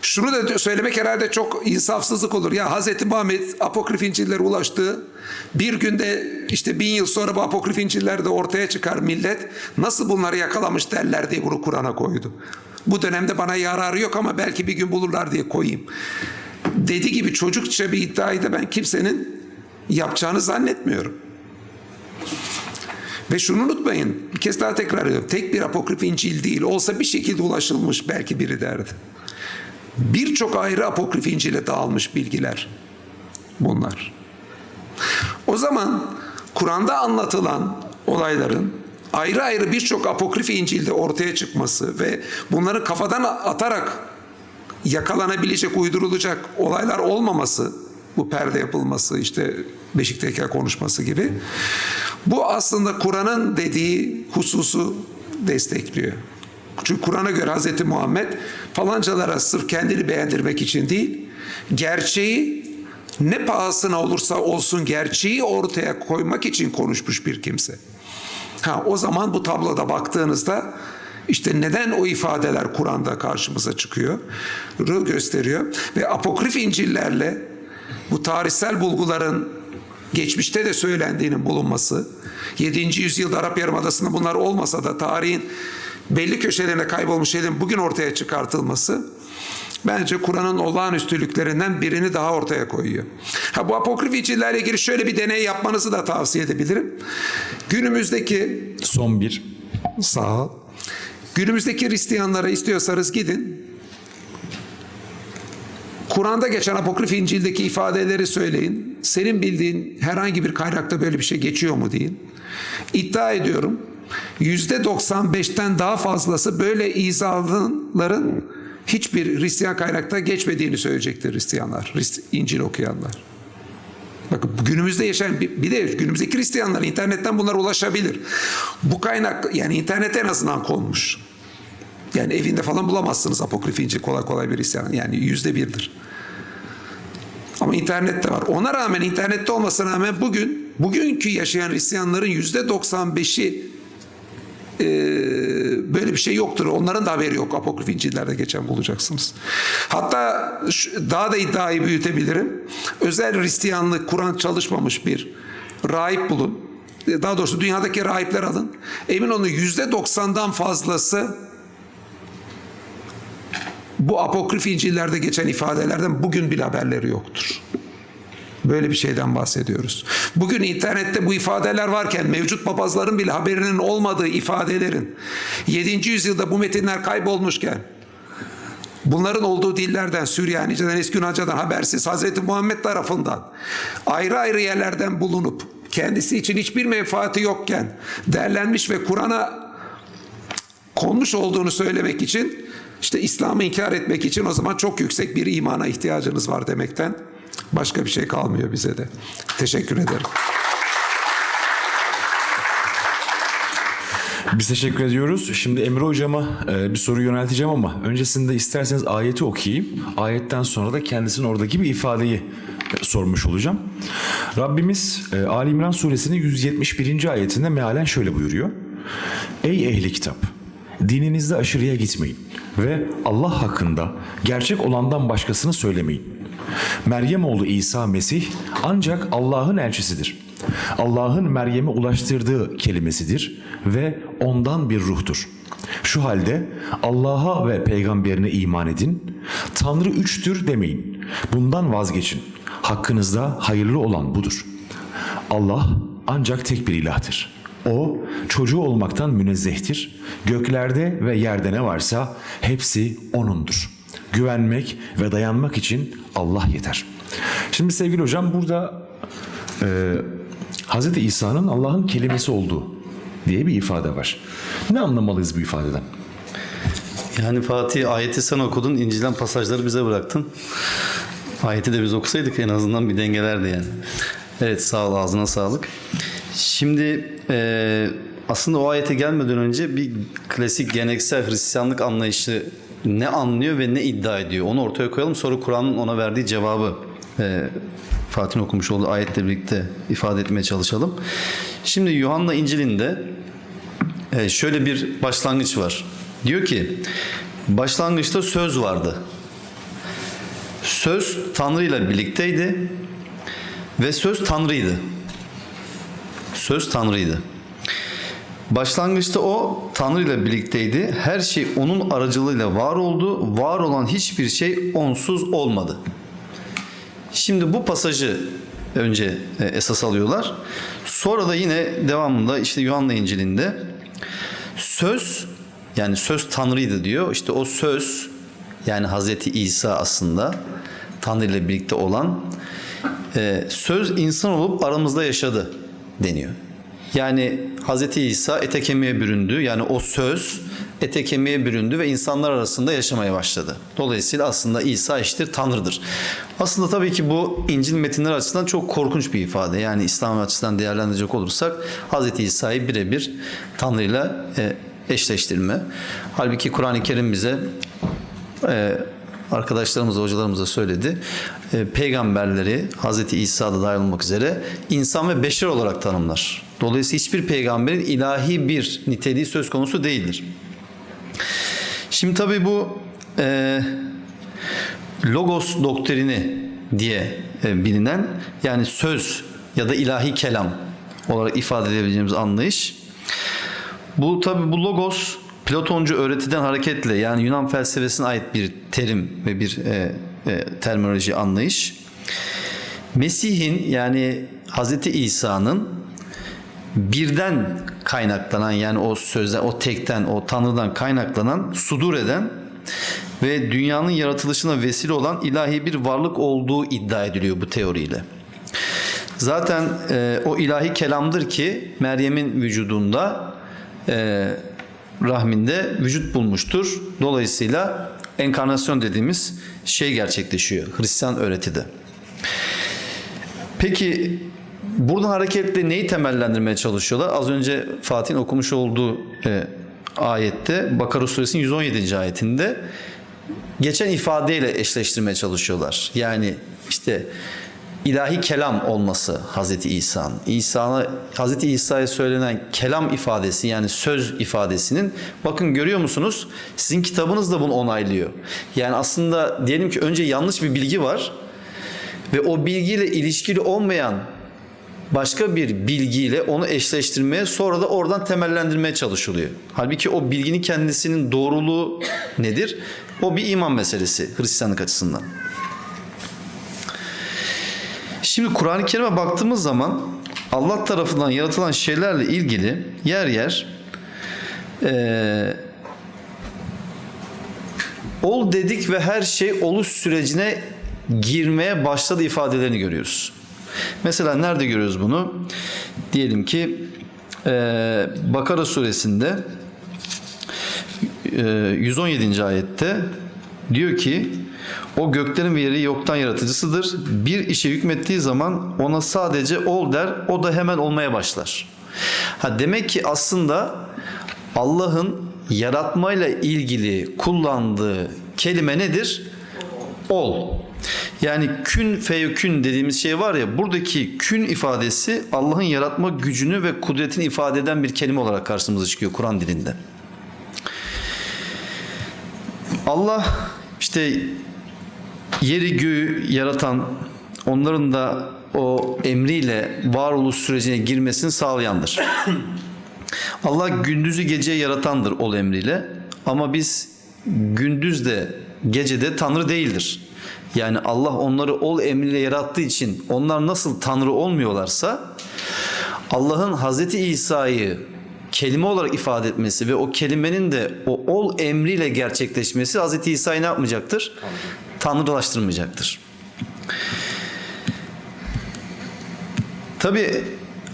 Şunu da söylemek herhalde çok insafsızlık olur. Ya Hz. Muhammed apokrif İncil'lere ulaştı. Bir günde işte 1000 yıl sonra bu apokrif İncil'ler de ortaya çıkar, millet nasıl bunları yakalamış derler diye bunu Kur'an'a koydu. Bu dönemde bana yararı yok ama belki bir gün bulurlar diye koyayım. Dediği gibi çocukça bir iddiayı da ben kimsenin yapacağını zannetmiyorum. Ve şunu unutmayın, bir kez daha tekrar ediyorum. Tek bir apokrif İncil değil, olsa bir şekilde ulaşılmış belki biri derdi. Birçok ayrı apokrif İncil'e dağılmış bilgiler bunlar. O zaman Kur'an'da anlatılan olayların ayrı ayrı birçok apokrif İncil'de ortaya çıkması ve bunları kafadan atarak yakalanabilecek, uydurulacak olaylar olmaması, bu perde yapılması, işte Beşik'teki konuşması gibi, bu aslında Kur'an'ın dediği hususu destekliyor. Çünkü Kur'an'a göre Hz. Muhammed falancalara sırf kendini beğendirmek için değil, gerçeği ne pahasına olursa olsun gerçeği ortaya koymak için konuşmuş bir kimse. O zaman bu tabloda baktığınızda işte neden o ifadeler Kur'an'da karşımıza çıkıyor, gösteriyor. Ve apokrif İncil'lerle bu tarihsel bulguların geçmişte de söylendiğinin bulunması, 7. yüzyılda Arap Yarımadası'nda bunlar olmasa da tarihin belli köşelerine kaybolmuş şeylerin bugün ortaya çıkartılması bence Kur'an'ın olağanüstülüklerinden birini daha ortaya koyuyor. Bu apokrif İncil'lerle ilgili şöyle bir deney yapmanızı da tavsiye edebilirim. Günümüzdeki Son bir. sağ ol. Günümüzdeki Hristiyanlara istiyorsanız gidin. Kur'an'da geçen apokrif İncil'deki ifadeleri söyleyin. Senin bildiğin herhangi bir kaynakta böyle bir şey geçiyor mu deyin. İddia ediyorum %95'ten daha fazlası böyle izahların hiçbir Hristiyan kaynakta geçmediğini söyleyecektir Hristiyanlar, İncil okuyanlar. Bakın günümüzde yaşayan bir de günümüzdeki Hristiyanlar internetten bunlara ulaşabilir. Bu kaynak yani internete en azından konmuş. Yani evinde falan bulamazsınız apokrif İncil kolay kolay bir Hristiyan. Yani %1'dir. Ama internette var. Ona rağmen internette olmasına rağmen bugünkü yaşayan Hristiyanların %95'i böyle bir şey yoktur. Onların da haberi yok. Apokrif İncil'lerde geçen bulacaksınız. Hatta daha da iddiayı büyütebilirim. Özel Hristiyanlık, Kur'an çalışmamış bir rahip bulun. Daha doğrusu dünyadaki rahipler alın. Emin olun %90'dan fazlası bu apokrif İncil'lerde geçen ifadelerden bugün bile haberleri yoktur. Böyle bir şeyden bahsediyoruz. Bugün internette bu ifadeler varken mevcut papazların bile haberinin olmadığı ifadelerin 7. yüzyılda bu metinler kaybolmuşken bunların olduğu dillerden, Süryanice'den, eski Yunancadan habersiz Hazreti Muhammed tarafından ayrı ayrı yerlerden bulunup kendisi için hiçbir menfaati yokken derlenmiş ve Kur'an'a konmuş olduğunu söylemek için, işte İslam'ı inkar etmek için o zaman çok yüksek bir imana ihtiyacınız var demekten başka bir şey kalmıyor bize de. Teşekkür ederim. Biz teşekkür ediyoruz. Şimdi Emre Hocam'a bir soru yönelteceğim ama öncesinde isterseniz ayeti okuyayım. Ayetten sonra da kendisinin oradaki bir ifadeyi sormuş olacağım. Rabbimiz Ali İmran suresinin 171. ayetinde mealen şöyle buyuruyor. Ey ehli kitap! Dininizde aşırıya gitmeyin ve Allah hakkında gerçek olandan başkasını söylemeyin. Meryem oğlu İsa Mesih ancak Allah'ın elçisidir. Allah'ın Meryem'e ulaştırdığı kelimesidir ve ondan bir ruhtur. Şu halde Allah'a ve peygamberine iman edin. Tanrı üçtür demeyin. Bundan vazgeçin. Hakkınızda hayırlı olan budur. Allah ancak tek bir ilahtır. O çocuğu olmaktan münezzehtir. Göklerde ve yerde ne varsa hepsi O'nundur. Güvenmek ve dayanmak için Allah yeter. Şimdi sevgili hocam burada Hz. İsa'nın Allah'ın kelimesi olduğu diye bir ifade var. Ne anlamalıyız bu ifadeden? Yani Fatih, ayeti sen okudun, İncil'den pasajları bize bıraktın. Ayeti de biz okusaydık en azından bir dengelerdi yani. Evet, sağ ol, ağzına sağlık. Şimdi aslında o ayete gelmeden önce bir klasik geleneksel Hristiyanlık anlayışı ne anlıyor ve ne iddia ediyor onu ortaya koyalım. Sonra Kur'an'ın ona verdiği cevabı Fatih'in okumuş olduğu ayetle birlikte ifade etmeye çalışalım. Şimdi Yuhanna İncil'inde şöyle bir başlangıç var. Diyor ki başlangıçta söz vardı. Söz Tanrı ile birlikteydi ve söz Tanrı'ydı. Söz Tanrı'ydı. Başlangıçta o Tanrı ile birlikteydi. Her şey onun aracılığıyla var oldu. Var olan hiçbir şey onsuz olmadı. Şimdi bu pasajı önce esas alıyorlar. Sonra da yine devamında işte Yuhanna İncil'inde söz, yani söz Tanrı'ydı diyor. İşte o söz, yani Hazreti İsa aslında Tanrı ile birlikte olan söz insan olup aramızda yaşadı deniyor. Yani Hazreti İsa ete kemiğe büründü. Yani o söz ete kemiğe büründü ve insanlar arasında yaşamaya başladı. Dolayısıyla aslında İsa eşittir Tanrı'dır. Aslında tabii ki bu İncil metinleri açısından çok korkunç bir ifade. Yani İslam açısından değerlendirecek olursak Hazreti İsa'yı birebir Tanrı'yla eşleştirme. Halbuki Kur'an-ı Kerim bize arkadaşlarımız, hocalarımız da söyledi. Peygamberleri Hazreti İsa'da dahil olmak üzere insan ve beşer olarak tanımlar. Dolayısıyla hiçbir peygamberin ilahi bir niteliği söz konusu değildir. Şimdi tabii bu logos doktrini diye bilinen, yani söz ya da ilahi kelam olarak ifade edebileceğimiz anlayış. Bu tabii bu logos Platoncu öğretiden hareketle, yani Yunan felsefesine ait bir terim ve bir terminoloji, anlayış. Mesih'in, yani Hazreti İsa'nın birden kaynaklanan, yani o sözden, o tekten, o Tanrı'dan kaynaklanan, sudur eden ve dünyanın yaratılışına vesile olan ilahi bir varlık olduğu iddia ediliyor bu teoriyle. Zaten o ilahi kelamdır ki Meryem'in vücudunda, rahminde vücut bulmuştur. Dolayısıyla enkarnasyon dediğimiz şey gerçekleşiyor Hristiyan öğretide. Peki buradan hareketle neyi temellendirmeye çalışıyorlar? Az önce Fatih'in okumuş olduğu ayette, Bakara suresinin 117. ayetinde geçen ifadeyle eşleştirmeye çalışıyorlar. Yani işte ilahi kelam olması Hazreti İsa'nın. Hazreti İsa'ya söylenen kelam ifadesi, yani söz ifadesinin, bakın görüyor musunuz? Sizin kitabınız da bunu onaylıyor. Yani aslında diyelim ki önce yanlış bir bilgi var ve o bilgiyle ilişkili olmayan başka bir bilgiyle onu eşleştirmeye, sonra da oradan temellendirmeye çalışılıyor. Halbuki o bilginin kendisinin doğruluğu nedir? O bir iman meselesi Hristiyanlık açısından. Şimdi Kur'an-ı Kerim'e baktığımız zaman Allah tarafından yaratılan şeylerle ilgili yer yer ol dedik ve her şey oluş sürecine girmeye başladı ifadelerini görüyoruz. Mesela nerede görüyoruz bunu? Diyelim ki Bakara suresinde 117. ayette diyor ki o göklerin ve yeri yoktan yaratıcısıdır. Bir işe hükmettiği zaman ona sadece ol der, o da hemen olmaya başlar. Demek ki aslında Allah'ın yaratmayla ilgili kullandığı kelime nedir? ol. Yani kün feyekün dediğimiz şey var ya, buradaki kün ifadesi Allah'ın yaratma gücünü ve kudretini ifade eden bir kelime olarak karşımıza çıkıyor Kur'an dilinde. Allah işte yeri göğü yaratan, onların da o emriyle varoluş sürecine girmesini sağlayandır. Allah gündüzü geceye yaratandır ol emriyle, ama biz gündüz de gece de Tanrı değildir. Yani Allah onları ol emriyle yarattığı için onlar nasıl Tanrı olmuyorlarsa, Allah'ın Hazreti İsa'yı kelime olarak ifade etmesi ve o kelimenin de o ol emriyle gerçekleşmesi Hazreti İsa'yı ne yapmayacaktır? Tanrılaştırmayacaktır. Tabi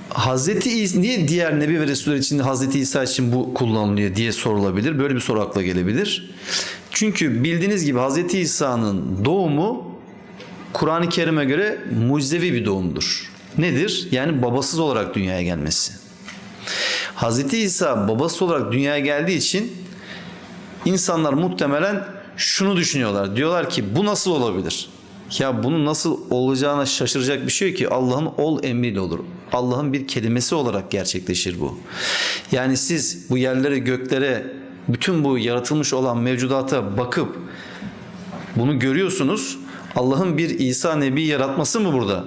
Hazreti İsa, niye diğer Nebi ve Resuller için Hazreti İsa için bu kullanılıyor diye sorulabilir. Böyle bir soru akla gelebilir. Çünkü bildiğiniz gibi Hazreti İsa'nın doğumu Kur'an-ı Kerim'e göre mucizevi bir doğumdur. Nedir? Yani babasız olarak dünyaya gelmesi. Hazreti İsa babasız olarak dünyaya geldiği için insanlar muhtemelen şunu düşünüyorlar. Diyorlar ki bu nasıl olabilir? Ya bunun nasıl olacağına şaşıracak bir şey ki, Allah'ın ol emriyle olur. Allah'ın bir kelimesi olarak gerçekleşir bu. Yani siz bu yerlere, göklere, bütün bu yaratılmış olan mevcudata bakıp bunu görüyorsunuz. Allah'ın bir İsa Nebi yaratması mı burada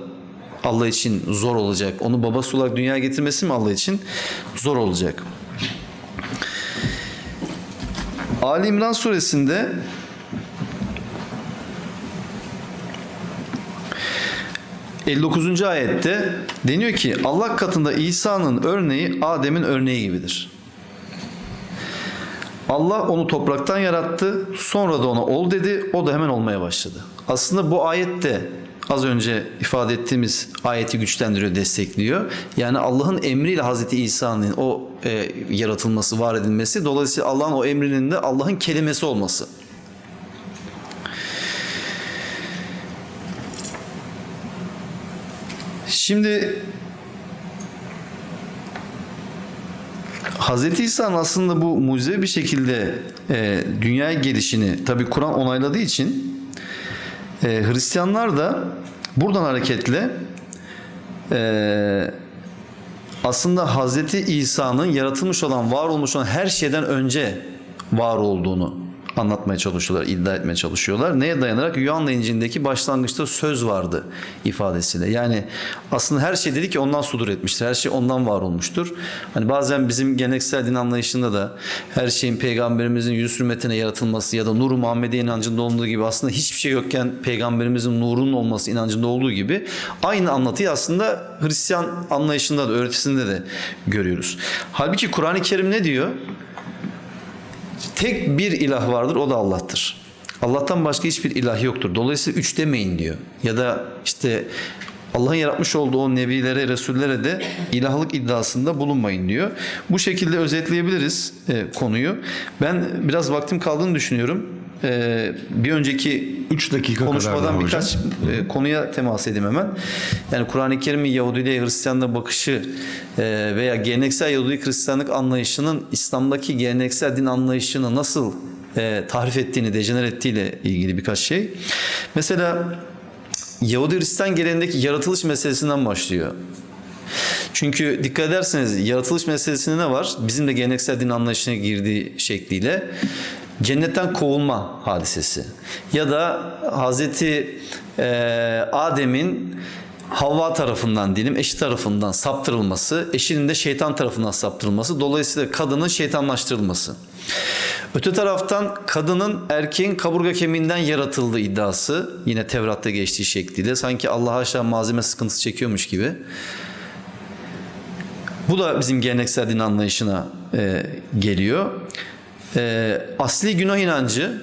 Allah için zor olacak? Onu babası olarak dünyaya getirmesi mi Allah için zor olacak? Ali İmran suresinde ...59. ayette deniyor ki Allah katında İsa'nın örneği Adem'in örneği gibidir. Allah onu topraktan yarattı, sonra da ona ol dedi, o da hemen olmaya başladı. Aslında bu ayet de az önce ifade ettiğimiz ayeti güçlendiriyor, destekliyor. Yani Allah'ın emriyle Hazreti İsa'nın o yaratılması, var edilmesi, dolayısıyla Allah'ın o emrinin de Allah'ın kelimesi olması. Şimdi Hz. İsa'nın aslında bu mucizevi bir şekilde dünyaya gelişini tabi Kur'an onayladığı için Hristiyanlar da buradan hareketle aslında Hz. İsa'nın yaratılmış olan, var olmuş olan her şeyden önce var olduğunu anlatmaya çalışıyorlar, iddia etmeye çalışıyorlar. Neye dayanarak? Yuhanna İncil'indeki başlangıçta söz vardı ifadesiyle. Yani aslında her şey dedi ki ondan sudur etmiştir. Her şey ondan var olmuştur. Hani bazen bizim geleneksel din anlayışında da her şeyin peygamberimizin yüz hürmetine yaratılması ya da Nur-u Muhammediye inancında olduğu gibi, aslında hiçbir şey yokken peygamberimizin nurunun olması inancında olduğu gibi aynı anlatıyı aslında Hristiyan anlayışında da, öğretisinde de görüyoruz. Halbuki Kur'an-ı Kerim ne diyor? Tek bir ilah vardır, o da Allah'tır. Allah'tan başka hiçbir ilah yoktur. Dolayısıyla üç demeyin diyor. Ya da işte Allah'ın yaratmış olduğu o nebilere, resullere de ilahlık iddiasında bulunmayın diyor. Bu şekilde özetleyebiliriz konuyu. Ben biraz vaktim kaldığını düşünüyorum. Bir önceki 3 dakika konuşmadan birkaç konuya temas edeyim hemen. Yani Kur'an-ı Kerim'in Yahudiliğe, Hristiyanlığa bakışı veya geleneksel Yahudilik Hristiyanlık anlayışının İslam'daki geleneksel din anlayışını nasıl tahrif ettiğini, dejener ettiğiyle ilgili birkaç şey. Mesela Yahudi Hristiyan geleneğindeki yaratılış meselesinden başlıyor. Çünkü dikkat ederseniz yaratılış meselesinde ne var? Bizim de geleneksel din anlayışına girdiği şekliyle cennetten kovulma hadisesi ya da Hazreti Adem'in Havva tarafından diyelim, eşi tarafından saptırılması, eşinin de şeytan tarafından saptırılması, dolayısıyla kadının şeytanlaştırılması. Öte taraftan kadının erkeğin kaburga kemiğinden yaratıldığı iddiası, yine Tevrat'ta geçtiği şekliyle, sanki Allah haşa malzeme sıkıntısı çekiyormuş gibi. Bu da bizim geleneksel din anlayışına geliyor. Asli günah inancı,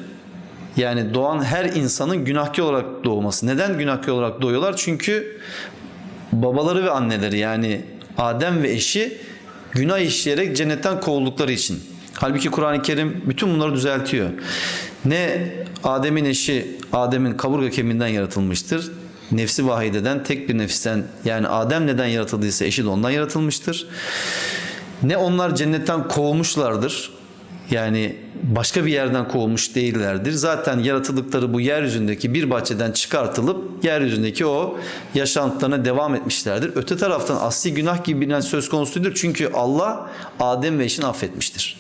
yani doğan her insanın günahkar olarak doğması. Neden günahkar olarak doğuyorlar? Çünkü babaları ve anneleri, yani Adem ve eşi günah işleyerek cennetten kovuldukları için. Halbuki Kur'an-ı Kerim bütün bunları düzeltiyor. Ne Adem'in eşi Adem'in kaburga kemiğinden yaratılmıştır, nefsi vahideden tek bir nefisten, yani Adem neden yaratıldıysa eşi de ondan yaratılmıştır. Ne onlar cennetten kovulmuşlardır. Yani başka bir yerden kovulmuş değillerdir. Zaten yaratıldıkları bu yeryüzündeki bir bahçeden çıkartılıp yeryüzündeki o yaşantılarına devam etmişlerdir. Öte taraftan asli günah gibi bilinen söz konusudur. Çünkü Allah Adem ve eşini affetmiştir.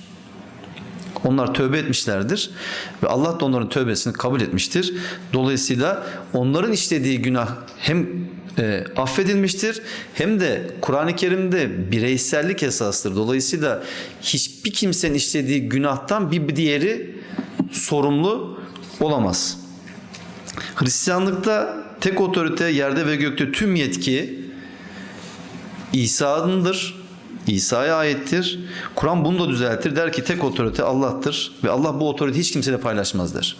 Onlar tövbe etmişlerdir ve Allah da onların tövbesini kabul etmiştir. Dolayısıyla onların işlediği günah hem affedilmiştir hem de Kur'an-ı Kerim'de bireysellik esastır. Dolayısıyla hiçbir kimsenin işlediği günahtan bir diğeri sorumlu olamaz. Hristiyanlıkta tek otorite, yerde ve gökte tüm yetki İsa'nındır. İsa'ya aittir. Kur'an bunu da düzeltir. Der ki tek otorite Allah'tır ve Allah bu otoriteyi hiç kimseyle paylaşmaz der.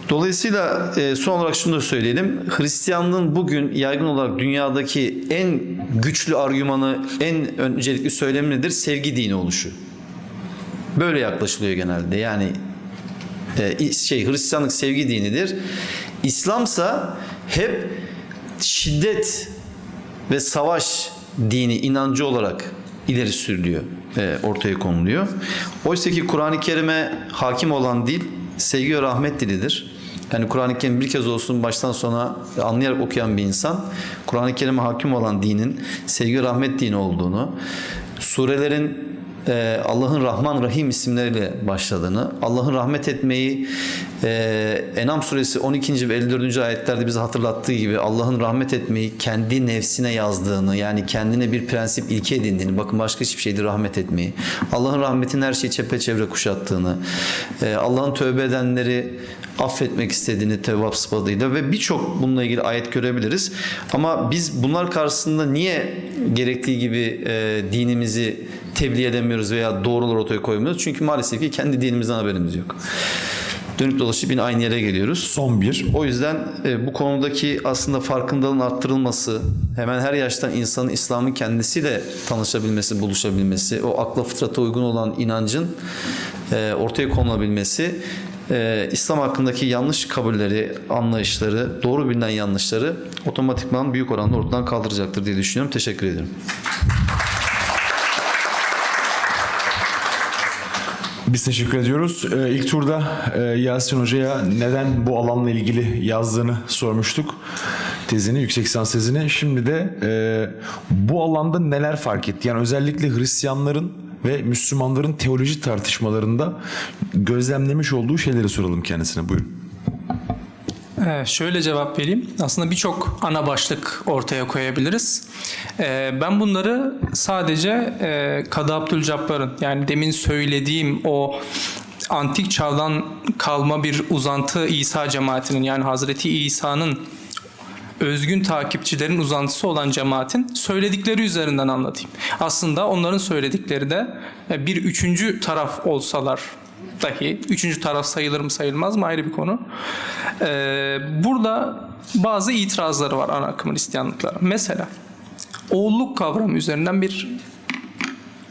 Dolayısıyla son olarak şunu da söyleyelim. Hristiyanlığın bugün yaygın olarak dünyadaki en güçlü argümanı, en öncelikli söylemi nedir? Sevgi dini oluşu. Böyle yaklaşılıyor genelde. Yani Hristiyanlık sevgi dinidir. İslamsa hep şiddet ve savaş dini, inancı olarak ileri sürülüyor, ortaya konuluyor. Oysa ki Kur'an-ı Kerim'e hakim olan dil sevgi ve rahmet dilidir. Yani Kur'an-ı Kerim bir kez olsun baştan sona anlayarak okuyan bir insan Kur'an-ı Kerim'e hakim olan dinin sevgi ve rahmet dini olduğunu, surelerin Allah'ın Rahman Rahim isimleriyle başladığını, Allah'ın rahmet etmeyi En'am suresi 12. ve 54. ayetlerde bize hatırlattığı gibi Allah'ın rahmet etmeyi kendi nefsine yazdığını, yani kendine bir prensip ilke edindiğini, bakın başka hiçbir şeydir rahmet etmeyi, Allah'ın rahmetin her şeyi çepeçevre kuşattığını, Allah'ın tövbe edenleri affetmek istediğini Tevvap sıfatıyla ve birçok bununla ilgili ayet görebiliriz. Ama biz bunlar karşısında niye gerektiği gibi dinimizi tebliğ edemiyoruz veya doğrular ortaya koymuyoruz? Çünkü maalesef ki kendi dinimizden haberimiz yok. Dönüp dolaşıp yine aynı yere geliyoruz. Son bir. O yüzden bu konudaki aslında farkındalığın arttırılması, hemen her yaştan insanın İslam'ın kendisiyle tanışabilmesi, buluşabilmesi, o akla fıtrata uygun olan inancın ortaya konulabilmesi, İslam hakkındaki yanlış kabulleri, anlayışları, doğru bilinen yanlışları otomatikman büyük oranda ortadan kaldıracaktır diye düşünüyorum. Teşekkür ederim. Biz teşekkür ediyoruz. İlk turda Yasin Hoca'ya neden bu alanla ilgili yazdığını sormuştuk. Tezini, yüksek lisans tezini. Şimdi de bu alanda neler fark etti? Yani özellikle Hristiyanların ve Müslümanların teoloji tartışmalarında gözlemlemiş olduğu şeyleri soralım kendisine. Buyurun. Şöyle cevap vereyim. Aslında birçok ana başlık ortaya koyabiliriz. Ben bunları sadece Kadı Abdülcabbar'ın, yani demin söylediğim o antik çağdan kalma bir uzantı İsa cemaatinin, yani Hazreti İsa'nın özgün takipçilerin uzantısı olan cemaatin söyledikleri üzerinden anlatayım. Aslında onların söyledikleri de bir üçüncü taraf olsalar dahi, üçüncü taraf sayılır mı sayılmaz mı ayrı bir konu. Burada bazı itirazları var ana akım Hristiyanlıklara. Mesela oğulluk kavramı üzerinden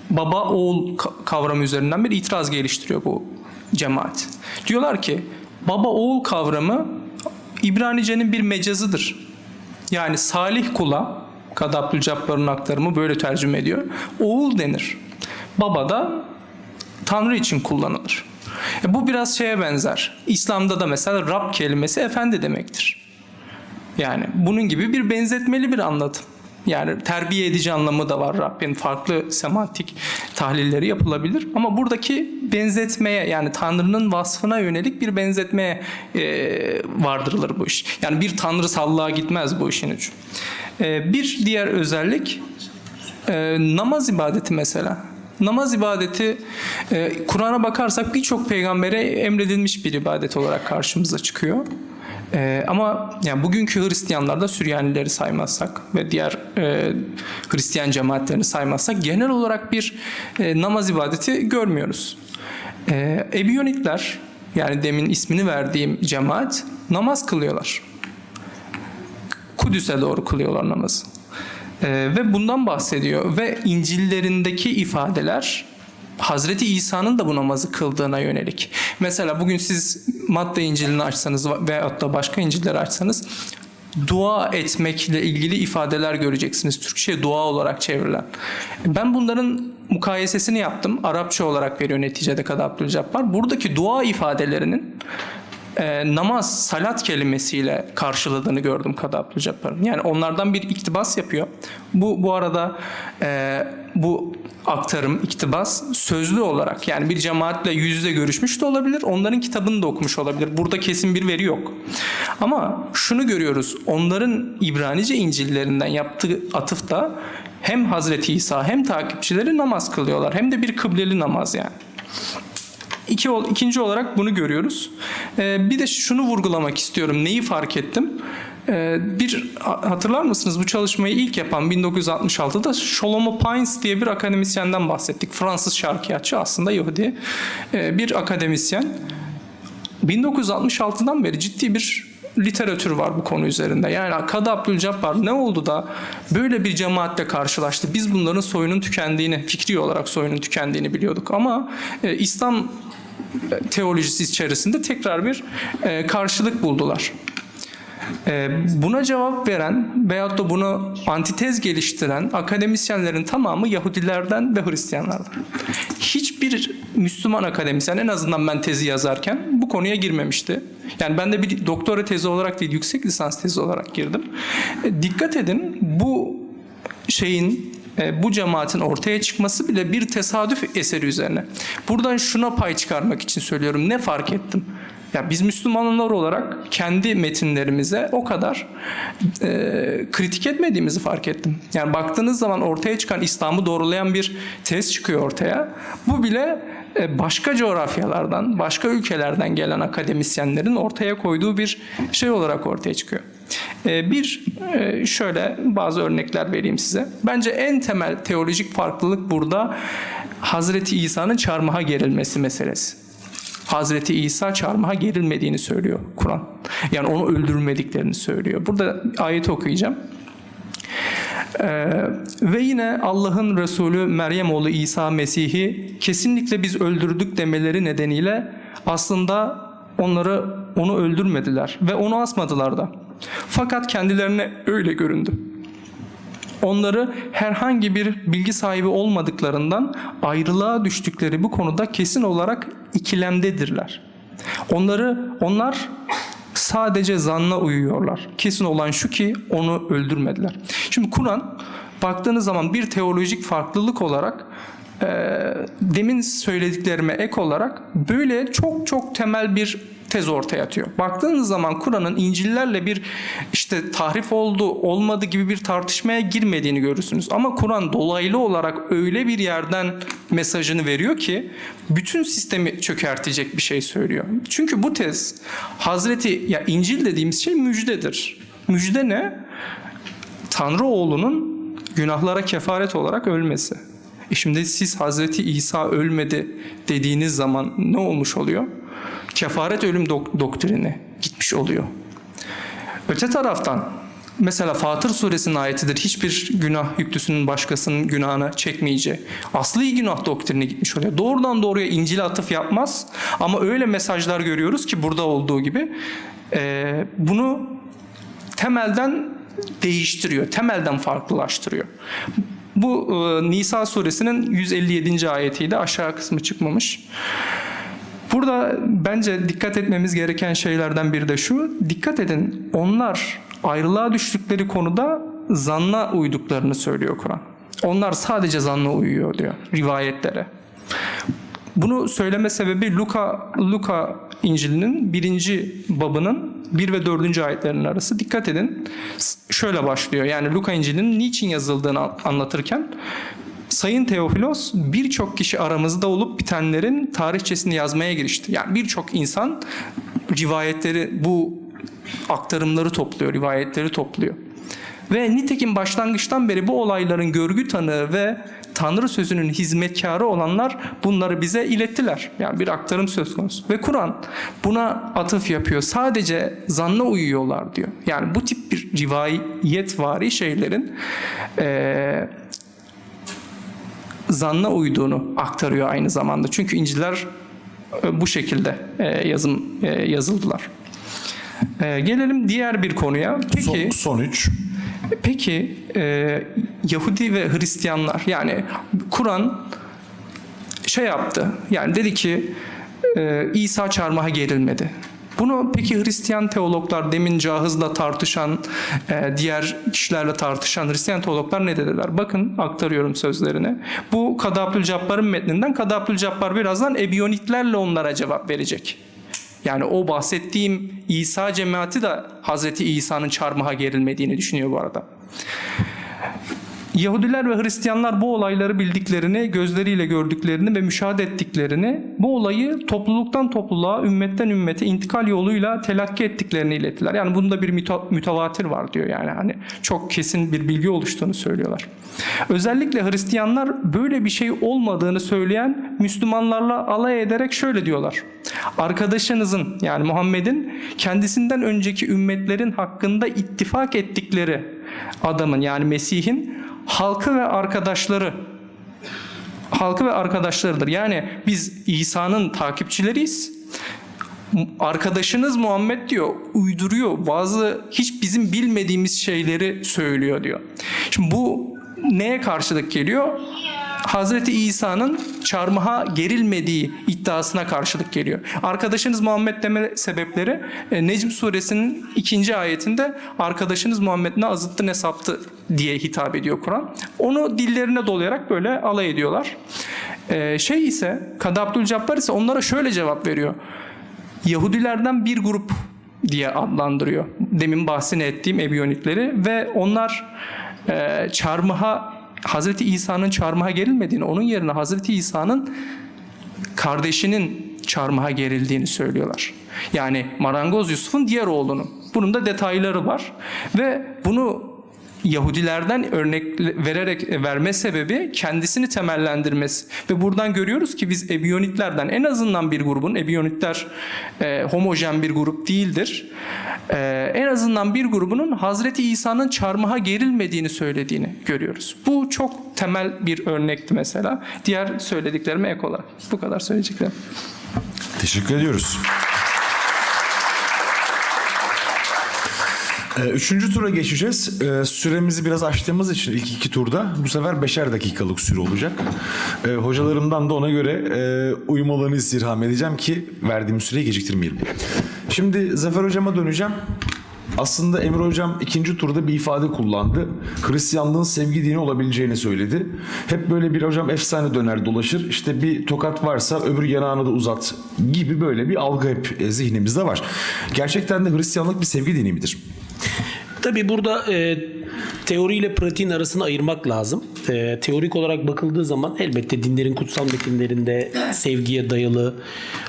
baba oğul kavramı üzerinden bir itiraz geliştiriyor bu cemaat. Diyorlar ki baba oğul kavramı İbranice'nin bir mecazıdır. Yani salih kula, Kadı Abdülcabbar'ın aktarımı böyle tercüme ediyor, oğul denir. Baba da Tanrı için kullanılır. Bu biraz şeye benzer. İslam'da da mesela Rab kelimesi efendi demektir. Yani bunun gibi bir benzetmeli bir anlatım. Yani terbiye edici anlamı da var Rabbin. Farklı semantik tahlilleri yapılabilir. Ama buradaki benzetmeye, yani Tanrı'nın vasfına yönelik bir benzetmeye vardırılır bu iş. Yani bir tanrısallığa gitmez bu işin ucu. Bir diğer özellik namaz ibadeti mesela. Namaz ibadeti Kur'an'a bakarsak birçok peygambere emredilmiş bir ibadet olarak karşımıza çıkıyor. Ama yani bugünkü Hristiyanlarda Süryanileri saymazsak ve diğer Hristiyan cemaatlerini saymazsak genel olarak bir namaz ibadeti görmüyoruz. Ebiyonitler, yani demin ismini verdiğim cemaat, namaz kılıyorlar. Kudüs'e doğru kılıyorlar namazı. Ve bundan bahsediyor ve İncil'lerindeki ifadeler Hazreti İsa'nın da bu namazı kıldığına yönelik. Mesela bugün siz Matta İncil'ini açsanız veyahut da başka İncil'leri açsanız dua etmekle ilgili ifadeler göreceksiniz. Türkçe'ye dua olarak çevrilen. Ben bunların mukayesesini yaptım. Arapça olarak veriyor neticede Kadı Abdülcabbar. Buradaki dua ifadelerinin namaz, salat kelimesiyle karşıladığını gördüm Kadı Abdülcabbar'ın. Yani onlardan bir iktibas yapıyor. Bu arada bu aktarım, iktibas sözlü olarak, yani bir cemaatle yüz yüze görüşmüş de olabilir. Onların kitabını da okumuş olabilir. Burada kesin bir veri yok. Ama şunu görüyoruz. Onların İbranice İncillerinden yaptığı atıfta hem Hazreti İsa hem takipçileri namaz kılıyorlar. Hem de bir kıbleli namaz yani. İkinci olarak bunu görüyoruz. Bir de şunu vurgulamak istiyorum. Neyi fark ettim? Hatırlar mısınız bu çalışmayı ilk yapan 1966'da Shlomo Pines diye bir akademisyenden bahsettik. Fransız şarkiyatçı, aslında Yahudi bir akademisyen. 1966'dan beri ciddi bir literatür var bu konu üzerinde. Yani Kadı Abdülcabbar ne oldu da böyle bir cemaatle karşılaştı? Biz bunların soyunun tükendiğini, fikri olarak soyunun tükendiğini biliyorduk. Ama İslam teolojisi içerisinde tekrar bir karşılık buldular. Buna cevap veren veyahut da bunu antitez geliştiren akademisyenlerin tamamı Yahudilerden ve Hristiyanlardan. Hiçbir Müslüman akademisyen, en azından ben tezi yazarken, bu konuya girmemişti. Yani ben de bir doktora tezi olarak değil, yüksek lisans tezi olarak girdim. Dikkat edin, bu cemaatin ortaya çıkması bile bir tesadüf eseri üzerine. Buradan şuna pay çıkarmak için söylüyorum. Ne fark ettim? Ya biz Müslümanlar olarak kendi metinlerimize o kadar kritik etmediğimizi fark ettim. Yani baktığınız zaman ortaya çıkan İslam'ı doğrulayan bir tez çıkıyor ortaya. Bu bile başka coğrafyalardan, başka ülkelerden gelen akademisyenlerin ortaya koyduğu bir şey olarak ortaya çıkıyor. Şöyle bazı örnekler vereyim size. Bence en temel teolojik farklılık burada Hazreti İsa'nın çarmıha gerilmesi meselesi. Hazreti İsa çarmıha gerilmediğini söylüyor Kur'an. Yani onu öldürmediklerini söylüyor. Burada ayeti okuyacağım. Ve yine Allah'ın Resulü Meryem oğlu İsa Mesih'i kesinlikle biz öldürdük demeleri nedeniyle aslında onu öldürmediler ve onu asmadılar da. Fakat kendilerine öyle göründü. Onları herhangi bir bilgi sahibi olmadıklarından ayrılığa düştükleri bu konuda kesin olarak ikilemdedirler. Onlar sadece zanna uyuyorlar. Kesin olan şu ki onu öldürmediler. Şimdi Kur'an baktığınız zaman bir teolojik farklılık olarak demin söylediklerime ek olarak böyle çok çok temel bir tez ortaya atıyor. Baktığınız zaman Kur'an'ın İncil'lerle bir tahrif oldu olmadı gibi bir tartışmaya girmediğini görürsünüz. Ama Kur'an dolaylı olarak öyle bir yerden mesajını veriyor ki bütün sistemi çökertecek bir şey söylüyor. Çünkü bu tez İncil dediğimiz şey müjdedir. Müjde ne? Tanrı oğlunun günahlara kefaret olarak ölmesi. Şimdi siz Hazreti İsa ölmedi dediğiniz zaman ne olmuş oluyor? Kefaret ölüm doktrini gitmiş oluyor. Öte taraftan mesela Fatır suresinin ayetidir. Hiçbir günah yüklüsünün başkasının günahını çekmeyeceği. Asli günah doktrini gitmiş oluyor. Doğrudan doğruya İncil'e atıf yapmaz. Ama öyle mesajlar görüyoruz ki burada olduğu gibi bunu temelden değiştiriyor. Temelden farklılaştırıyor. Bu Nisa suresinin 157. ayetiydi. Aşağı kısmı çıkmamış. Burada bence dikkat etmemiz gereken şeylerden biri de şu. Dikkat edin, onlar ayrılığa düştükleri konuda zanna uyduklarını söylüyor Kur'an. Onlar sadece zanna uyuyor diyor rivayetlere. Bunu söyleme sebebi Luka İncil'inin 1. babının 1 ve 4. ayetlerinin arası. Dikkat edin, şöyle başlıyor. Yani Luka İncil'inin niçin yazıldığını anlatırken, Sayın Teofilos birçok kişi aramızda olup bitenlerin tarihçesini yazmaya girişti. Yani birçok insan rivayetleri, bu aktarımları topluyor, rivayetleri topluyor. Ve nitekim başlangıçtan beri bu olayların görgü tanığı ve Tanrı sözünün hizmetkarı olanlar bunları bize ilettiler. Yani bir aktarım söz konusu. Ve Kur'an buna atıf yapıyor. Sadece zanna uyuyorlar diyor. Yani bu tip bir rivayetvari şeylerin zanna uyduğunu aktarıyor aynı zamanda. Çünkü İncil'ler bu şekilde yazıldılar. Gelelim diğer bir konuya. Peki Son 3. Peki Yahudi ve Hristiyanlar, yani Kur'an şey yaptı. Yani dedi ki İsa çarmıha gerilmedi. Bunu peki Hristiyan teologlar, demin Cahız'la tartışan, diğer kişilerle tartışan Hristiyan teologlar ne dediler? Bakın, aktarıyorum sözlerini. Bu Kadâpülcabbar'ın metninden. Kadâpülcabbar birazdan Ebiyonitlerle onlara cevap verecek. Yani o bahsettiğim İsa cemaati de Hazreti İsa'nın çarmıha gerilmediğini düşünüyor bu arada. Yahudiler ve Hristiyanlar bu olayları bildiklerini, gözleriyle gördüklerini ve müşahede ettiklerini, bu olayı topluluktan topluluğa, ümmetten ümmete intikal yoluyla telakki ettiklerini ilettiler. Yani bunda bir mütevatir var diyor, yani hani çok kesin bir bilgi oluştuğunu söylüyorlar. Özellikle Hristiyanlar böyle bir şey olmadığını söyleyen Müslümanlarla alay ederek şöyle diyorlar: arkadaşınızın, yani Muhammed'in kendisinden önceki ümmetlerin hakkında ittifak ettikleri adamın, yani Mesih'in halkı ve arkadaşlarıdır. Yani biz İsa'nın takipçileriyiz. Arkadaşınız Muhammed diyor, uyduruyor. Bazı hiç bizim bilmediğimiz şeyleri söylüyor diyor. Şimdi bu neye karşılık geliyor? Hazreti İsa'nın çarmıha gerilmediği iddiasına karşılık geliyor. Arkadaşınız Muhammed deme sebepleri Necm suresinin 2. ayetinde arkadaşınız Muhammed ne azıttı ne saptı diye hitap ediyor Kur'an. Onu dillerine dolayarak böyle alay ediyorlar. Kadı Abdülcabbar ise onlara şöyle cevap veriyor: Yahudilerden bir grup diye adlandırıyor demin bahsini ettiğim Ebiyonitleri ve onlar Hazreti İsa'nın çarmıha gerilmediğini, onun yerine Hazreti İsa'nın kardeşinin çarmıha gerildiğini söylüyorlar. Yani Marangoz Yusuf'un diğer oğlunun. Bunun da detayları var ve bunu Yahudilerden örnek verme sebebi kendisini temellendirmesi. Ve buradan görüyoruz ki biz Ebiyonitlerden en azından bir grubun, Ebiyonitler homojen bir grup değildir, en azından bir grubunun Hazreti İsa'nın çarmıha gerilmediğini söylediğini görüyoruz. Bu çok temel bir örnekti mesela. Diğer söylediklerime ek olarak. Bu kadar söyleyeceklerim. Teşekkür ediyoruz. Üçüncü tura geçeceğiz. Süremizi biraz açtığımız için ilk iki turda bu sefer 5'er dakikalık süre olacak. Hocalarımdan da ona göre uyumalarını istirham edeceğim ki verdiğim süreyi geciktirmeyelim. Şimdi Zafer Hocam'a döneceğim. Aslında Emre Hocam ikinci turda bir ifade kullandı. Hristiyanlığın sevgi dini olabileceğini söyledi. Hep böyle bir hocam efsane döner dolaşır. İşte bir tokat varsa öbür yanağını da uzat gibi böyle bir algı hep zihnimizde var. Gerçekten de Hristiyanlık bir sevgi dini midir? Tabii burada teori ile pratiğin arasını ayırmak lazım. Teorik olarak bakıldığı zaman elbette dinlerin kutsal metinlerinde sevgiye dayalı,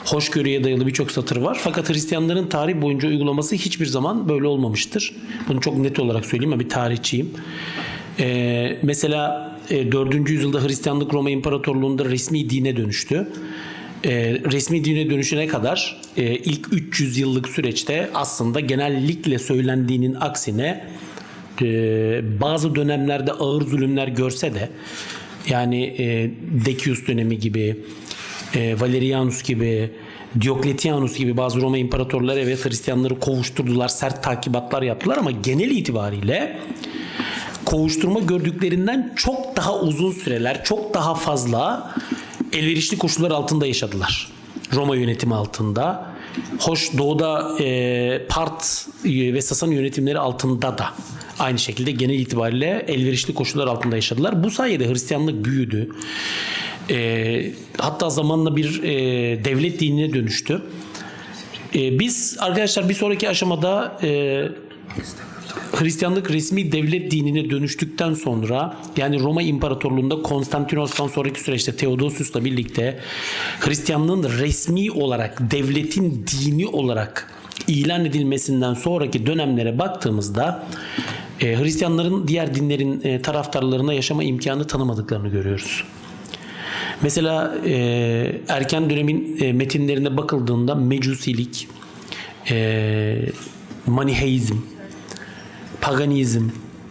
hoşgörüye dayalı birçok satır var. Fakat Hristiyanların tarih boyunca uygulaması hiçbir zaman böyle olmamıştır. Bunu çok net olarak söyleyeyim, ben bir tarihçiyim. Mesela 4. yüzyılda Hristiyanlık Roma İmparatorluğu'nda resmi dine dönüştü. Resmi dine dönüşüne kadar ilk 300 yıllık süreçte aslında genellikle söylendiğinin aksine bazı dönemlerde ağır zulümler görse de, yani Decius dönemi gibi, Valerianus gibi, Diokletianus gibi bazı Roma imparatorları evet Hristiyanları kovuşturdular, sert takibatlar yaptılar ama genel itibariyle kovuşturma gördüklerinden çok daha uzun süreler, çok daha fazla elverişli koşullar altında yaşadılar. Roma yönetimi altında. Hoş doğuda Part ve Sasan yönetimleri altında da aynı şekilde genel itibariyle elverişli koşullar altında yaşadılar. Bu sayede Hristiyanlık büyüdü. Hatta zamanla bir devlet dinine dönüştü. Biz arkadaşlar bir sonraki aşamada Hristiyanlık resmi devlet dinine dönüştükten sonra, yani Roma İmparatorluğu'nda Konstantinos'tan sonraki süreçte Theodosius'la birlikte Hristiyanlığın resmi olarak devletin dini olarak ilan edilmesinden sonraki dönemlere baktığımızda Hristiyanların diğer dinlerin taraftarlarına yaşama imkanı tanımadıklarını görüyoruz. Mesela erken dönemin metinlerine bakıldığında Mecusilik, Maniheizm, Paganizm,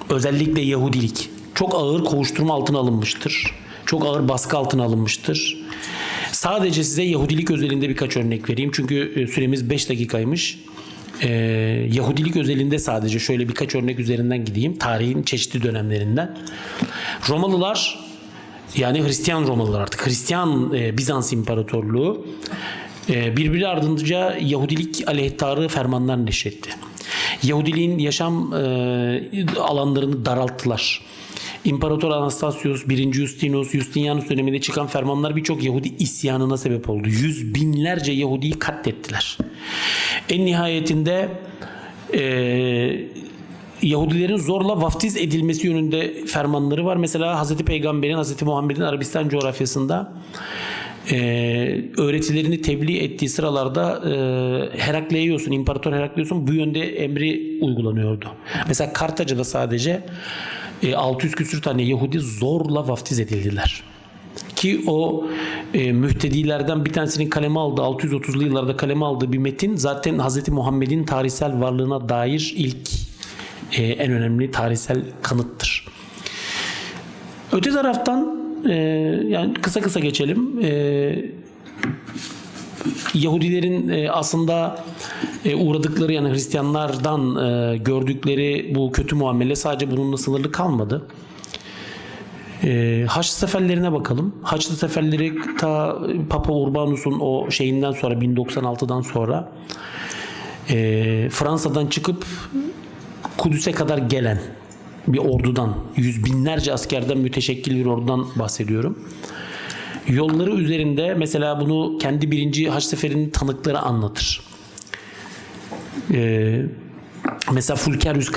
özellikle Yahudilik çok ağır kovuşturma altına alınmıştır. Çok ağır baskı altına alınmıştır. Sadece size Yahudilik özelinde birkaç örnek vereyim. Çünkü süremiz 5 dakikaymış. Yahudilik özelinde sadece şöyle birkaç örnek üzerinden gideyim. Tarihin çeşitli dönemlerinden. Romalılar yani Hristiyan Romalılar artık Hristiyan Bizans İmparatorluğu birbiri ardınca Yahudilik aleyhtarı fermanlar neşretti. Yahudiliğin yaşam alanlarını daralttılar. İmparator Anastasius, 1. Justinus, Justinianus döneminde çıkan fermanlar birçok Yahudi isyanına sebep oldu. Yüz binlerce Yahudi'yi katlettiler. En nihayetinde Yahudilerin zorla vaftiz edilmesi yönünde fermanları var. Mesela Hazreti Peygamber'in, Hazreti Muhammed'in Arabistan coğrafyasında öğretilerini tebliğ ettiği sıralarda Herakleios'un, İmparator Herakleios'un bu yönde emri uygulanıyordu. Mesela Kartaca'da sadece 600 küsür tane Yahudi zorla vaftiz edildiler. Ki o mühtedilerden bir tanesinin kaleme aldığı, 630'lu yıllarda kaleme aldığı bir metin zaten Hazreti Muhammed'in tarihsel varlığına dair ilk en önemli tarihsel kanıttır. Öte taraftan yani kısa geçelim. Yahudilerin aslında uğradıkları yani Hristiyanlardan gördükleri bu kötü muamele sadece bununla sınırlı kalmadı. Haçlı seferlerine bakalım. Haçlı seferleri ta Papa Urbanus'un o şeyinden sonra 1096'dan sonra Fransa'dan çıkıp Kudüs'e kadar gelen bir ordudan, yüz binlerce askerden müteşekkil bir ordudan bahsediyorum. Yolları üzerinde mesela bunu kendi 1. Haç Seferi'nin tanıkları anlatır. Mesela Fulcerius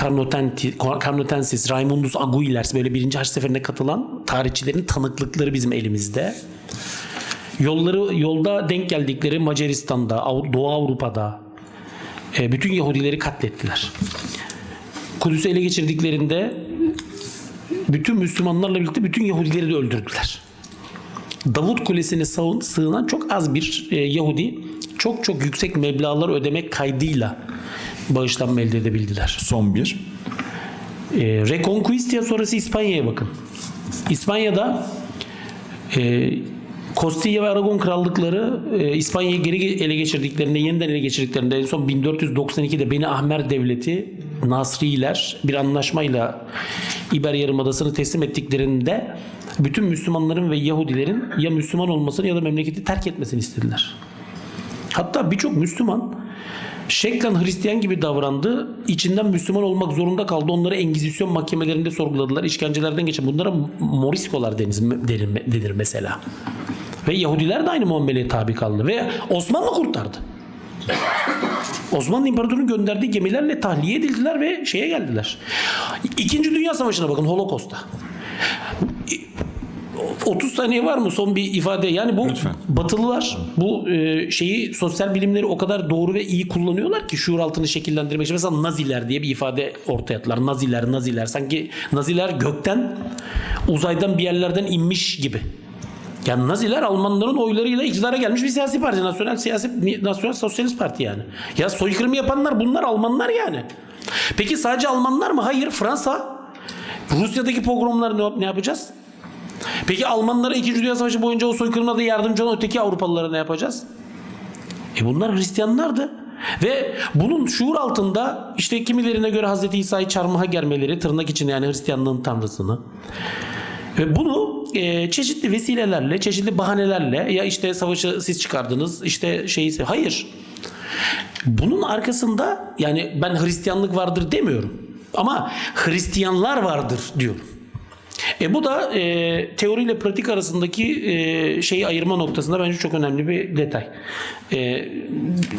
Carnotensis, Raimundus Aguilers böyle 1. Haç Seferi'ne katılan tarihçilerin tanıklıkları bizim elimizde. Yolda denk geldikleri Macaristan'da, Doğu Avrupa'da bütün Yahudileri katlettiler. Kudüs'ü ele geçirdiklerinde bütün Müslümanlarla birlikte bütün Yahudileri de öldürdüler. Davut Kulesi'ne sığınan çok az bir Yahudi çok yüksek meblağlar ödemek kaydıyla bağışlanma elde edebildiler. Son bir. Reconquista sonrası İspanya'ya bakın. İspanya'da Castilla ve Aragon krallıkları İspanya'yı geri ele geçirdiklerinde, yeniden ele geçirdiklerinde en son 1492'de Beni Ahmer Devleti Nasriler bir anlaşmayla İber Yarımadası'nı teslim ettiklerinde bütün Müslümanların ve Yahudilerin ya Müslüman olmasını ya da memleketi terk etmesini istediler. Hatta birçok Müslüman şeklen Hristiyan gibi davrandı. İçinden Müslüman olmak zorunda kaldı. Onları Engizisyon mahkemelerinde sorguladılar. İşkencelerden geçen. Bunlara Moriskolar denir mesela. Ve Yahudiler de aynı muameleye tabi kaldı. Ve Osmanlı kurtardı. Osmanlı İmparatorluğu'nun gönderdiği gemilerle tahliye edildiler ve şeye geldiler. İkinci Dünya Savaşı'na bakın, Holocaust'a. 30 saniye var mı son bir ifade? Yani bu lütfen. Batılılar bu sosyal bilimleri o kadar doğru ve iyi kullanıyorlar ki şuur altını şekillendirmek için. Mesela Naziler diye bir ifade ortaya attılar. Naziler. Sanki Naziler gökten, uzaydan bir yerlerden inmiş gibi. Yani Naziler Almanların oylarıyla iktidara gelmiş bir siyasi parti. Nasyonel Sosyalist Parti yani. Ya soykırımı yapanlar bunlar Almanlar yani. Peki sadece Almanlar mı? Hayır. Fransa. Rusya'daki pogromları ne yapacağız? Peki Almanlara 2. Dünya Savaşı boyunca o soykırımda da yardımcı olan öteki Avrupalılara ne yapacağız? Bunlar Hristiyanlardı. Ve bunun şuur altında işte kimilerine göre Hazreti İsa'yı çarmıha germeleri, tırnak için yani Hristiyanlığın tanrısını. Ve bunu çeşitli vesilelerle, çeşitli bahanelerle ya işte savaşı siz çıkardınız, işte hayır. Bunun arkasında yani ben Hristiyanlık vardır demiyorum. Ama Hristiyanlar vardır diyorum. Bu da teoriyle pratik arasındaki şeyi ayırma noktasında bence çok önemli bir detay.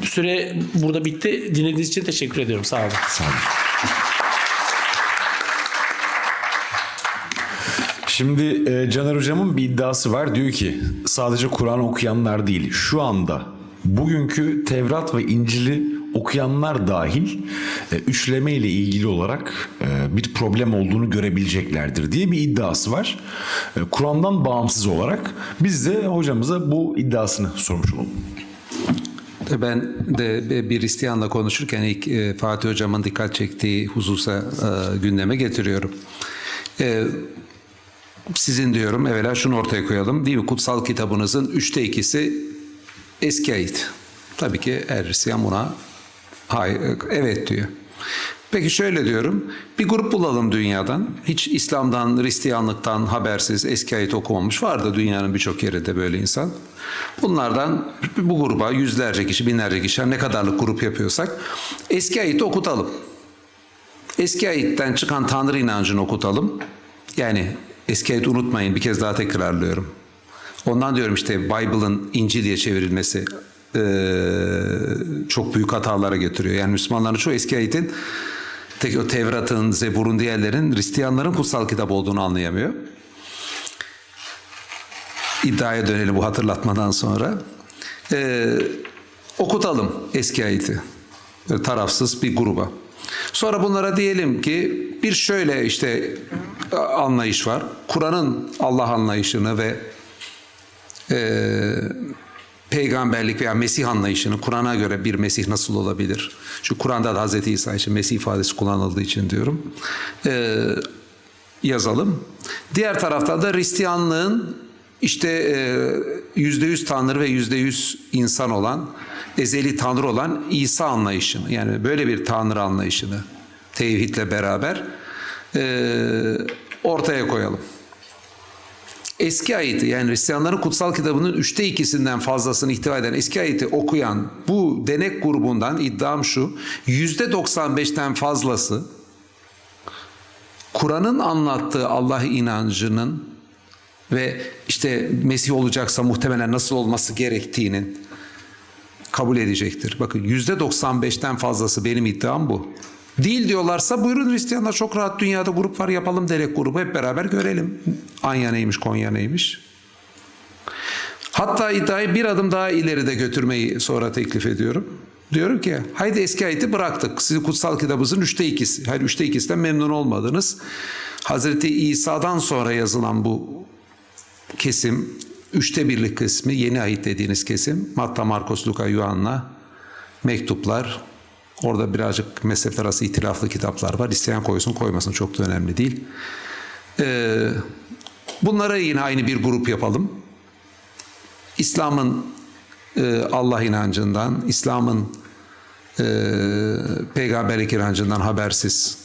Süre burada bitti. Dinlediğiniz için teşekkür ediyorum. Sağ olun. Sağ olun. Şimdi Caner Hocam'ın bir iddiası var. Diyor ki sadece Kur'an okuyanlar değil, şu anda bugünkü Tevrat ve İncil'i okuyanlar dahil üçleme ile ilgili olarak bir problem olduğunu görebileceklerdir diye bir iddiası var. Kur'an'dan bağımsız olarak biz de hocamıza bu iddiasını sormuş olalım. Ben de bir Hristiyanla konuşurken ilk Fatih Hocam'ın dikkat çektiği hususa gündeme getiriyorum. Sizin diyorum evvela şunu ortaya koyalım. Değil mi? Kutsal kitabınızın 3'te 2'si eski ayet. Tabii ki her Hristiyan buna evet diyor. Peki şöyle diyorum. Bir grup bulalım dünyadan. Hiç İslam'dan, Hristiyanlıktan habersiz, eski ayet okumamış. Vardı dünyanın birçok yerinde böyle insan. Bunlardan bu gruba yüzlerce kişi, binlerce kişi, ne kadarlık grup yapıyorsak eski ayeti okutalım. Eski ayetten çıkan Tanrı inancını okutalım. Yani eski ayeti unutmayın, bir kez daha tekrarlıyorum. Ondan diyorum işte Bible'ın İncil diye çevrilmesi çok büyük hatalara getiriyor. Yani Müslümanların çoğu eski ayetin o Tevrat'ın, Zebur'un, diğerlerin Hristiyanların kutsal kitap olduğunu anlayamıyor. İddiaya dönelim bu hatırlatmadan sonra. Okutalım eski ayeti. Böyle tarafsız bir gruba. Sonra bunlara diyelim ki bir şöyle işte anlayış var. Kur'an'ın Allah anlayışını ve peygamberlik veya Mesih anlayışını, Kur'an'a göre bir Mesih nasıl olabilir? Şu Kur'an'da da Hz. İsa için Mesih ifadesi kullanıldığı için diyorum. Yazalım. Diğer tarafta da Hristiyanlığın işte %100 Tanrı ve %100 insan olan, ezeli Tanrı olan İsa anlayışını, yani böyle bir Tanrı anlayışını tevhidle beraber ortaya koyalım. Eski ayeti, yani Hristiyanların kutsal kitabının 2/3'ünden fazlasını ihtiva eden eski ayeti okuyan bu denek grubundan iddiam şu: %95'ten fazlası Kur'an'ın anlattığı Allah inancının ve işte Mesih olacaksa muhtemelen nasıl olması gerektiğinin kabul edecektir. Bakın %95'ten fazlası, benim iddiam bu. Değil diyorlarsa buyurun, Hristiyanlar çok rahat dünyada grup var, yapalım denek grubu, hep beraber görelim. Anya neymiş, Konya neymiş. Hatta iddiayı bir adım daha ileride götürmeyi sonra teklif ediyorum. Diyorum ki haydi eski ayeti bıraktık. Sizin kutsal kitabınızın 2/3. Hayır, 2/3'den memnun olmadınız. Hazreti İsa'dan sonra yazılan bu kesim, 1/3'lik kısmı, yeni ayet dediğiniz kesim, Matta, Markos, Luka, Yuhanna, mektuplar, orada birazcık mezhepler arası itilaflı kitaplar var. İsteyen koysun, koymasın, çok da önemli değil. Bunlara yine aynı bir grup yapalım. İslam'ın Allah inancından, İslam'ın peygamberlik inancından habersiz,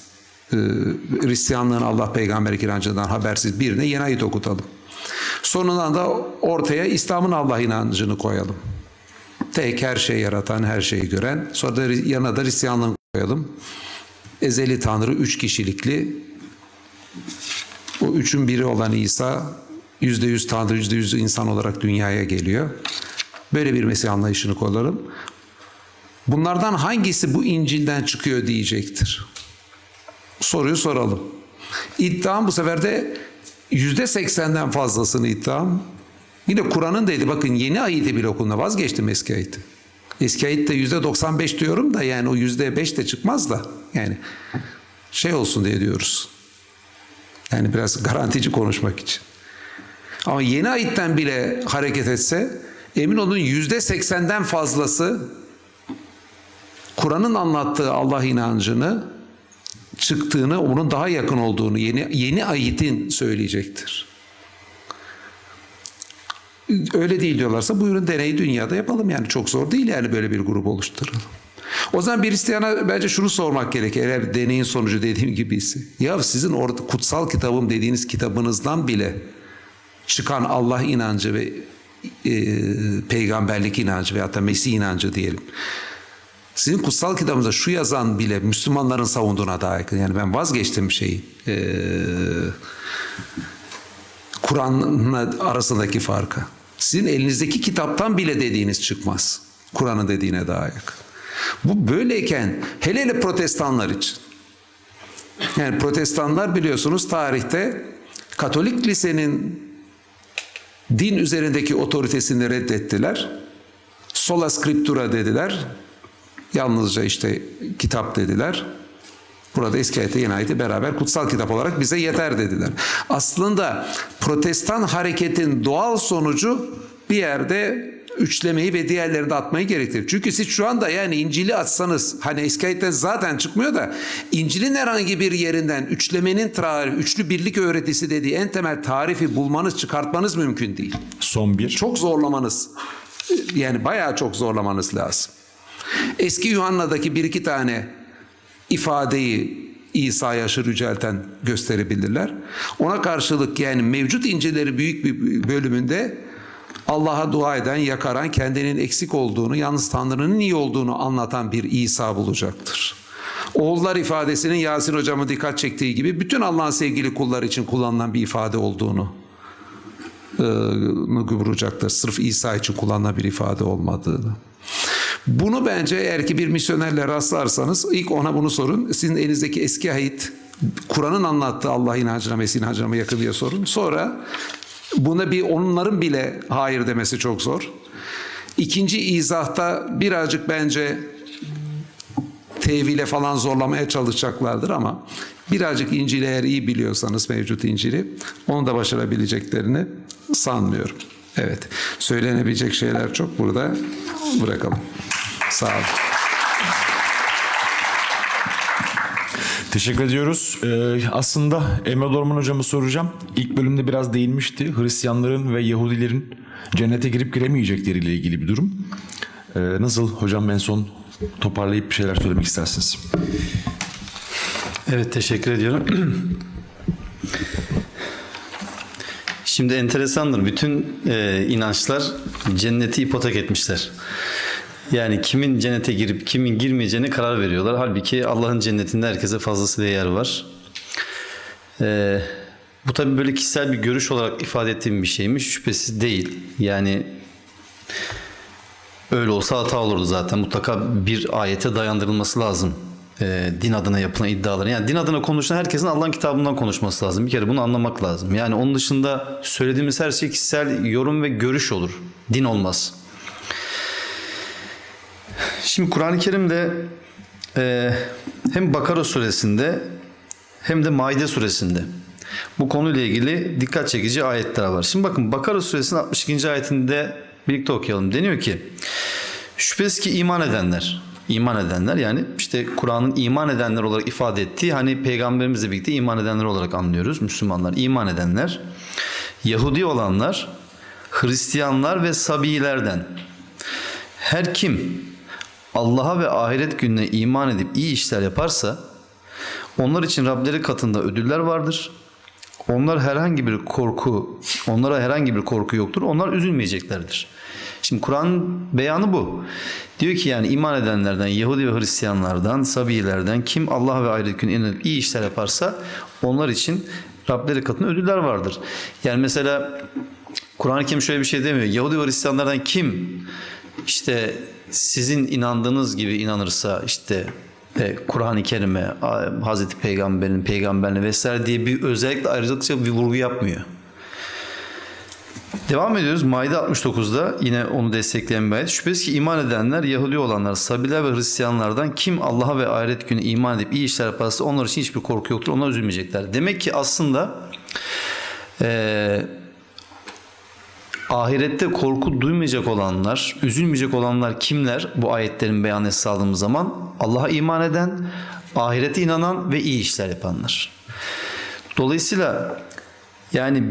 Hristiyanlığın Allah peygamberlik inancından habersiz birine yeni ayet okutalım. Sonundan da ortaya İslam'ın Allah inancını koyalım. Tek, her şeyi yaratan, her şeyi gören. Sonra da yanına da Hristiyanlığını koyalım. Ezeli Tanrı, 3 kişilikli. O üçün biri olan İsa %100 Tanrı, %100 insan olarak dünyaya geliyor. Böyle bir Mesih anlayışını koyalım. Bunlardan hangisi bu İncil'den çıkıyor diyecektir. Soruyu soralım. İddiam bu sefer de %80'den fazlasını iddiam. Yine Kur'an'ın dedi, bakın yeni ayeti bile okunma, vazgeçtim eski ayeti. Eski ayette %95 diyorum da yani o %5 de çıkmaz da yani şey olsun diye diyoruz. Yani biraz garantici konuşmak için. Ama yeni ayetten bile hareket etse emin olun %80'den fazlası Kur'an'ın anlattığı Allah inancını çıktığını, onun daha yakın olduğunu yeni ayetin söyleyecektir. Öyle değil diyorlarsa buyurun deneyi dünyada yapalım, yani çok zor değil yani böyle bir grup oluşturalım. O zaman bir Hristiyana bence şunu sormak gerekir, eğer deneyin sonucu dediğim gibiyse. Ya sizin orada kutsal kitabım dediğiniz kitabınızdan bile çıkan Allah inancı ve peygamberlik inancı veyahut da Mesih inancı diyelim. Sizin kutsal kitabınızda şu yazan bile Müslümanların savunduğuna daha yakın. Yani ben vazgeçtim şeyi. Kur'an'la arasındaki farkı. Sizin elinizdeki kitaptan bile dediğiniz çıkmaz. Kur'an'ın dediğine daha yakın. Bu böyleyken hele protestanlar için. Yani protestanlar biliyorsunuz tarihte Katolik lisenin din üzerindeki otoritesini reddettiler. Sola scriptura dediler. Yalnızca işte kitap dediler. Burada eski ayette yeni ayeti beraber kutsal kitap olarak bize yeter dediler. Aslında protestan hareketin doğal sonucu bir yerde üçlemeyi ve diğerlerini de atmayı gerektirir. Çünkü siz şu anda yani İncil'i atsanız, hani eski ayette zaten çıkmıyor da İncil'in herhangi bir yerinden üçlemenin tarifi, üçlü birlik öğretisi dediği en temel tarifi bulmanız, çıkartmanız mümkün değil. Son bir. Çok zorlamanız, yani bayağı çok zorlamanız lazım. Eski Yuhanna'daki bir iki tane ifadeyi İsa'ya aşırı yücelten gösterebilirler. Ona karşılık yani mevcut İncil'leri büyük bir bölümünde Allah'a dua eden, yakaran, kendinin eksik olduğunu, yalnız Tanrı'nın iyi olduğunu anlatan bir İsa bulacaktır. Oğullar ifadesinin Yasin hocamın dikkat çektiği gibi bütün Allah'ın sevgili kulları için kullanılan bir ifade olduğunu bulacaktır. Sırf İsa için kullanılan bir ifade olmadığını. Bunu bence eğer ki bir misyonerle rastlarsanız ilk ona bunu sorun. Sizin elinizdeki eski ayet, Kur'an'ın anlattığı Allah inancına, Mesih inancına mı yakın diye sorun. Sonra buna onların bile hayır demesi çok zor. İkinci izahta birazcık bence tevhile falan zorlamaya çalışacaklardır ama birazcık İncil'i eğer iyi biliyorsanız mevcut İncil'i onu da başarabileceklerini sanmıyorum. Evet, söylenebilecek şeyler çok, burada bırakalım. Sağ olun. Teşekkür ediyoruz. Aslında Emre Dorman hocama soracağım. İlk bölümde biraz değinmişti. Hristiyanların ve Yahudilerin cennete girip giremeyecekleriyle ilgili bir durum. Nasıl hocam, en son toparlayıp bir şeyler söylemek istersiniz? Evet, teşekkür ediyorum. Şimdi enteresandır. Bütün inançlar cenneti ipotek etmişler. Yani kimin cennete girip kimin girmeyeceğine karar veriyorlar. Halbuki Allah'ın cennetinde herkese fazlasıyla yer var. Bu tabii böyle kişisel bir görüş olarak ifade ettiğim bir şeymiş. Şüphesiz değil. Yani öyle olsa hata olurdu zaten. Mutlaka bir ayete dayandırılması lazım. Din adına yapılan iddiaların. Yani din adına konuşan herkesin Allah'ın kitabından konuşması lazım. Bir kere bunu anlamak lazım. Yani onun dışında söylediğimiz her şey kişisel yorum ve görüş olur. Din olmaz. Şimdi Kur'an-ı Kerim'de hem Bakara suresinde hem de Maide suresinde bu konuyla ilgili dikkat çekici ayetler var. Şimdi bakın, Bakara suresinin 62. ayetinde birlikte okuyalım. Deniyor ki şüphesiz ki iman edenler yani işte Kur'an'ın iman edenler olarak ifade ettiği, hani peygamberimizle birlikte iman edenler olarak anlıyoruz. Müslümanlar, iman edenler, Yahudi olanlar, Hristiyanlar ve Sabiilerden her kim Allah'a ve ahiret gününe iman edip iyi işler yaparsa onlar için Rableri katında ödüller vardır. Onlara herhangi bir korku yoktur. Onlar üzülmeyeceklerdir. Şimdi Kur'an'ın beyanı bu. Diyor ki yani iman edenlerden, Yahudi ve Hristiyanlardan, Sabiilerden kim Allah ve ahiret gününe inanıp iyi işler yaparsa onlar için Rableri katında ödüller vardır. Yani mesela Kur'an-ı Kerim şöyle bir şey demiyor. Yahudi ve Hristiyanlardan kim işte sizin inandığınız gibi inanırsa işte Kur'an-ı Kerim'e, Hazreti Peygamber'in peygamberine vesaire diye bir özellikle ayrıcalıkça bir vurgu yapmıyor. Devam ediyoruz. Maide 69'da yine onu destekleyen bir ayet. Şüphesiz ki iman edenler, Yahudi olanlar, Sabiler ve Hristiyanlardan kim Allah'a ve ahiret günü iman edip iyi işler yaparsa onlar için hiçbir korku yoktur. Onlar üzülmeyecekler. Demek ki aslında ahirette korku duymayacak olanlar, üzülmeyecek olanlar kimler? Bu ayetlerin beyanını sağladığımız zaman Allah'a iman eden, ahirete inanan ve iyi işler yapanlar. Dolayısıyla yani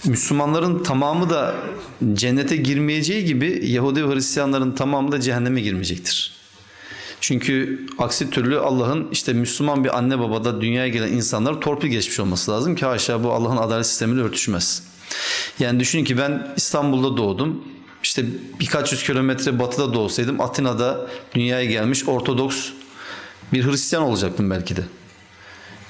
Müslümanların tamamı da cennete girmeyeceği gibi Yahudi ve Hristiyanların tamamı da cehenneme girmeyecektir. Çünkü aksi türlü Allah'ın işte Müslüman bir anne babada dünyaya gelen insanlara torpil geçmiş olması lazım ki haşa bu Allah'ın adalet sistemiyle örtüşmez. Yani düşünün ki ben İstanbul'da doğdum. İşte birkaç yüz kilometre batıda doğsaydım Atina'da dünyaya gelmiş Ortodoks bir Hristiyan olacaktım belki de.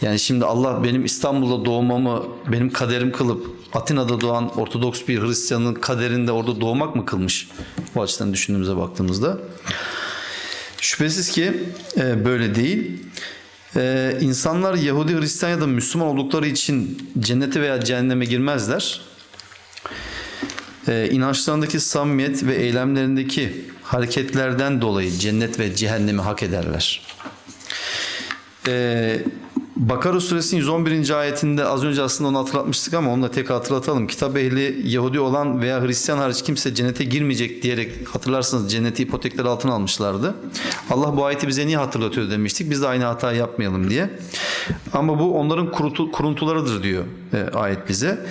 Yani şimdi Allah benim İstanbul'da doğmamı benim kaderim kılıp Atina'da doğan Ortodoks bir Hristiyanın kaderinde orada doğmak mı kılmış? Bu açıdan düşündüğümüze baktığımızda. Şüphesiz ki böyle değil. İnsanlar Yahudi, Hristiyan ya da Müslüman oldukları için cennete veya cehenneme girmezler. İnançlarındaki samimiyet ve eylemlerindeki hareketlerden dolayı cennet ve cehennemi hak ederler. Bakara suresinin 111. ayetinde az önce aslında onu hatırlatmıştık ama onu da tekrar hatırlatalım. Kitap ehli Yahudi olan veya Hristiyan hariç kimse cennete girmeyecek diyerek hatırlarsanız cenneti ipotekler altına almışlardı. Allah bu ayeti bize niye hatırlatıyor demiştik. Biz de aynı hatayı yapmayalım diye. Ama bu onların kuruntularıdır diyor ayet bize.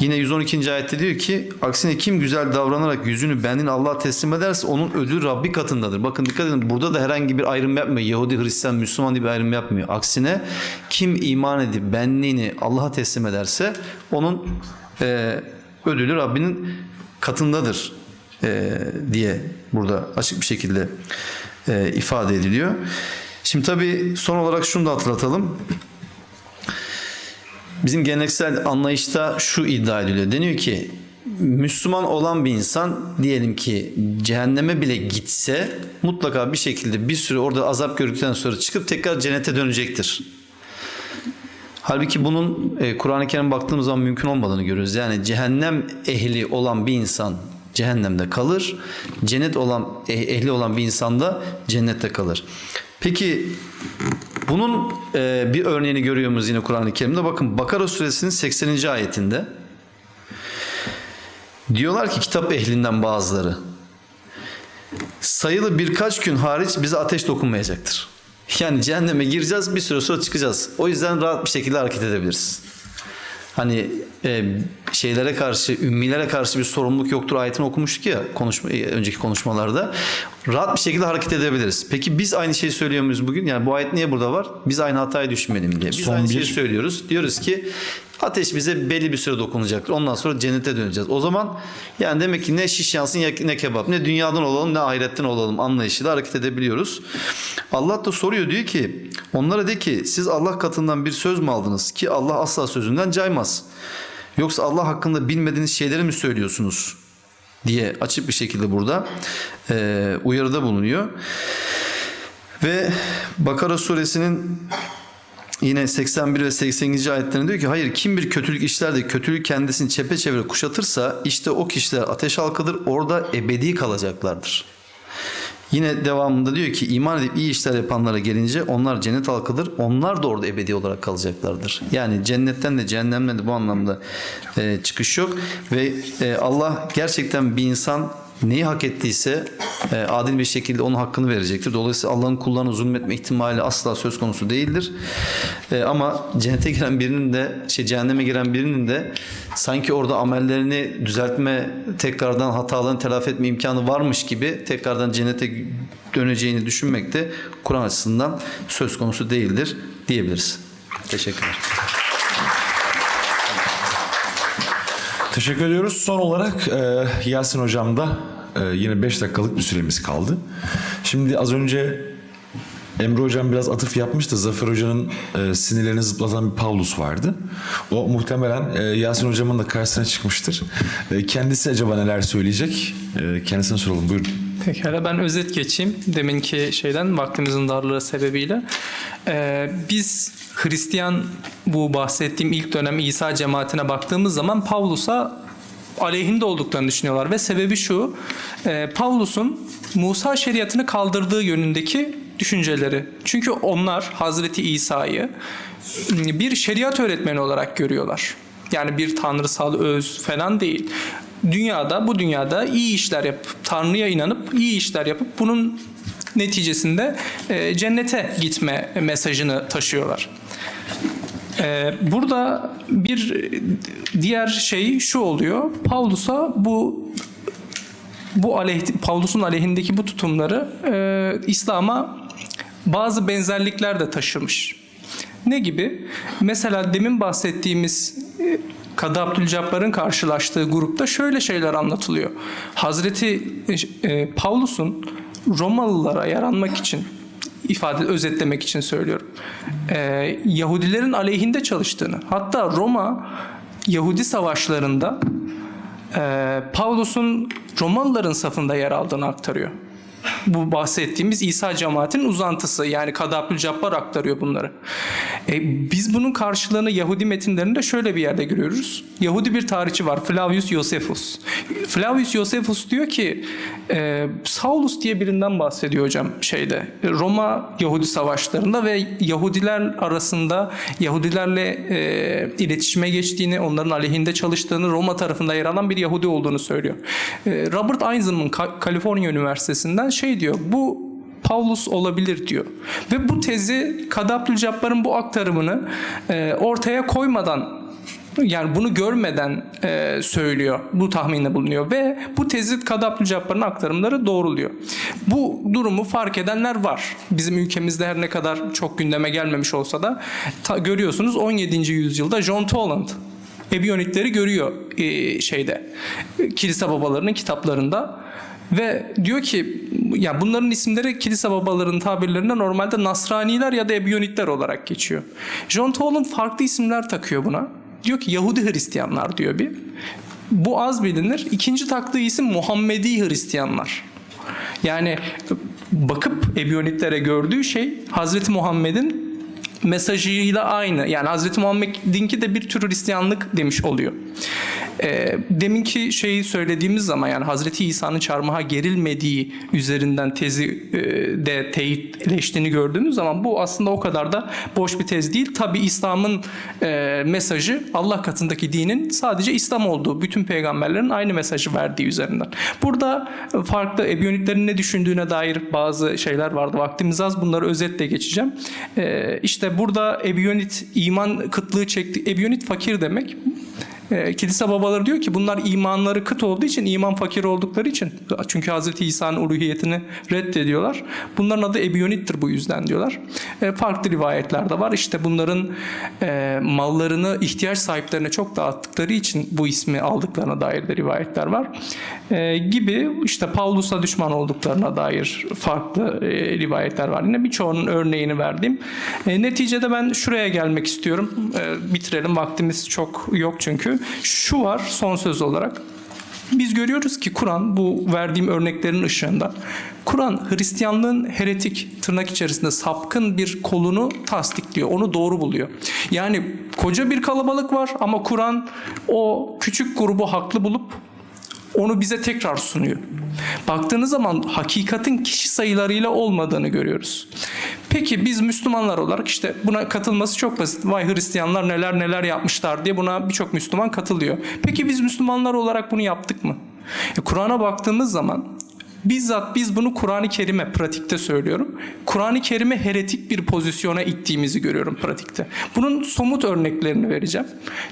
Yine 112. ayette diyor ki aksine kim güzel davranarak yüzünü benliğini Allah'a teslim ederse onun ödülü Rabbi katındadır. Bakın dikkat edin, burada da herhangi bir ayrım yapmıyor. Yahudi, Hristiyan, Müslüman diye bir ayrım yapmıyor. Aksine kim iman edip benliğini Allah'a teslim ederse onun ödülü Rabbinin katındadır diye burada açık bir şekilde ifade ediliyor. Şimdi tabii son olarak şunu da hatırlatalım. Bizim geleneksel anlayışta şu iddia ediliyor. Deniyor ki Müslüman olan bir insan diyelim ki cehenneme bile gitse mutlaka bir şekilde bir süre orada azap gördükten sonra çıkıp tekrar cennete dönecektir. Halbuki bunun Kur'an-ı Kerim'e baktığımız zaman mümkün olmadığını görüyoruz. Yani cehennem ehli olan bir insan cehennemde kalır. Cennet olan ehli olan bir insan da cennette kalır. Peki bunun bir örneğini görüyor muyuz yine Kur'an-ı Kerim'de? Bakın Bakara suresinin 80. ayetinde diyorlar ki kitap ehlinden bazıları sayılı birkaç gün hariç bize ateş dokunmayacaktır. Yani cehenneme gireceğiz, bir süre sonra çıkacağız. O yüzden rahat bir şekilde hareket edebiliriz. Hani şeylere karşı, ümmilere karşı bir sorumluluk yoktur ayetini okumuştuk ya önceki konuşmalarda. Rahat bir şekilde hareket edebiliriz. Peki biz aynı şeyi söylüyor muyuz bugün? Yani bu ayet niye burada var? Biz aynı hataya düşmeyelim diye. Biz aynı şeyi söylüyoruz. Diyoruz ki ateş bize belli bir süre dokunacaktır. Ondan sonra cennete döneceğiz. O zaman yani demek ki ne şiş yansın ne kebap. Ne dünyadan olalım ne ahiretten olalım anlayışıyla hareket edebiliyoruz. Allah da soruyor, diyor ki onlara de ki siz Allah katından bir söz mü aldınız ki Allah asla sözünden caymaz. Yoksa Allah hakkında bilmediğiniz şeyleri mi söylüyorsunuz diye açık bir şekilde burada uyarıda bulunuyor. Ve Bakara suresinin yine 81 ve 82. ayetlerinde diyor ki hayır kim bir kötülük işler de kötülük kendisini çepeçevre kuşatırsa işte o kişiler ateş halkıdır, orada ebedi kalacaklardır. Yine devamında diyor ki iman edip iyi işler yapanlara gelince onlar cennet halkıdır. Onlar da orada ebedi olarak kalacaklardır. Yani cennetten de cehennemden de bu anlamda çıkış yok. Ve Allah gerçekten bir insan neyi hak ettiyse adil bir şekilde onun hakkını verecektir. Dolayısıyla Allah'ın kullarına zulmetme ihtimali asla söz konusu değildir. Ama cennete giren birinin de cehenneme giren birinin de sanki orada amellerini düzeltme, tekrardan hatalarını telafi etme imkanı varmış gibi tekrardan cennete döneceğini düşünmek de Kur'an açısından söz konusu değildir diyebiliriz. Teşekkürler. Teşekkür ediyoruz. Son olarak Yasin Hocam da yine 5 dakikalık bir süremiz kaldı. Şimdi az önce Emre Hocam biraz atıf yapmıştı. Zafer Hoca'nın sinirlerini zıplatan bir Pavlus vardı. O muhtemelen Yasin Hocam'ın da karşısına çıkmıştır. Kendisi acaba neler söyleyecek? Kendisine soralım. Buyurun. Pekala ben özet geçeyim. Deminki vaktimizin darlığı sebebiyle. Biz Hristiyan bu bahsettiğim ilk dönem İsa cemaatine baktığımız zaman Pavlus'a aleyhinde olduklarını düşünüyorlar. Ve sebebi şu, Pavlus'un Musa şeriatını kaldırdığı yönündeki düşünceleri. Çünkü onlar Hazreti İsa'yı bir şeriat öğretmeni olarak görüyorlar. Yani bir tanrısal öz falan değil. Bu dünyada iyi işler yapıp, Tanrı'ya inanıp iyi işler yapıp bunun neticesinde cennete gitme mesajını taşıyorlar. Burada bir diğer şey şu oluyor. Paulus'a Paulus'un aleyhindeki bu tutumları İslam'a bazı benzerlikler de taşımış. Ne gibi? Mesela demin bahsettiğimiz Kadı Abdülcabbar'ın karşılaştığı grupta şöyle şeyler anlatılıyor. Hazreti Paulus'un Romalılara yaranmak için özetlemek için söylüyorum. Yahudilerin aleyhinde çalıştığını, hatta Roma Yahudi savaşlarında Paulus'un Romalıların safında yer aldığını aktarıyor. Bu bahsettiğimiz İsa cemaatinin uzantısı, yani Kadı Abdülcabbar aktarıyor bunları. Biz bunun karşılığını Yahudi metinlerinde şöyle bir yerde görüyoruz. Yahudi bir tarihçi var, Flavius Josephus. Flavius Josephus diyor ki Saulus diye birinden bahsediyor hocam Roma Yahudi savaşlarında ve Yahudiler arasında Yahudilerle iletişime geçtiğini, onların aleyhinde çalıştığını, Roma tarafında yer alan bir Yahudi olduğunu söylüyor. Robert Eisenman Kaliforniya Üniversitesi'nden diyor, bu Paulus olabilir diyor. Ve bu tezi Kadı Abdülcabbar'ın bu aktarımını ortaya koymadan Yani bunu görmeden söylüyor, bu tahminde bulunuyor ve bu tezi Kadı Abdülcabbar'ın aktarımları doğruluyor. Bu durumu fark edenler var. Bizim ülkemizde her ne kadar çok gündeme gelmemiş olsa da görüyorsunuz 17. yüzyılda John Toland Ebionitleri görüyor kilise babalarının kitaplarında. Ve diyor ki ya bunların isimleri kilise babalarının tabirlerinde normalde Nasraniler ya da Ebionitler olarak geçiyor. John Toland farklı isimler takıyor buna. Diyor ki Yahudi Hristiyanlar diyor bir. Bu az bilinir. İkinci taktığı isim Muhammedi Hristiyanlar. Yani bakıp Ebionitlere gördüğü şey Hazreti Muhammed'in mesajıyla aynı. Yani Hazreti Muhammed'inki de bir tür Hristiyanlık demiş oluyor. Deminki şeyi söylediğimiz zaman yani Hazreti İsa'nın çarmıha gerilmediği üzerinden tezi de teyitleştiğini gördüğümüz zaman bu aslında o kadar da boş bir tez değil. Tabi İslam'ın mesajı Allah katındaki dinin sadece İslam olduğu, bütün peygamberlerin aynı mesajı verdiği üzerinden. Burada farklı Ebionitlerin ne düşündüğüne dair bazı şeyler vardı. Vaktimiz az, bunları özetle geçeceğim. İşte burada Ebionit iman kıtlığı çekti. Ebionit fakir demek. Kilise babaları diyor ki bunlar imanları kıt olduğu için, iman fakir oldukları için, çünkü Hazreti İsa'nın uluhiyetini reddediyorlar. Bunların adı Ebionittir bu yüzden diyorlar. Farklı rivayetler de var. İşte bunların mallarını ihtiyaç sahiplerine çok dağıttıkları için bu ismi aldıklarına dair de rivayetler var. Gibi işte Pavlus'a düşman olduklarına dair farklı rivayetler var. Yine birçoğunun örneğini verdim. Neticede ben şuraya gelmek istiyorum. Bitirelim, vaktimiz çok yok çünkü. Şu var son söz olarak. Biz görüyoruz ki Kur'an, bu verdiğim örneklerin ışığında, Kur'an Hristiyanlığın heretik, tırnak içerisinde sapkın bir kolunu tasdikliyor. Onu doğru buluyor. Yani koca bir kalabalık var ama Kur'an o küçük grubu haklı bulup onu bize tekrar sunuyor. Baktığınız zaman hakikatin kişi sayılarıyla olmadığını görüyoruz. Peki biz Müslümanlar olarak işte buna katılması çok basit. Vay Hristiyanlar neler neler yapmışlar diye buna birçok Müslüman katılıyor. Peki biz Müslümanlar olarak bunu yaptık mı? Kur'an'a baktığımız zaman bizzat biz bunu Kur'an-ı Kerim'e, pratikte söylüyorum, Kur'an-ı Kerim'e heretik bir pozisyona ittiğimizi görüyorum pratikte. Bunun somut örneklerini vereceğim.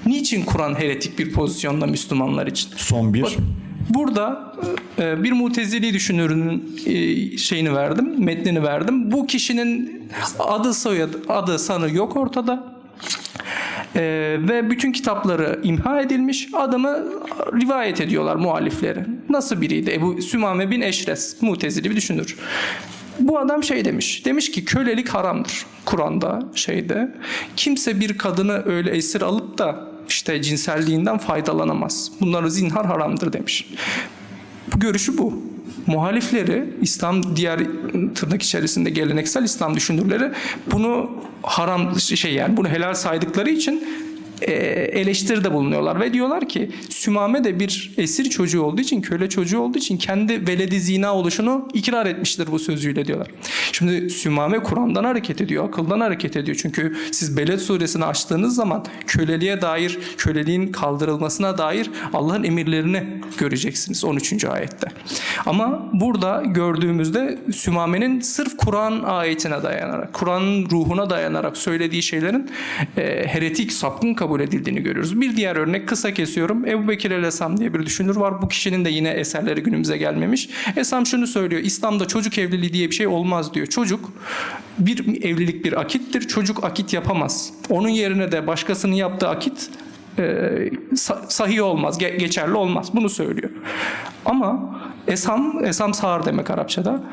Niçin Kur'an heretik bir pozisyonda Müslümanlar için? Son bir. Burada bir Mutezili düşünürünün şeyini verdim, metnini verdim. Bu kişinin adı sanı yok ortada. Ve bütün kitapları imha edilmiş. Adamı rivayet ediyorlar muallifleri. Nasıl biriydi? Ebu Sümame bin Eşres, Mutezili bir düşünür. Bu adam şey demiş. Demiş ki kölelik haramdır. Kur'an'da kimse bir kadını öyle esir alıp da işte cinselliğinden faydalanamaz. Bunları zinhar haramdır demiş. Görüşü bu. Muhalifleri, İslam diğer tırnak içerisinde geleneksel İslam düşünürleri bunu haram yani bunu helal saydıkları için eleştiride bulunuyorlar ve diyorlar ki Sümame de bir esir çocuğu olduğu için, köle çocuğu olduğu için kendi veledi zina oluşunu ikrar etmiştir bu sözüyle diyorlar. Şimdi Sümame Kur'an'dan hareket ediyor, akıldan hareket ediyor. Çünkü siz Beled suresini açtığınız zaman köleliğe dair, köleliğin kaldırılmasına dair Allah'ın emirlerini göreceksiniz 13. ayette. Ama burada gördüğümüzde Sümame'nin sırf Kur'an ayetine dayanarak, Kur'an'ın ruhuna dayanarak söylediği şeylerin heretik, sapkın kabul edildiğini görüyoruz. Bir diğer örnek, kısa kesiyorum. Ebu Bekir el-Esam diye bir düşünür var. Bu kişinin de yine eserleri günümüze gelmemiş. Esam şunu söylüyor. İslam'da çocuk evliliği diye bir şey olmaz diyor. Çocuk bir evlilik bir akittir. Çocuk akit yapamaz. Onun yerine de başkasının yaptığı akit sahih olmaz, geçerli olmaz. Bunu söylüyor. Ama Esam sağır demek Arapçada.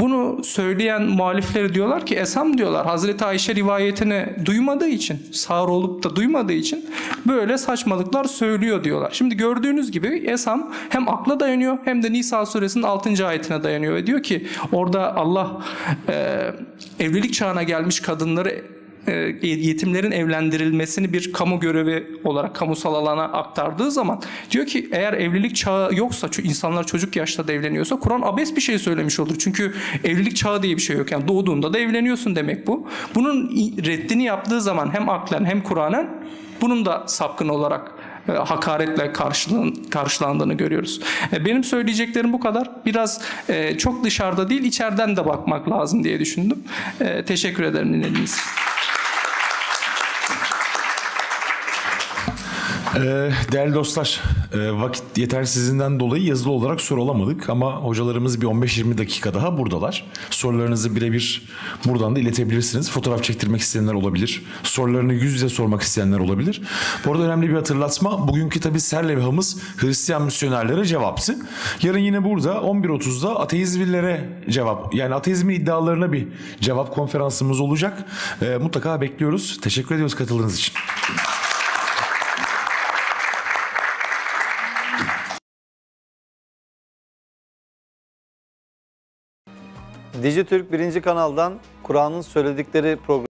Bunu söyleyen muhalifleri diyorlar ki Esam diyorlar Hazreti Ayşe rivayetini duymadığı için, sağır olup da duymadığı için böyle saçmalıklar söylüyor diyorlar. Şimdi gördüğünüz gibi Esam hem akla dayanıyor hem de Nisa suresinin 6. ayetine dayanıyor ve diyor ki orada Allah evlilik çağına gelmiş kadınları, yetimlerin evlendirilmesini bir kamu görevi olarak kamusal alana aktardığı zaman diyor ki eğer evlilik çağı yoksa, çünkü insanlar çocuk yaşta da evleniyorsa Kur'an abes bir şey söylemiş olur. Çünkü evlilik çağı diye bir şey yok. Yani doğduğunda da evleniyorsun demek bu. Bunun reddini yaptığı zaman hem aklen hem Kur'anen bunun da sapkın olarak hakaretle karşılandığını görüyoruz. Benim söyleyeceklerim bu kadar. Biraz çok dışarıda değil, içeriden de bakmak lazım diye düşündüm. Teşekkür ederim dinlediğiniz için. Değerli dostlar, vakit yetersizliğinden dolayı yazılı olarak soru alamadık ama hocalarımız bir 15-20 dakika daha buradalar. Sorularınızı birebir buradan da iletebilirsiniz. Fotoğraf çektirmek isteyenler olabilir. Sorularını yüz yüze sormak isteyenler olabilir. Bu arada önemli bir hatırlatma. Bugünkü tabii serlevhamız Hristiyan misyonerlere cevaptı. Yarın yine burada 11.30'da ateizmlilere cevap, yani ateizmin iddialarına bir cevap konferansımız olacak. Mutlaka bekliyoruz. Teşekkür ediyoruz katıldığınız için. Dijitürk 1. kanaldan Kur'an'ın söyledikleri programı